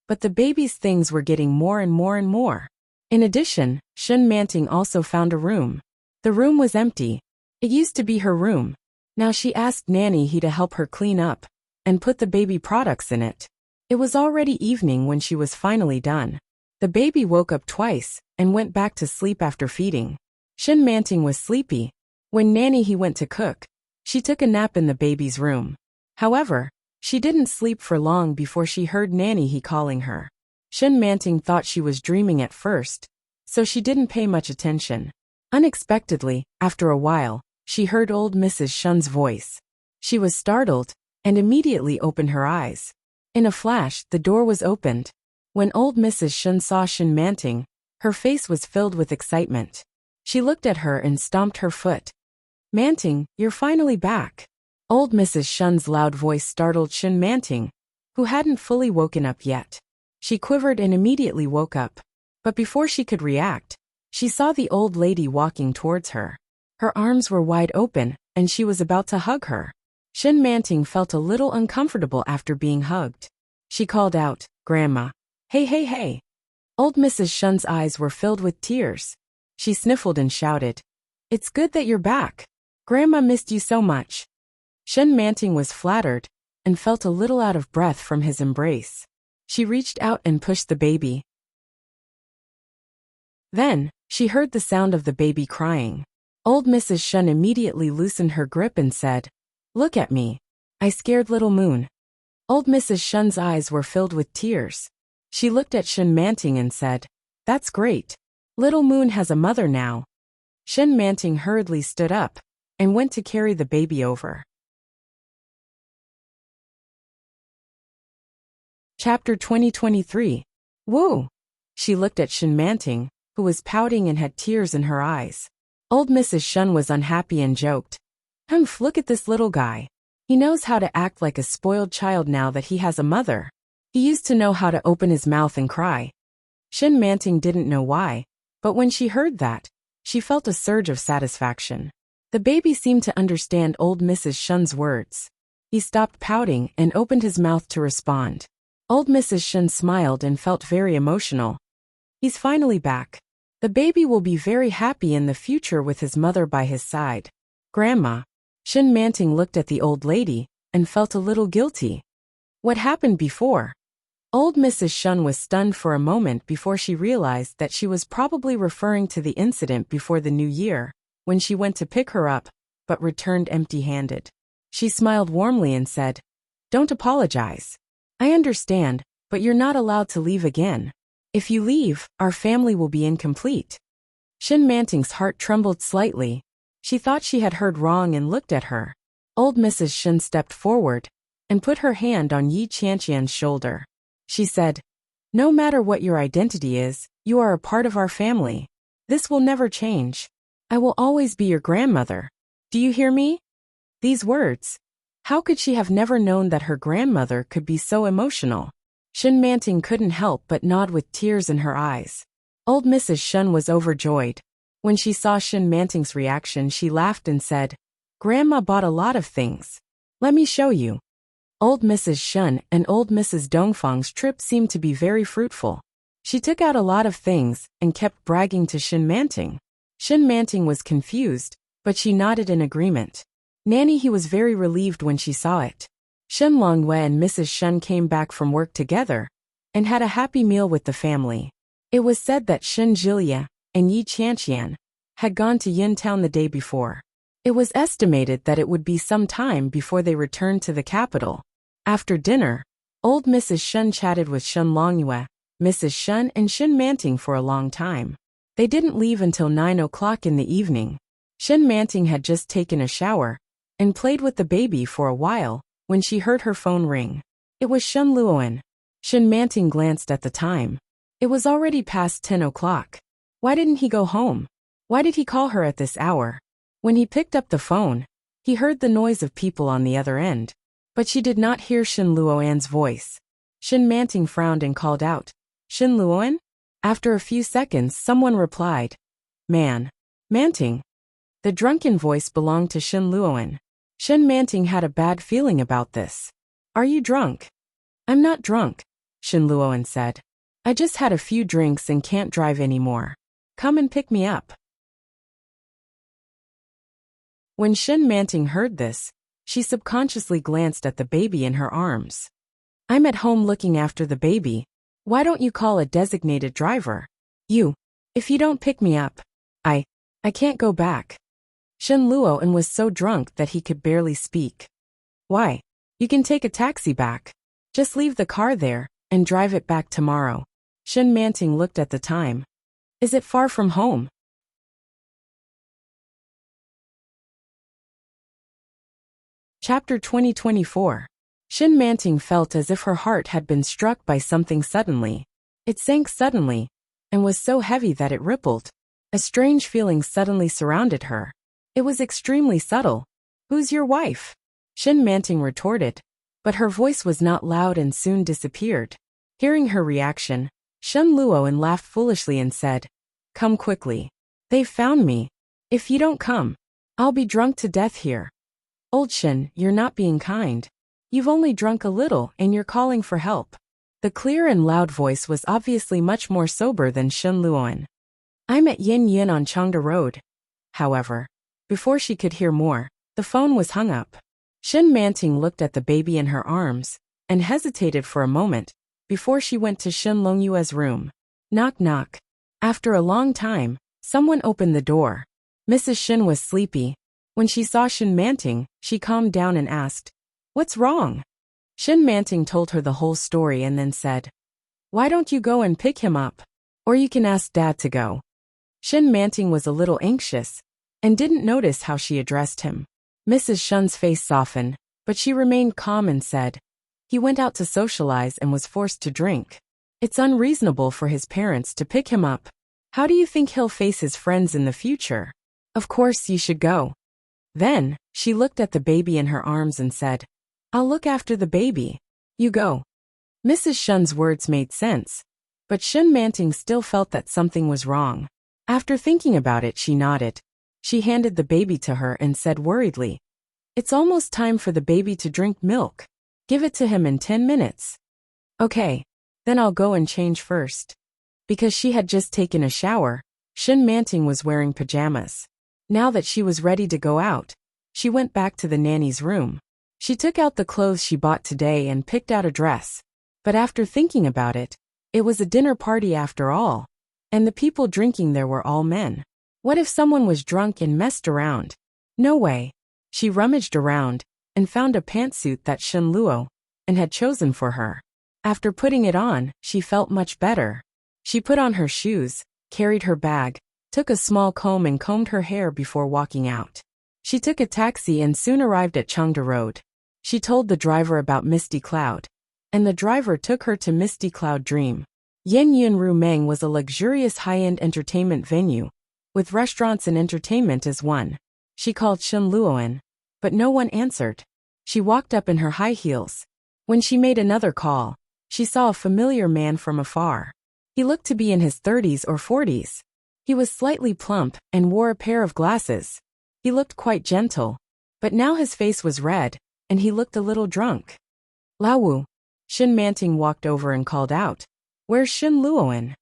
but the baby's things were getting more and more and more. In addition, Shen Manting also found a room. The room was empty. It used to be her room. Now she asked Nanny to help her clean up and put the baby products in it. It was already evening when she was finally done. The baby woke up twice and went back to sleep after feeding. Shen Manting was sleepy. When Nanny went to cook, she took a nap in the baby's room. However, She didn't sleep for long before she heard Nanny he calling her. Shin Manting thought she was dreaming at first, so she didn't pay much attention. Unexpectedly, after a while, she heard old Mrs. Shun's voice. She was startled, and immediately opened her eyes. In a flash, the door was opened. When old Mrs. Shun saw Shin Manting, her face was filled with excitement. She looked at her and stomped her foot. "Manting, you're finally back." Old Mrs. Shun's loud voice startled Shin Manting, who hadn't fully woken up yet. She quivered and immediately woke up. But before she could react, she saw the old lady walking towards her. Her arms were wide open, and she was about to hug her. Shin Manting felt a little uncomfortable after being hugged. She called out, "Grandma. Hey, hey, hey." Old Mrs. Shun's eyes were filled with tears. She sniffled and shouted, "It's good that you're back. Grandma missed you so much." Shin Manting was flattered and felt a little out of breath from his embrace. She reached out and pushed the baby. Then, she heard the sound of the baby crying. Old Mrs. Shun immediately loosened her grip and said, "Look at me. I scared little Moon." Old Mrs. Shun's eyes were filled with tears. She looked at Shin Manting and said, "That's great. Little Moon has a mother now." Shin Manting hurriedly stood up and went to carry the baby over. Chapter 2023. Woo! She looked at Shin Manting, who was pouting and had tears in her eyes. Old Mrs. Shun was unhappy and joked, "Humph, look at this little guy. He knows how to act like a spoiled child now that he has a mother. He used to know how to open his mouth and cry." Shin Manting didn't know why, but when she heard that, she felt a surge of satisfaction. The baby seemed to understand old Mrs. Shun's words. He stopped pouting and opened his mouth to respond. Old Mrs. Shun smiled and felt very emotional. He's finally back. The baby will be very happy in the future with his mother by his side. Grandma. Shin Manting looked at the old lady and felt a little guilty. What happened before? Old Mrs. Shun was stunned for a moment before she realized that she was probably referring to the incident before the new year, when she went to pick her up, but returned empty-handed. She smiled warmly and said, "Don't apologize. I understand, but you're not allowed to leave again. If you leave, our family will be incomplete." Shin Manting's heart trembled slightly. She thought she had heard wrong and looked at her. Old Mrs. Shun stepped forward and put her hand on Yi Qianqian's shoulder. She said, "No matter what your identity is, you are a part of our family. This will never change. I will always be your grandmother. Do you hear me?" These words. How could she have never known that her grandmother could be so emotional? Shin Manting couldn't help but nod with tears in her eyes. Old Mrs. Shun was overjoyed. When she saw Shin Manting's reaction, she laughed and said, "Grandma bought a lot of things. Let me show you." Old Mrs. Shun and old Mrs. Dongfang's trip seemed to be very fruitful. She took out a lot of things and kept bragging to Shin Manting. Shin Manting was confused, but she nodded in agreement. Nanny he was very relieved when she saw it. Shin Longwei and Mrs. Shun came back from work together and had a happy meal with the family. It was said that Shin Jilia and Yi Qianqian had gone to Yintown the day before. It was estimated that it would be some time before they returned to the capital. After dinner, old Mrs. Shun chatted with Shin Longyue, Mrs. Shun and Shin Manting for a long time. They didn't leave until 9 o'clock in the evening. Shin Manting had just taken a shower and played with the baby for a while when she heard her phone ring. It was Shin Luoan. Shin Manting glanced at the time. It was already past 10 o'clock. Why didn't he go home? Why did he call her at this hour? When he picked up the phone, he heard the noise of people on the other end, but she did not hear Shin Luoan's voice. Shin Manting frowned and called out, "Shin Luoan?" After a few seconds, someone replied, Manting." The drunken voice belonged to Shin Luoan. Shin Manting had a bad feeling about this. "Are you drunk?" "I'm not drunk," Shin Luoan said. "I just had a few drinks and can't drive anymore. Come and pick me up." When Shin Manting heard this, she subconsciously glanced at the baby in her arms. "I'm at home looking after the baby. Why don't you call a designated driver? If you don't pick me up, I can't go back." Shin Luoan was so drunk that he could barely speak. "Why? You can take a taxi back. Just leave the car there and drive it back tomorrow. Shin Manting looked at the time. Is it far from home? Chapter 2024. Shin Manting felt as if her heart had been struck by something suddenly. It sank suddenly, and was so heavy that it rippled. A strange feeling suddenly surrounded her. It was extremely subtle. Who's your wife? Shin Manting retorted, but her voice was not loud and soon disappeared. Hearing her reaction, Shen Luoan laughed foolishly and said, Come quickly. They've found me. If you don't come, I'll be drunk to death here. Old Shin, you're not being kind. You've only drunk a little and you're calling for help. The clear and loud voice was obviously much more sober than Shen Luoan. I'm at Yin Yin on Changda Road. However, before she could hear more, the phone was hung up. Shin Manting looked at the baby in her arms and hesitated for a moment before she went to Shin Longyue's room. Knock knock. After a long time, someone opened the door. Mrs. Shin was sleepy. When she saw Shin Manting, she calmed down and asked, What's wrong? Shin Manting told her the whole story and then said, Why don't you go and pick him up? Or you can ask Dad to go. Shin Manting was a little anxious and didn't notice how she addressed him. Mrs. Shun's face softened, but she remained calm and said, He went out to socialize and was forced to drink. It's unreasonable for his parents to pick him up. How do you think he'll face his friends in the future? Of course you should go. Then, she looked at the baby in her arms and said, I'll look after the baby. You go. Mrs. Shun's words made sense, but Shin Manting still felt that something was wrong. After thinking about it, she nodded. She handed the baby to her and said worriedly, It's almost time for the baby to drink milk. Give it to him in 10 minutes. Okay, then I'll go and change first. Because she had just taken a shower, Shin Manting was wearing pajamas. Now that she was ready to go out, she went back to the nanny's room. She took out the clothes she bought today and picked out a dress. But after thinking about it, it was a dinner party after all. And the people drinking there were all men. What if someone was drunk and messed around? No way. She rummaged around and found a pantsuit that Shen Luo and had chosen for her. After putting it on, she felt much better. She put on her shoes, carried her bag, took a small comb and combed her hair before walking out. She took a taxi and soon arrived at Changda Road. She told the driver about Misty Cloud, and the driver took her to Misty Cloud Dream. Yen Yun Ru Meng was a luxurious high-end entertainment venue, with restaurants and entertainment as one. She called Shen Luoan, but no one answered. She walked up in her high heels. When she made another call, she saw a familiar man from afar. He looked to be in his 30s or 40s. He was slightly plump and wore a pair of glasses. He looked quite gentle, but now his face was red, and he looked a little drunk. Lao Wu. Shin Manting walked over and called out, Where's Shin Luoan?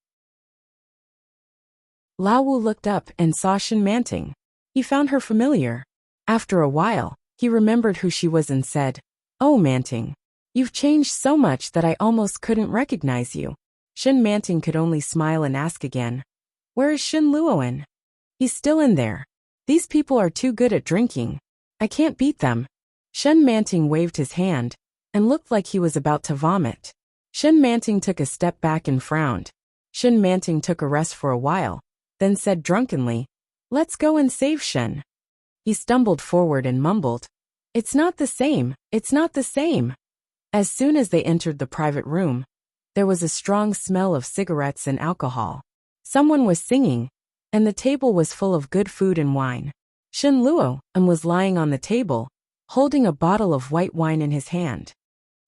Lao Wu looked up and saw Shin Manting. He found her familiar. After a while, he remembered who she was and said, Oh Manting, you've changed so much that I almost couldn't recognize you. Shin Manting could only smile and ask again, Where is Shin Luoan? He's still in there. These people are too good at drinking. I can't beat them. Shin Manting waved his hand and looked like he was about to vomit. Shin Manting took a step back and frowned. Shin Manting took a rest for a while, then said drunkenly, Let's go and save Shin. He stumbled forward and mumbled, It's not the same, it's not the same. As soon as they entered the private room, there was a strong smell of cigarettes and alcohol. Someone was singing, and the table was full of good food and wine. Shin Luo was lying on the table, holding a bottle of white wine in his hand.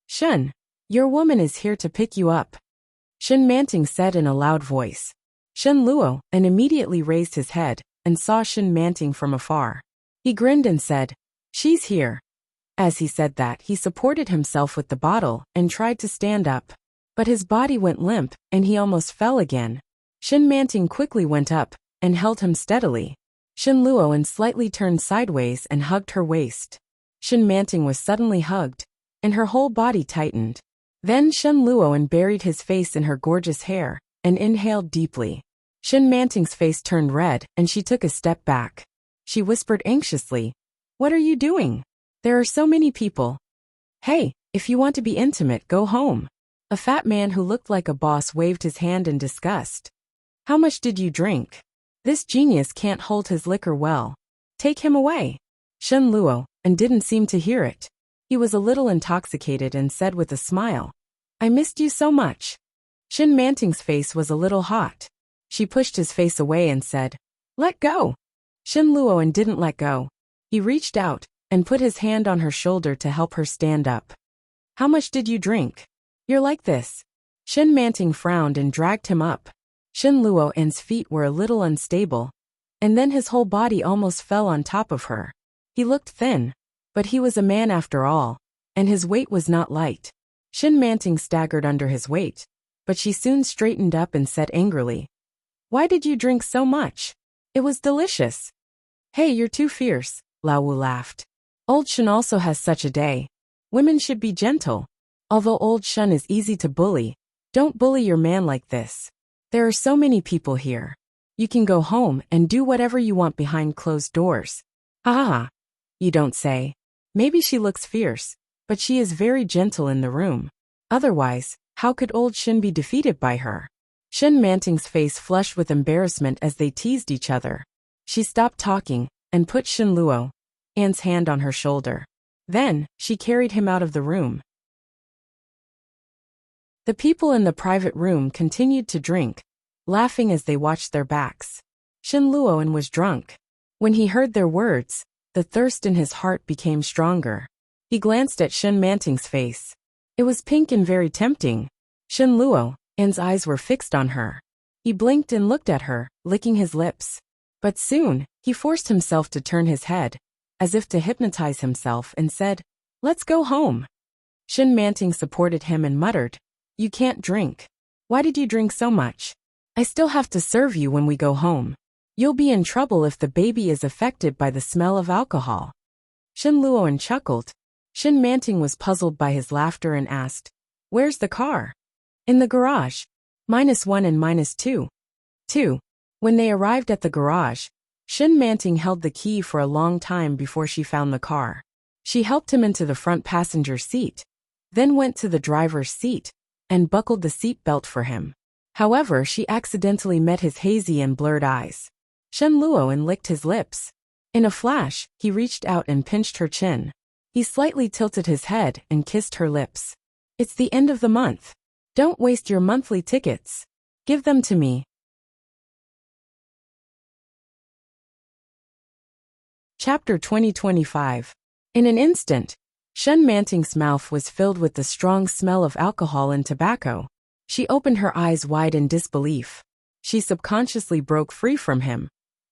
Shin, your woman is here to pick you up, Shin Manting said in a loud voice. Shin Luo immediately raised his head and saw Shin Manting from afar. He grinned and said, She's here. As he said that, he supported himself with the bottle and tried to stand up. But his body went limp and he almost fell again. Shin Manting quickly went up and held him steadily. Shin Luo slightly turned sideways and hugged her waist. Shin Manting was suddenly hugged, and her whole body tightened. Then Shin Luo buried his face in her gorgeous hair and inhaled deeply. Shin Manting's face turned red and she took a step back. She whispered anxiously, What are you doing? There are so many people. Hey, if you want to be intimate, go home. A fat man who looked like a boss waved his hand in disgust. How much did you drink? This genius can't hold his liquor well. Take him away. Shen Luo, and didn't seem to hear it. He was a little intoxicated and said with a smile, I missed you so much. Shin Manting's face was a little hot. She pushed his face away and said, Let go. Shin Luoan didn't let go. He reached out and put his hand on her shoulder to help her stand up. How much did you drink? You're like this. Shin Manting frowned and dragged him up. Shin Luoan's feet were a little unstable, and then his whole body almost fell on top of her. He looked thin, but he was a man after all, and his weight was not light. Shin Manting staggered under his weight, but she soon straightened up and said angrily, Why did you drink so much? It was delicious. Hey, you're too fierce, Lao Wu laughed. Old Shen also has such a day. Women should be gentle. Although old Shen is easy to bully, don't bully your man like this. There are so many people here. You can go home and do whatever you want behind closed doors. Ha ha ha. You don't say. Maybe she looks fierce, but she is very gentle in the room. Otherwise, how could old Shen be defeated by her? Shin Manting's face flushed with embarrassment as they teased each other. She stopped talking and put Shin Luoan's hand on her shoulder. Then, she carried him out of the room. The people in the private room continued to drink, laughing as they watched their backs. Shin Luoan was drunk. When he heard their words, the thirst in his heart became stronger. He glanced at Shin Manting's face. It was pink and very tempting. Shin Luoan's eyes were fixed on her. He blinked and looked at her, licking his lips. But soon, he forced himself to turn his head, as if to hypnotize himself, and said, Let's go home. Shin Manting supported him and muttered, You can't drink. Why did you drink so much? I still have to serve you when we go home. You'll be in trouble if the baby is affected by the smell of alcohol. Shin Luoan chuckled. Shin Manting was puzzled by his laughter and asked, Where's the car? In the garage. -1 and -2. 2. When they arrived at the garage, Shin Manting held the key for a long time before she found the car. She helped him into the front passenger seat, then went to the driver's seat, and buckled the seat belt for him. However, she accidentally met his hazy and blurred eyes. Shen Luoan licked his lips. In a flash, he reached out and pinched her chin. He slightly tilted his head and kissed her lips. It's the end of the month. Don't waste your monthly tickets. Give them to me. Chapter 2025. In an instant, Shen Manting's mouth was filled with the strong smell of alcohol and tobacco. She opened her eyes wide in disbelief. She subconsciously broke free from him.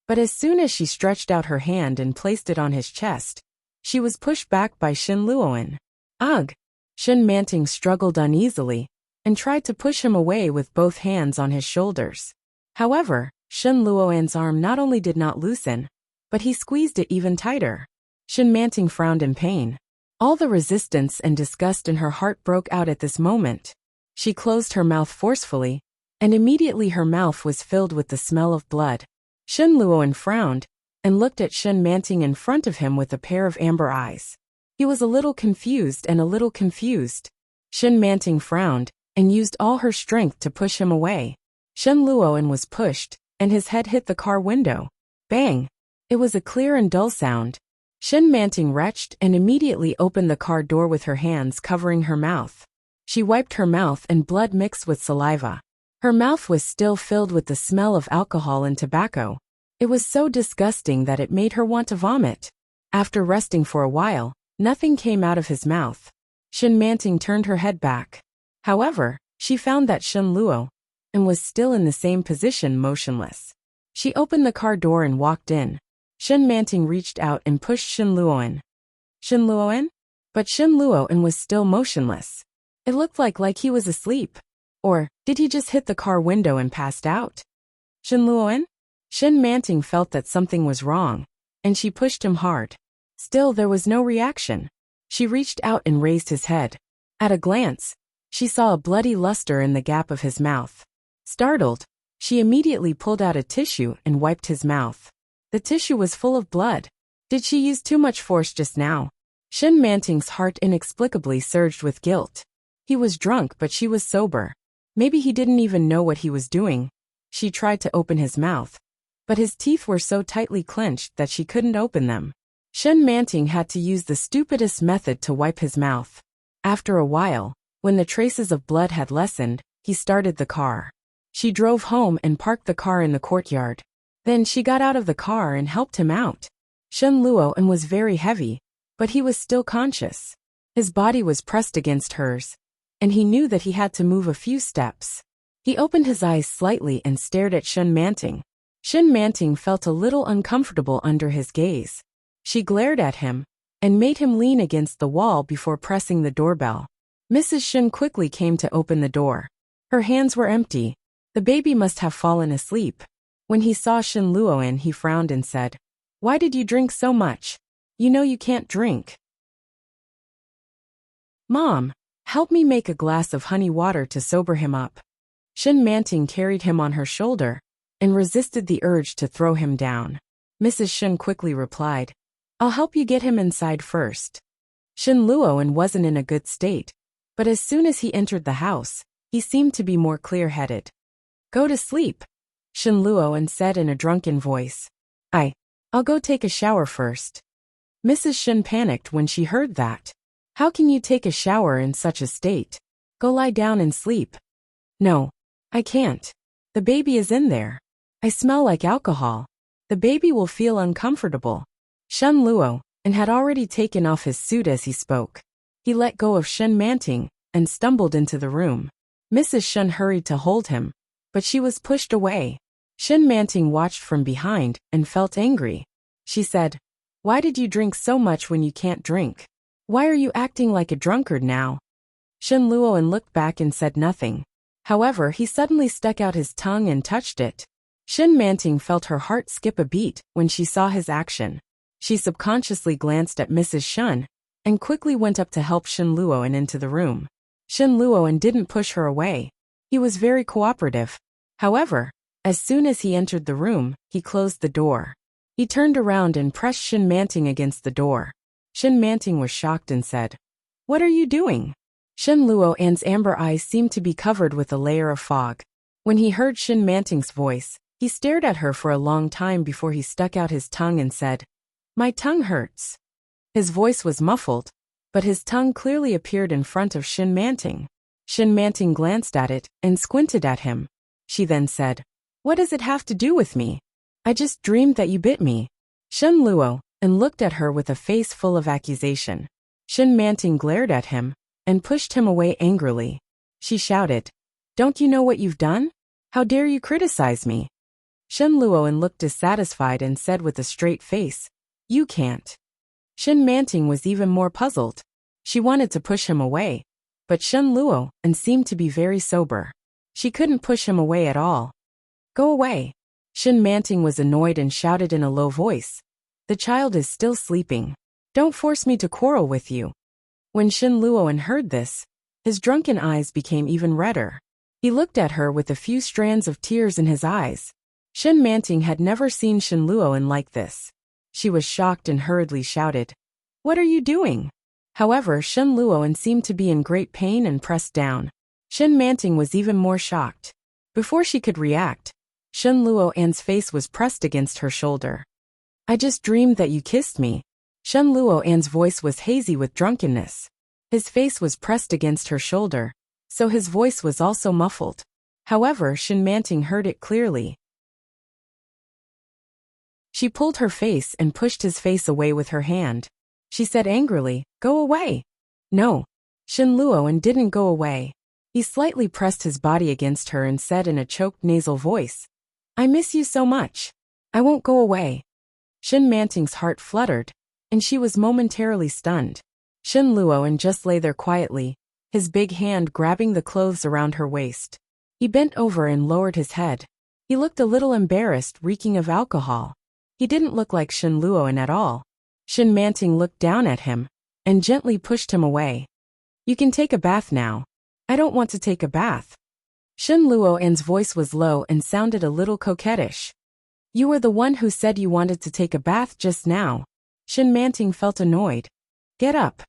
But as soon as she stretched out her hand and placed it on his chest, she was pushed back by Shin Luoan. Ugh! Shin Manting struggled uneasily and tried to push him away with both hands on his shoulders. However, Shin Luoan's arm not only did not loosen, but he squeezed it even tighter. Shin Manting frowned in pain. All the resistance and disgust in her heart broke out at this moment. She closed her mouth forcefully, and immediately her mouth was filled with the smell of blood. Shin Luoan frowned and looked at Shin Manting in front of him with a pair of amber eyes. He was a little confused. Shin Manting frowned and used all her strength to push him away. Shin Luoan was pushed, and his head hit the car window. Bang! It was a clear and dull sound. Shin Manting retched and immediately opened the car door with her hands covering her mouth. She wiped her mouth and blood mixed with saliva. Her mouth was still filled with the smell of alcohol and tobacco. It was so disgusting that it made her want to vomit. After resting for a while, nothing came out of his mouth. Shin Manting turned her head back. However, she found that Shin Luoan was still in the same position, motionless. She opened the car door and walked in. Shin Manting reached out and pushed Shin Luoan. Shin Luoan? But Shin Luoan was still motionless. It looked like he was asleep. Or, did he just hit the car window and passed out? Shin Luoan? Shin Manting felt that something was wrong, and she pushed him hard. Still, there was no reaction. She reached out and raised his head. At a glance, she saw a bloody luster in the gap of his mouth. Startled, she immediately pulled out a tissue and wiped his mouth. The tissue was full of blood. Did she use too much force just now? Shin Manting's heart inexplicably surged with guilt. He was drunk, but she was sober. Maybe he didn't even know what he was doing. She tried to open his mouth, but his teeth were so tightly clenched that she couldn't open them. Shin Manting had to use the stupidest method to wipe his mouth. After a while, when the traces of blood had lessened, he started the car. She drove home and parked the car in the courtyard. Then she got out of the car and helped him out. Shen Luo was very heavy, but he was still conscious. His body was pressed against hers, and he knew that he had to move a few steps. He opened his eyes slightly and stared at Shin Manting. Shin Manting felt a little uncomfortable under his gaze. She glared at him and made him lean against the wall before pressing the doorbell. Mrs. Shin quickly came to open the door. Her hands were empty. The baby must have fallen asleep. When he saw Shin Luo, he frowned and said, "Why did you drink so much? You know you can't drink." "Mom, help me make a glass of honey water to sober him up." Shin Manting carried him on her shoulder and resisted the urge to throw him down. Mrs. Shin quickly replied, "I'll help you get him inside first." Shin Luo wasn't in a good state, but as soon as he entered the house, he seemed to be more clear-headed. "Go to sleep," Shin Luo said in a drunken voice. I'll go take a shower first." Mrs. Shin panicked when she heard that. "How can you take a shower in such a state? Go lie down and sleep." "No, I can't. The baby is in there. I smell like alcohol. The baby will feel uncomfortable." Shen Luo had already taken off his suit as he spoke. He let go of Shin Manting and stumbled into the room. Mrs. Shin hurried to hold him, but she was pushed away. Shin Manting watched from behind and felt angry. She said, "Why did you drink so much when you can't drink? Why are you acting like a drunkard now?" Shin Luo looked back and said nothing. However, he suddenly stuck out his tongue and touched it. Shin Manting felt her heart skip a beat when she saw his action. She subconsciously glanced at Mrs. Shun and quickly went up to help Shin Luo into the room. Shin Luo didn't push her away. He was very cooperative. However, as soon as he entered the room, he closed the door. He turned around and pressed Shin Manting against the door. Shin Manting was shocked and said, "What are you doing?" Shin Luo's amber eyes seemed to be covered with a layer of fog. When he heard Shin Manting's voice, he stared at her for a long time before he stuck out his tongue and said, "My tongue hurts." His voice was muffled, but his tongue clearly appeared in front of Shin Manting. Shin Manting glanced at it and squinted at him. She then said, "What does it have to do with me? I just dreamed that you bit me." Shin Luo looked at her with a face full of accusation. Shin Manting glared at him and pushed him away angrily. She shouted, "Don't you know what you've done? How dare you criticize me?" Shin Luo looked dissatisfied and said with a straight face, "You can't." Shin Manting was even more puzzled. She wanted to push him away, but Shin Luo seemed to be very sober. She couldn't push him away at all. "Go away." Shin Manting was annoyed and shouted in a low voice, "The child is still sleeping. Don't force me to quarrel with you." When Shin Luo heard this, his drunken eyes became even redder. He looked at her with a few strands of tears in his eyes. Shin Manting had never seen Shin Luo like this. She was shocked and hurriedly shouted, "What are you doing?" However, Shin Luo seemed to be in great pain and pressed down. Shin Manting was even more shocked. Before she could react, Shin Luo's face was pressed against her shoulder. "I just dreamed that you kissed me." Shin Luo's voice was hazy with drunkenness. His face was pressed against her shoulder, so his voice was also muffled. However, Shin Manting heard it clearly. She pulled her face and pushed his face away with her hand. She said angrily, "Go away." No. Shin Luo didn't go away. He slightly pressed his body against her and said in a choked nasal voice, "I miss you so much. I won't go away." Shin Manting's heart fluttered, and she was momentarily stunned. Shin Luo just lay there quietly, his big hand grabbing the clothes around her waist. He bent over and lowered his head. He looked a little embarrassed, reeking of alcohol. He didn't look like Shin Luo at all. Shin Manting looked down at him and gently pushed him away. "You can take a bath now." "I don't want to take a bath." Shin Luo's voice was low and sounded a little coquettish. "You were the one who said you wanted to take a bath just now." Shin Manting felt annoyed. Get up.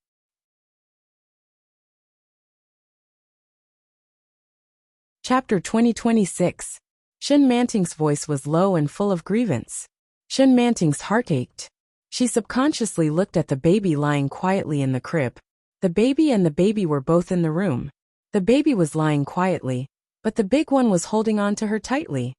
Chapter 2026. Shin Manting's voice was low and full of grievance. Shin Manting's heart ached. She subconsciously looked at the baby lying quietly in the crib. The baby and the baby were both in the room. The baby was lying quietly, but the big one was holding on to her tightly.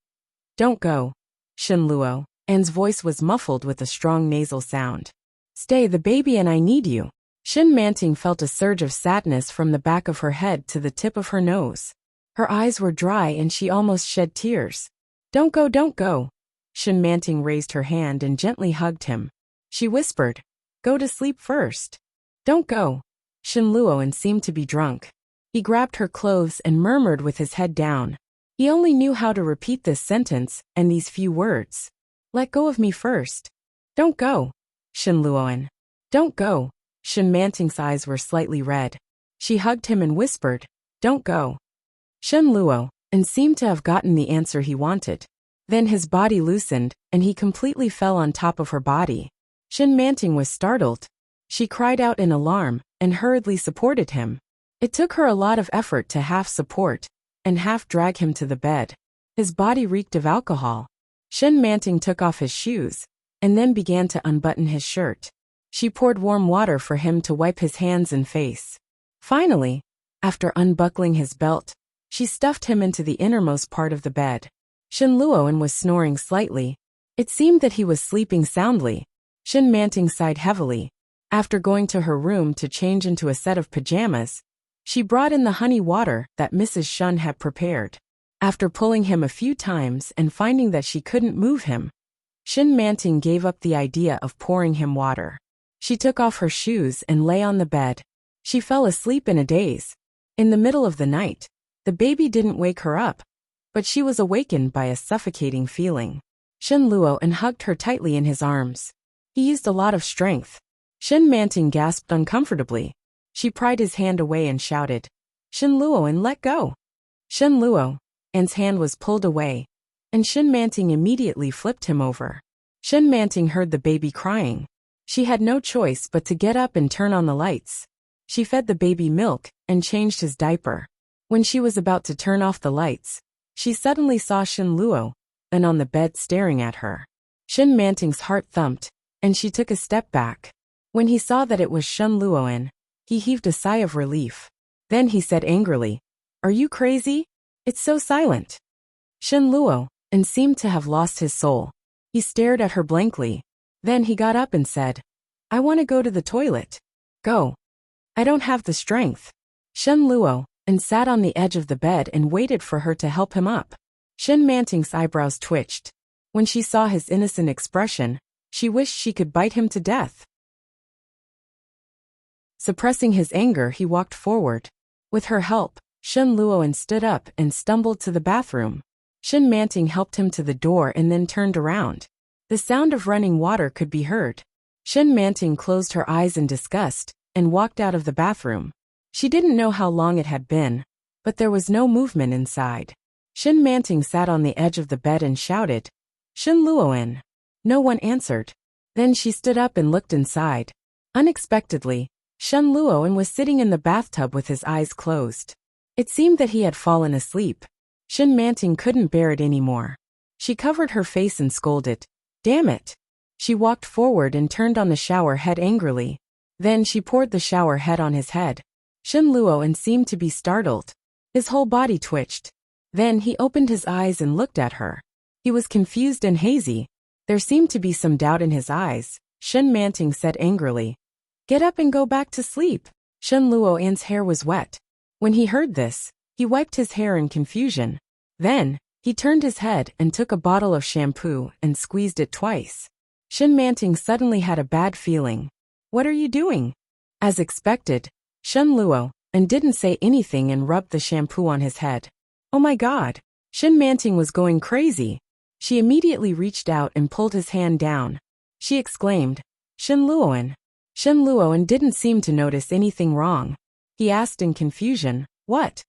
Don't go, Shin Luo. Anne's voice was muffled with a strong nasal sound. Stay, the baby and I need you. Shin Manting felt a surge of sadness from the back of her head to the tip of her nose. Her eyes were dry and she almost shed tears. Don't go, don't go. Shin Manting raised her hand and gently hugged him. She whispered, go to sleep first. Don't go. Shin Luo seemed to be drunk. He grabbed her clothes and murmured with his head down. He only knew how to repeat this sentence and these few words. Let go of me first. Don't go. Shin Luo. Don't go. Shin Manting's eyes were slightly red. She hugged him and whispered, don't go. Shin Luo seemed to have gotten the answer he wanted. Then his body loosened, and he completely fell on top of her body. Shin Manting was startled. She cried out in alarm, and hurriedly supported him. It took her a lot of effort to half support, and half drag him to the bed. His body reeked of alcohol. Shin Manting took off his shoes, and then began to unbutton his shirt. She poured warm water for him to wipe his hands and face. Finally, after unbuckling his belt, she stuffed him into the innermost part of the bed. Shin Luo was snoring slightly. It seemed that he was sleeping soundly. Shin Manting sighed heavily. After going to her room to change into a set of pajamas, she brought in the honey water that Mrs. Shun had prepared. After pulling him a few times and finding that she couldn't move him, Shin Manting gave up the idea of pouring him water. She took off her shoes and lay on the bed. She fell asleep in a daze. In the middle of the night, the baby didn't wake her up, but she was awakened by a suffocating feeling. Shin Luo hugged her tightly in his arms. He used a lot of strength. Shin Manting gasped uncomfortably. She pried his hand away and shouted, Shin Luo, let go. Shin Luo Anne's hand was pulled away, and Shin Manting immediately flipped him over. Shin Manting heard the baby crying. She had no choice but to get up and turn on the lights. She fed the baby milk and changed his diaper. When she was about to turn off the lights, she suddenly saw Shin Luo on the bed staring at her. Shin Manting's heart thumped, and she took a step back. When he saw that it was Shin Luo, he heaved a sigh of relief. Then he said angrily, Are you crazy? It's so silent. Shin Luo seemed to have lost his soul. He stared at her blankly. Then he got up and said, I want to go to the toilet. Go. I don't have the strength. Shin Luo sat on the edge of the bed and waited for her to help him up. Shin Manting's eyebrows twitched. When she saw his innocent expression, she wished she could bite him to death. Suppressing his anger, he walked forward. With her help, Shin Luo stood up and stumbled to the bathroom. Shin Manting helped him to the door and then turned around. The sound of running water could be heard. Shin Manting closed her eyes in disgust and walked out of the bathroom. She didn't know how long it had been, but there was no movement inside. Shin Manting sat on the edge of the bed and shouted, Shin Luo. No one answered. Then she stood up and looked inside. Unexpectedly, Shin Luo was sitting in the bathtub with his eyes closed. It seemed that he had fallen asleep. Shin Manting couldn't bear it anymore. She covered her face and scolded, Damn it! She walked forward and turned on the shower head angrily. Then she poured the shower head on his head. Shin Luo seemed to be startled. His whole body twitched. Then he opened his eyes and looked at her. He was confused and hazy. There seemed to be some doubt in his eyes. Shin Manting said angrily, Get up and go back to sleep. Shin Luo's hair was wet. When he heard this, he wiped his hair in confusion. Then, he turned his head and took a bottle of shampoo and squeezed it twice. Shin Manting suddenly had a bad feeling. What are you doing? As expected, Shin Luo didn't say anything and rubbed the shampoo on his head. Oh my God! Shin Manting was going crazy. She immediately reached out and pulled his hand down. She exclaimed, Shin Luo. Shin Luo didn't seem to notice anything wrong. He asked in confusion, What?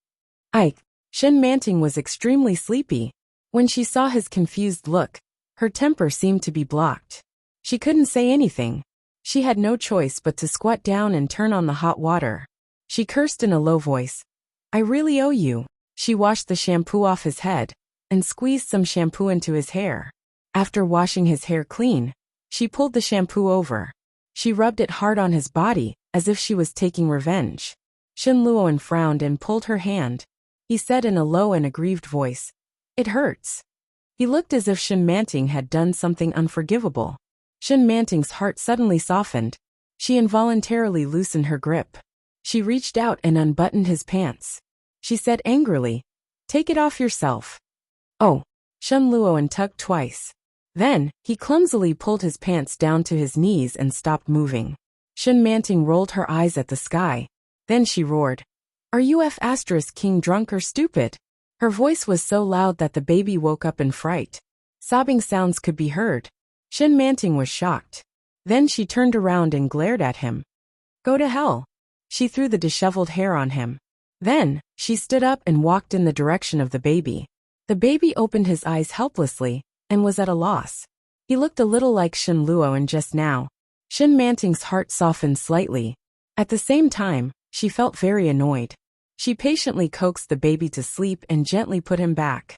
Shin Manting was extremely sleepy. When she saw his confused look, her temper seemed to be blocked. She couldn't say anything. She had no choice but to squat down and turn on the hot water. She cursed in a low voice. I really owe you. She washed the shampoo off his head and squeezed some shampoo into his hair. After washing his hair clean, she pulled the shampoo over. She rubbed it hard on his body, as if she was taking revenge. Shin Luoan frowned and pulled her hand. He said in a low and aggrieved voice, It hurts. He looked as if Shin Manting had done something unforgivable. Shin Manting's heart suddenly softened. She involuntarily loosened her grip. She reached out and unbuttoned his pants. She said angrily, Take it off yourself. Oh. Shin Luoan tugged twice. Then, he clumsily pulled his pants down to his knees and stopped moving. Shin Manting rolled her eyes at the sky. Then she roared, Are you King drunk or stupid? Her voice was so loud that the baby woke up in fright. Sobbing sounds could be heard. Shin Manting was shocked. Then she turned around and glared at him. Go to hell. She threw the disheveled hair on him. Then, she stood up and walked in the direction of the baby. The baby opened his eyes helplessly and was at a loss. He looked a little like Shin Luoan just now. Shin Manting's heart softened slightly. At the same time, she felt very annoyed. She patiently coaxed the baby to sleep and gently put him back.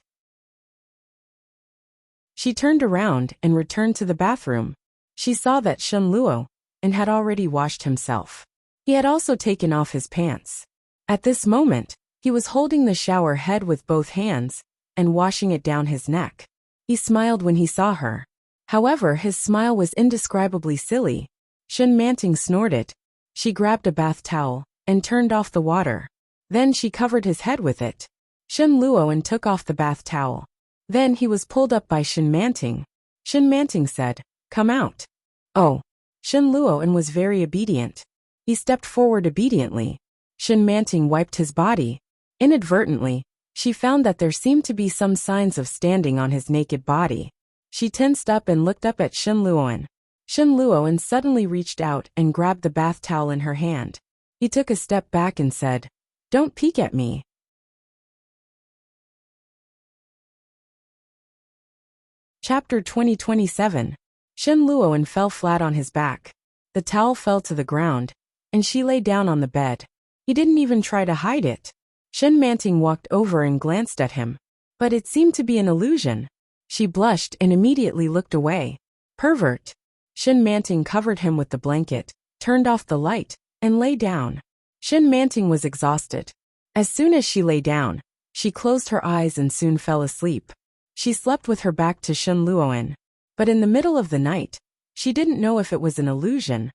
She turned around and returned to the bathroom. She saw that Shin Luoan had already washed himself. He had also taken off his pants. At this moment, he was holding the shower head with both hands and washing it down his neck. He smiled when he saw her. However, his smile was indescribably silly. Shin Manting snorted. She grabbed a bath towel and turned off the water. Then she covered his head with it. Shin Luoan took off the bath towel. Then he was pulled up by Shin Manting. Shin Manting said, Come out. Oh. Shin Luoan was very obedient. He stepped forward obediently. Shin Manting wiped his body. Inadvertently, she found that there seemed to be some signs of standing on his naked body. She tensed up and looked up at Shin Luoan. Shin Luoan suddenly reached out and grabbed the bath towel in her hand. He took a step back and said, Don't peek at me. Chapter 2027. Shin Luoan fell flat on his back. The towel fell to the ground, and she lay down on the bed. He didn't even try to hide it. Shin Manting walked over and glanced at him. But it seemed to be an illusion. She blushed and immediately looked away. Pervert. Shin Manting covered him with the blanket, turned off the light, and lay down. Shin Manting was exhausted. As soon as she lay down, she closed her eyes and soon fell asleep. She slept with her back to Shin Luoan. But in the middle of the night, she didn't know if it was an illusion,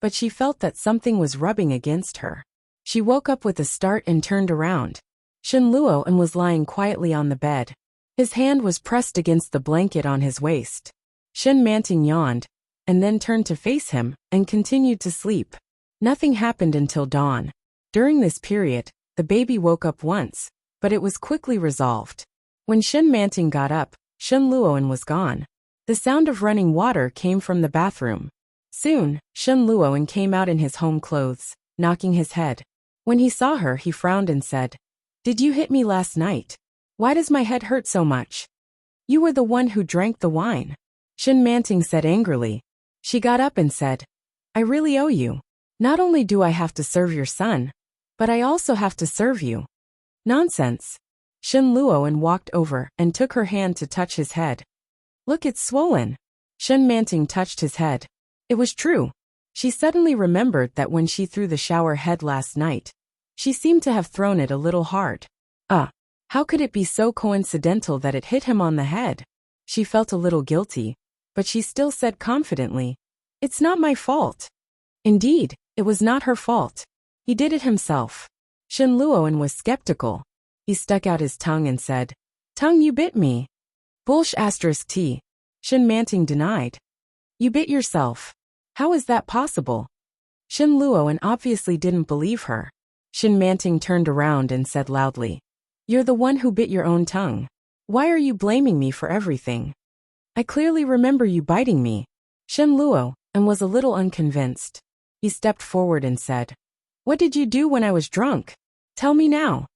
but she felt that something was rubbing against her. She woke up with a start and turned around. Shin Luoan was lying quietly on the bed. His hand was pressed against the blanket on his waist. Shin Manting yawned, and then turned to face him and continued to sleep. Nothing happened until dawn. During this period, the baby woke up once, but it was quickly resolved. When Shin Manting got up, Shin Luoan was gone. The sound of running water came from the bathroom. Soon, Shin Luoan came out in his home clothes, knocking his head. When he saw her, he frowned and said, Did you hit me last night? Why does my head hurt so much? You were the one who drank the wine. Shin Manting said angrily. She got up and said, I really owe you. Not only do I have to serve your son, but I also have to serve you. Nonsense. Shin Luoan walked over and took her hand to touch his head. Look, it's swollen. Shin Manting touched his head. It was true. She suddenly remembered that when she threw the shower head last night, she seemed to have thrown it a little hard. How could it be so coincidental that it hit him on the head? She felt a little guilty, but she still said confidently, It's not my fault. Indeed, it was not her fault. He did it himself. Shin Luoan was skeptical. He stuck out his tongue and said, Tongue, you bit me. T. Shin Manting denied. You bit yourself. How is that possible? Shin Luoan obviously didn't believe her. Shin Manting turned around and said loudly, You're the one who bit your own tongue. Why are you blaming me for everything? I clearly remember you biting me. Shin Luoan was a little unconvinced. He stepped forward and said, What did you do when I was drunk? Tell me now.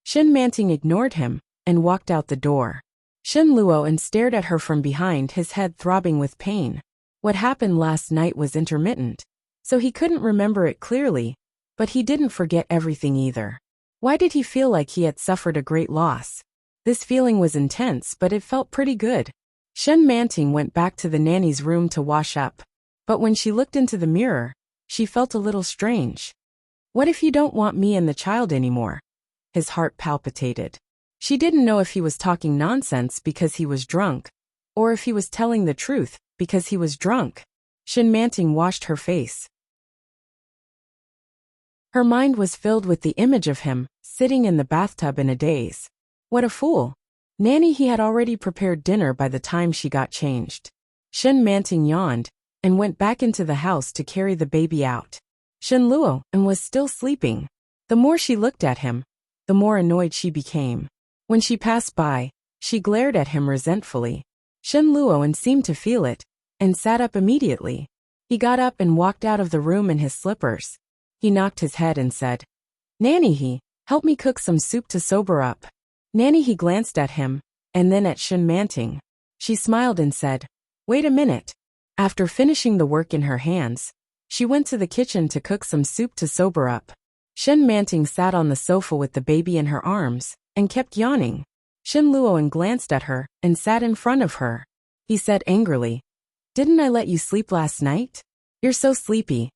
Shin Manting ignored him and walked out the door. Shin Luoan stared at her from behind, his head throbbing with pain. What happened last night was intermittent, so he couldn't remember it clearly, but he didn't forget everything either. Why did he feel like he had suffered a great loss? This feeling was intense, but it felt pretty good. Shen Manting went back to the nanny's room to wash up. But when she looked into the mirror, she felt a little strange. What if you don't want me and the child anymore? His heart palpitated. She didn't know if he was talking nonsense because he was drunk, or if he was telling the truth because he was drunk. Shen Manting washed her face. Her mind was filled with the image of him, sitting in the bathtub in a daze. What a fool. Nanny, he had already prepared dinner by the time she got changed. Shen Manting yawned and went back into the house to carry the baby out. Shen Luo and was still sleeping. The more she looked at him, the more annoyed she became. When she passed by, she glared at him resentfully. Shen Luo seemed to feel it and sat up immediately. He got up and walked out of the room in his slippers. He knocked his head and said, "Nanny, help me cook some soup to sober up." Nanny, he glanced at him and then at Shen Manting. She smiled and said, "Wait a minute." After finishing the work in her hands, she went to the kitchen to cook some soup to sober up. Shen Manting sat on the sofa with the baby in her arms and kept yawning. Shen Luo glanced at her and sat in front of her. He said angrily, "Didn't I let you sleep last night? You're so sleepy."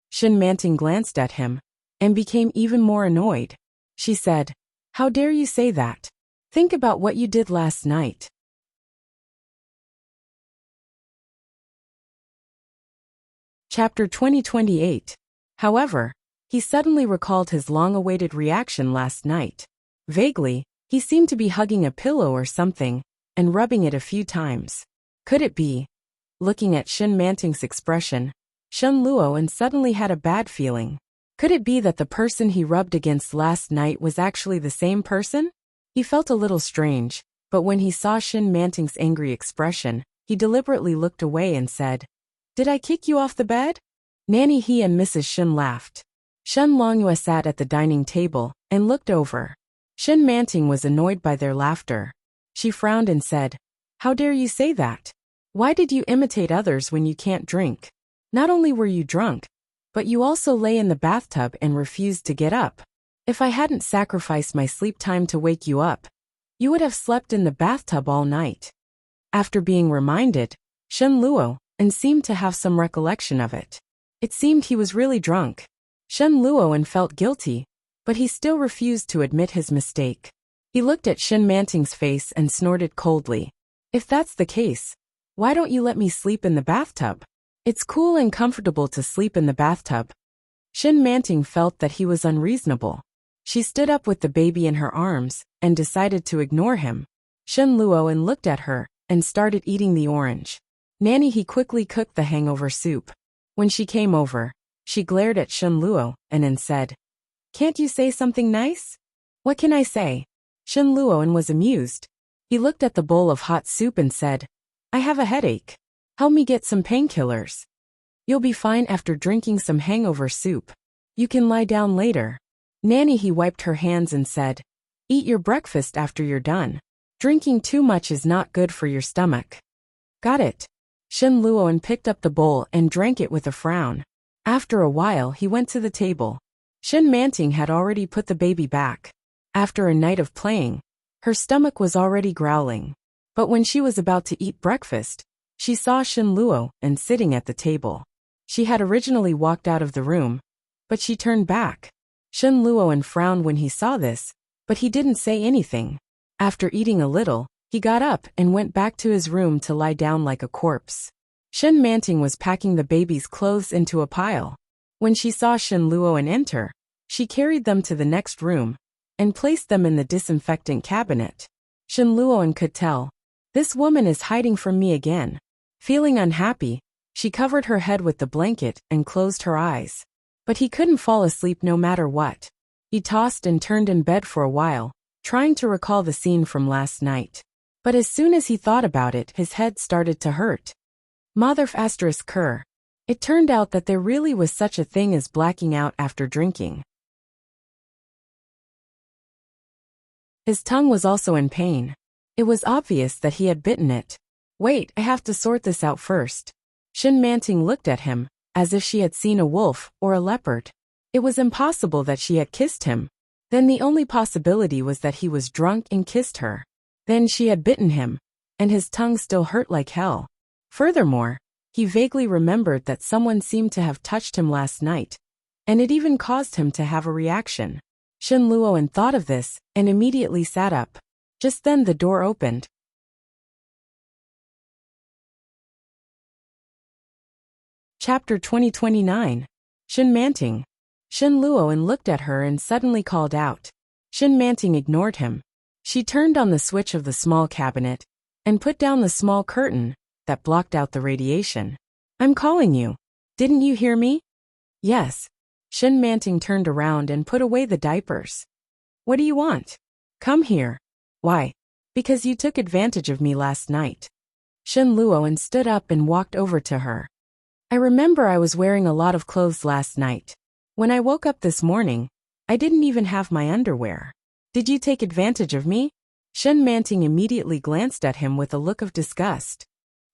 Shen Manting glanced at him and became even more annoyed. She said, "How dare you say that? Think about what you did last night." Chapter 2028. However, he suddenly recalled his long-awaited reaction last night. Vaguely, he seemed to be hugging a pillow or something and rubbing it a few times. Could it be? Looking at Shen Manting's expression, Shen Luo suddenly had a bad feeling. Could it be that the person he rubbed against last night was actually the same person? He felt a little strange, but when he saw Shen Manting's angry expression, he deliberately looked away and said, "Did I kick you off the bed?" Nanny, he and Mrs. Shen laughed. Shen Longyue sat at the dining table and looked over. Shen Manting was annoyed by their laughter. She frowned and said, "How dare you say that? Why did you imitate others when you can't drink? Not only were you drunk, but you also lay in the bathtub and refused to get up. If I hadn't sacrificed my sleep time to wake you up, you would have slept in the bathtub all night." After being reminded, Shen Luo seemed to have some recollection of it. It seemed he was really drunk. Shen Luo felt guilty, but he still refused to admit his mistake. He looked at Shen Manting's face and snorted coldly. "If that's the case, why don't you let me sleep in the bathtub? It's cool and comfortable to sleep in the bathtub." Shen Manting felt that he was unreasonable. She stood up with the baby in her arms and decided to ignore him. Shen Luo looked at her and started eating the orange. Nanny, he quickly cooked the hangover soup. When she came over, she glared at Shen Luo and said, "Can't you say something nice?" "What can I say?" Shen Luo was amused. He looked at the bowl of hot soup and said, "I have a headache. Help me get some painkillers." "You'll be fine after drinking some hangover soup. You can lie down later." Nanny, he wiped her hands and said, "Eat your breakfast after you're done. Drinking too much is not good for your stomach." "Got it." Shen Luo picked up the bowl and drank it with a frown. After a while, he went to the table. Shen Manting had already put the baby back. After a night of playing, her stomach was already growling. But when she was about to eat breakfast, she saw Shen Luo sitting at the table. She had originally walked out of the room, but she turned back. Shen Luo frowned when he saw this, but he didn't say anything. After eating a little, he got up and went back to his room to lie down like a corpse. Shen Manting was packing the baby's clothes into a pile. When she saw Shen Luo enter, she carried them to the next room and placed them in the disinfectant cabinet. Shen Luo could tell, "This woman is hiding from me again." Feeling unhappy, she covered her head with the blanket and closed her eyes. But he couldn't fall asleep no matter what. He tossed and turned in bed for a while, trying to recall the scene from last night. But as soon as he thought about it, his head started to hurt. Mother asterisk cur. It turned out that there really was such a thing as blacking out after drinking. His tongue was also in pain. It was obvious that he had bitten it. "Wait, I have to sort this out first." Shin Manting looked at him, as if she had seen a wolf or a leopard. It was impossible that she had kissed him. Then the only possibility was that he was drunk and kissed her. Then she had bitten him, and his tongue still hurt like hell. Furthermore, he vaguely remembered that someone seemed to have touched him last night, and it even caused him to have a reaction. Shin Luoan thought of this and immediately sat up. Just then the door opened. Chapter 2029. Shin Manting. Shin Luoan looked at her and suddenly called out. Shin Manting ignored him. She turned on the switch of the small cabinet and put down the small curtain that blocked out the radiation. I'm calling you. Didn't you hear me? Yes. Shin Manting turned around and put away the diapers. What do you want? Come here. Why? Because you took advantage of me last night. Shin Luoan stood up and walked over to her. I remember I was wearing a lot of clothes last night. When I woke up this morning, I didn't even have my underwear. Did you take advantage of me? Shin Manting immediately glanced at him with a look of disgust.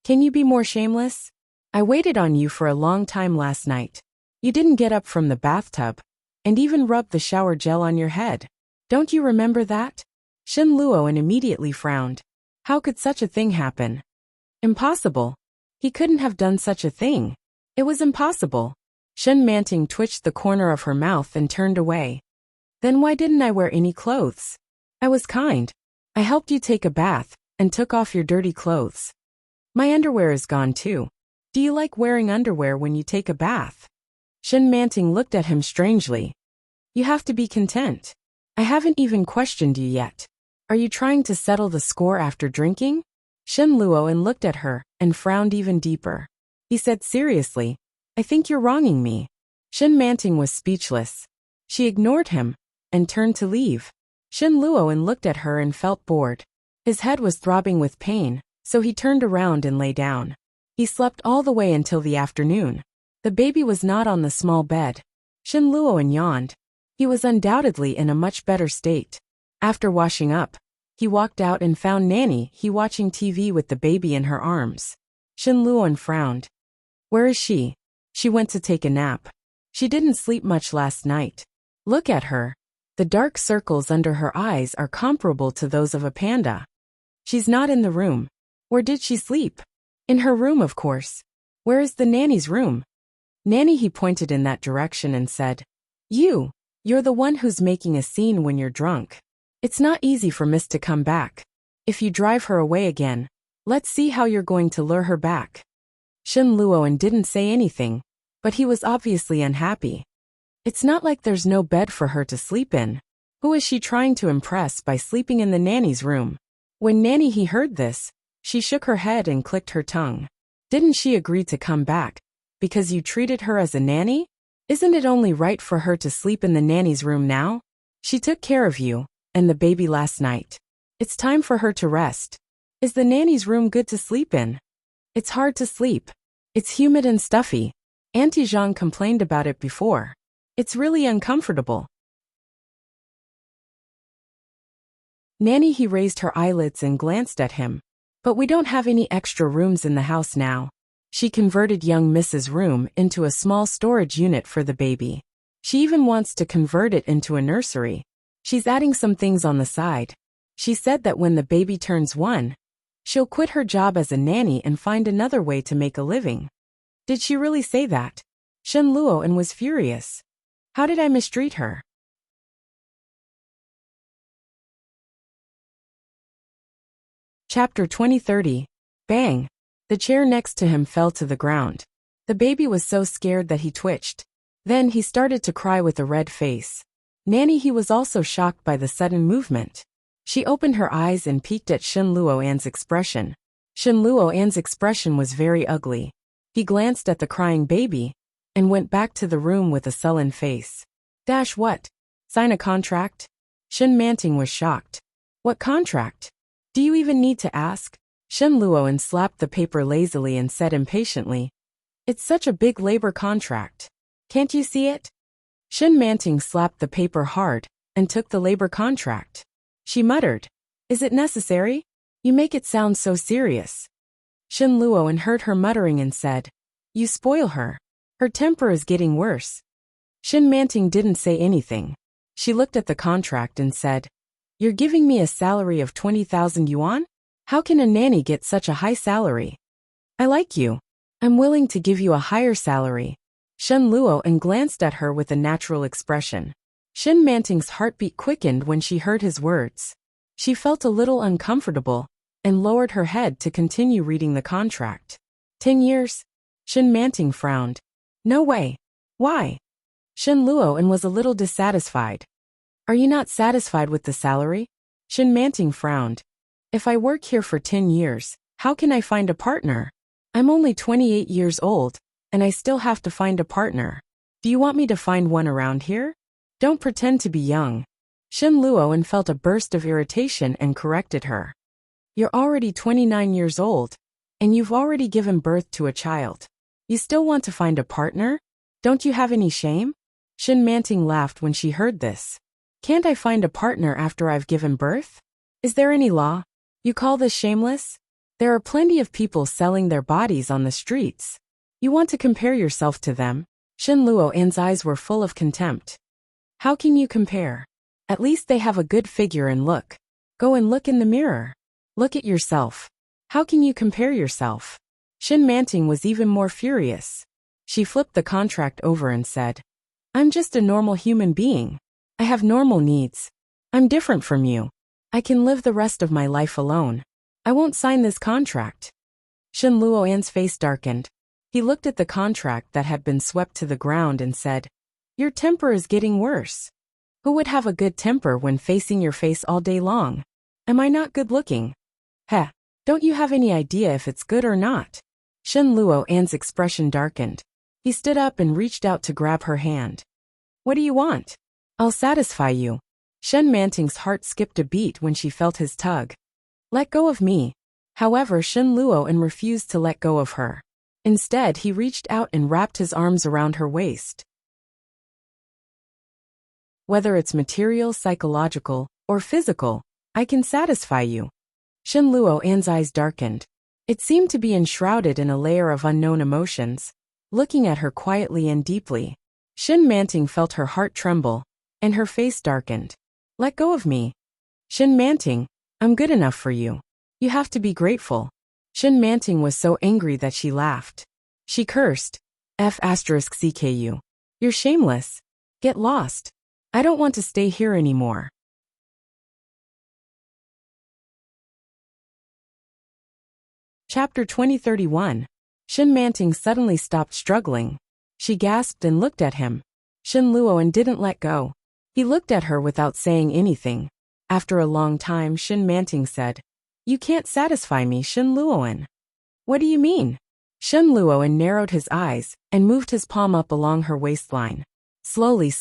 Can you be more shameless? I waited on you for a long time last night. You didn't get up from the bathtub, and even rubbed the shower gel on your head. Don't you remember that? Shin Luoan immediately frowned. How could such a thing happen? Impossible. He couldn't have done such a thing. It was impossible. Shin Manting twitched the corner of her mouth and turned away. Then why didn't I wear any clothes? I was kind. I helped you take a bath and took off your dirty clothes. My underwear is gone too. Do you like wearing underwear when you take a bath? Shin Manting looked at him strangely. You have to be content. I haven't even questioned you yet. Are you trying to settle the score after drinking? Shin Luoan looked at her and frowned even deeper. He said seriously, I think you're wronging me. Shin Manting was speechless. She ignored him and turned to leave. Shin Luoan looked at her and felt bored. His head was throbbing with pain, so he turned around and lay down. He slept all the way until the afternoon. The baby was not on the small bed. Shin Luoan yawned. He was undoubtedly in a much better state. After washing up, he walked out and found Nanny watching TV with the baby in her arms. Shin Luoan frowned. Where is she? She went to take a nap. She didn't sleep much last night. Look at her. The dark circles under her eyes are comparable to those of a panda. She's not in the room. Where did she sleep? In her room, of course. Where is the nanny's room? Nanny, he pointed in that direction and said, You're the one who's making a scene when you're drunk. It's not easy for Miss to come back. If you drive her away again, let's see how you're going to lure her back. Shin Luoan didn't say anything, but he was obviously unhappy. It's not like there's no bed for her to sleep in. Who is she trying to impress by sleeping in the nanny's room? When Nanny heard this, she shook her head and clicked her tongue. Didn't she agree to come back because you treated her as a nanny? Isn't it only right for her to sleep in the nanny's room now? She took care of you and the baby last night. It's time for her to rest. Is the nanny's room good to sleep in? It's hard to sleep. It's humid and stuffy. Auntie Zhang complained about it before. It's really uncomfortable. Nanny, he raised her eyelids and glanced at him. But we don't have any extra rooms in the house now. She converted young Mrs. Room into a small storage unit for the baby. She even wants to convert it into a nursery. She's adding some things on the side. She said that when the baby turns 1, she'll quit her job as a nanny and find another way to make a living. Did she really say that? Shin Luoan was furious. How did I mistreat her? Chapter 2030. Bang! The chair next to him fell to the ground. The baby was so scared that he twitched. Then he started to cry with a red face. Nanny, he was also shocked by the sudden movement. She opened her eyes and peeked at Shin Luoan's expression. Shin Luoan's expression was very ugly. He glanced at the crying baby and went back to the room with a sullen face. What? Sign a contract? Shin Manting was shocked. What contract? Do you even need to ask? Shin Luoan slapped the paper lazily and said impatiently, It's such a big labor contract. Can't you see it? Shin Manting slapped the paper hard and took the labor contract. She muttered, Is it necessary? You make it sound so serious. Shin Luoan heard her muttering and said, You spoil her. Her temper is getting worse. Shin Manting didn't say anything. She looked at the contract and said, You're giving me a salary of 20,000 yuan? How can a nanny get such a high salary? I like you. I'm willing to give you a higher salary. Shen Luo glanced at her with a natural expression. Shin Manting's heartbeat quickened when she heard his words. She felt a little uncomfortable and lowered her head to continue reading the contract. 10 years? Shin Manting frowned. No way. Why? Shen Luo was a little dissatisfied. Are you not satisfied with the salary? Shin Manting frowned. If I work here for 10 years, how can I find a partner? I'm only 28 years old, and I still have to find a partner. Do you want me to find one around here? Don't pretend to be young. Shen Luo felt a burst of irritation and corrected her. You're already 29 years old, and you've already given birth to a child. You still want to find a partner? Don't you have any shame? Shin Manting laughed when she heard this. Can't I find a partner after I've given birth? Is there any law? You call this shameless? There are plenty of people selling their bodies on the streets. You want to compare yourself to them? Shen Luo's eyes were full of contempt. How can you compare? At least they have a good figure and look. Go and look in the mirror. Look at yourself. How can you compare yourself? Shin Manting was even more furious. She flipped the contract over and said, I'm just a normal human being. I have normal needs. I'm different from you. I can live the rest of my life alone. I won't sign this contract. Shen Luo's face darkened. He looked at the contract that had been swept to the ground and said, Your temper is getting worse. Who would have a good temper when facing your face all day long? Am I not good looking? Heh, don't you have any idea if it's good or not? Shen Luo's expression darkened. He stood up and reached out to grab her hand. What do you want? I'll satisfy you. Shen Manting's heart skipped a beat when she felt his tug. Let go of me. However, Shen Luo refused to let go of her. Instead, he reached out and wrapped his arms around her waist. Whether it's material, psychological, or physical, I can satisfy you. Shen Luo's eyes darkened. It seemed to be enshrouded in a layer of unknown emotions. Looking at her quietly and deeply, Shin Manting felt her heart tremble, and her face darkened. Let go of me. Shin Manting, I'm good enough for you. You have to be grateful. Shin Manting was so angry that she laughed. She cursed. F***CKU. You're shameless. Get lost. I don't want to stay here anymore. Chapter 2031. Shin Manting suddenly stopped struggling. She gasped and looked at him. Shen Luo didn't let go. He looked at her without saying anything. After a long time, Shin Manting said, You can't satisfy me, Shen Luo. What do you mean? Shen Luo narrowed his eyes and moved his palm up along her waistline. Slowly,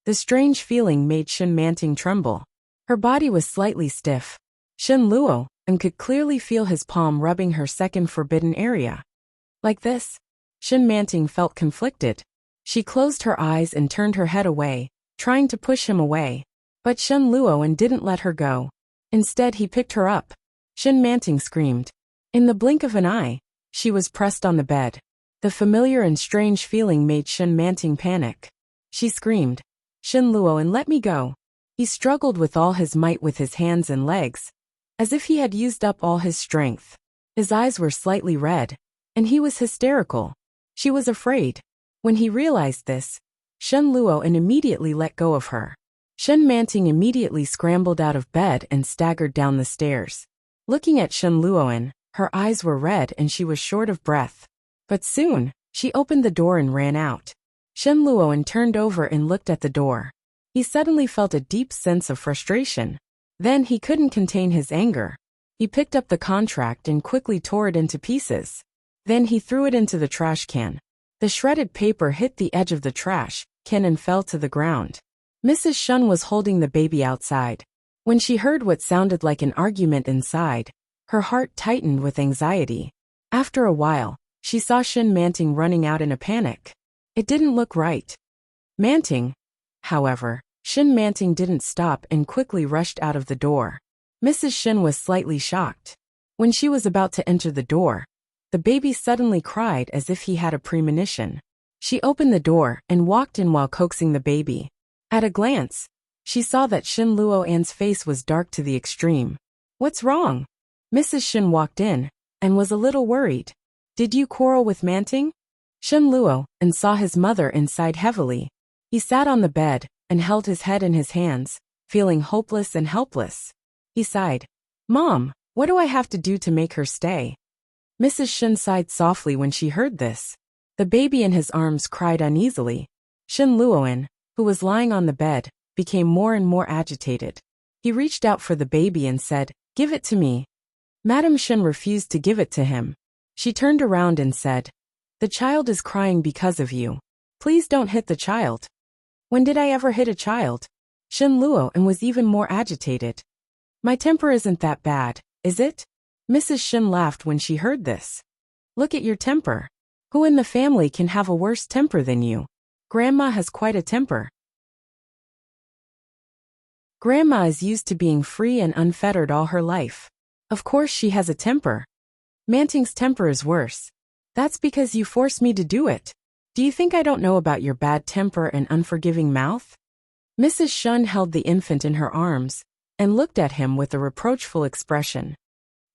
the strange feeling made Shin Manting tremble. Her body was slightly stiff. Shen Luo could clearly feel his palm rubbing her second forbidden area. Like this? Shin Manting felt conflicted. She closed her eyes and turned her head away, trying to push him away. But Shen Luo didn't let her go. Instead, he picked her up. Shin Manting screamed. In the blink of an eye, she was pressed on the bed. The familiar and strange feeling made Shin Manting panic. She screamed, Shen Luo, let me go. He struggled with all his might with his hands and legs, as if he had used up all his strength. His eyes were slightly red, and he was hysterical. She was afraid. When he realized this, Shen Luo immediately let go of her. Shin Manting immediately scrambled out of bed and staggered down the stairs. Looking at Shen Luo, her eyes were red and she was short of breath. But soon, she opened the door and ran out. Shen Luo turned over and looked at the door. He suddenly felt a deep sense of frustration. Then he couldn't contain his anger. He picked up the contract and quickly tore it into pieces. Then he threw it into the trash can. The shredded paper hit the edge of the trash can and fell to the ground. Mrs. Shun was holding the baby outside. When she heard what sounded like an argument inside, her heart tightened with anxiety. After a while, she saw Shin Manting running out in a panic. It didn't look right. Manting. However, Shin Manting didn't stop and quickly rushed out of the door. Mrs. Shin was slightly shocked. When she was about to enter the door, The baby suddenly cried as if he had a premonition. She opened the door and walked in while coaxing the baby. At a glance, she saw that Shin Luo-an's face was dark to the extreme. "What's wrong?" Mrs. Shin walked in and was a little worried. "Did you quarrel with Manting?" Shin Luo-an saw his mother and sighed heavily. He sat on the bed and held his head in his hands, feeling hopeless and helpless. He sighed. "Mom, what do I have to do to make her stay?" Mrs. Shin sighed softly when she heard this. The baby in his arms cried uneasily. Shin Luo-an, who was lying on the bed, became more and more agitated. He reached out for the baby and said, "Give it to me." Madam Shin refused to give it to him. She turned around and said, "The child is crying because of you. Please don't hit the child." "When did I ever hit a child?" Shin Luo-an was even more agitated. "My temper isn't that bad, is it?" Mrs. Shin laughed when she heard this. "Look at your temper. Who in the family can have a worse temper than you? Grandma has quite a temper." Grandma is used to being free and unfettered all her life. Of course she has a temper. Manting's temper is worse. That's because you forced me to do it. Do you think I don't know about your bad temper and unforgiving mouth? Mrs. Shun held the infant in her arms and looked at him with a reproachful expression.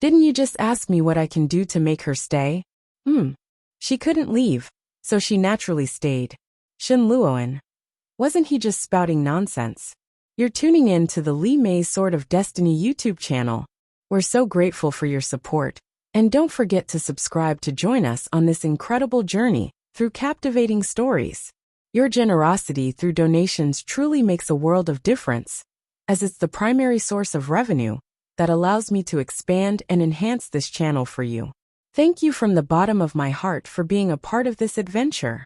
"Didn't you just ask me what I can do to make her stay?" She couldn't leave, so she naturally stayed. Shin Luo-an. Wasn't he just spouting nonsense? You're tuning in to the Lee Mei's Sword of Destiny YouTube channel. We're so grateful for your support, and don't forget to subscribe to join us on this incredible journey through captivating stories. Your generosity through donations truly makes a world of difference, as it's the primary source of revenue that allows me to expand and enhance this channel for you. Thank you from the bottom of my heart for being a part of this adventure.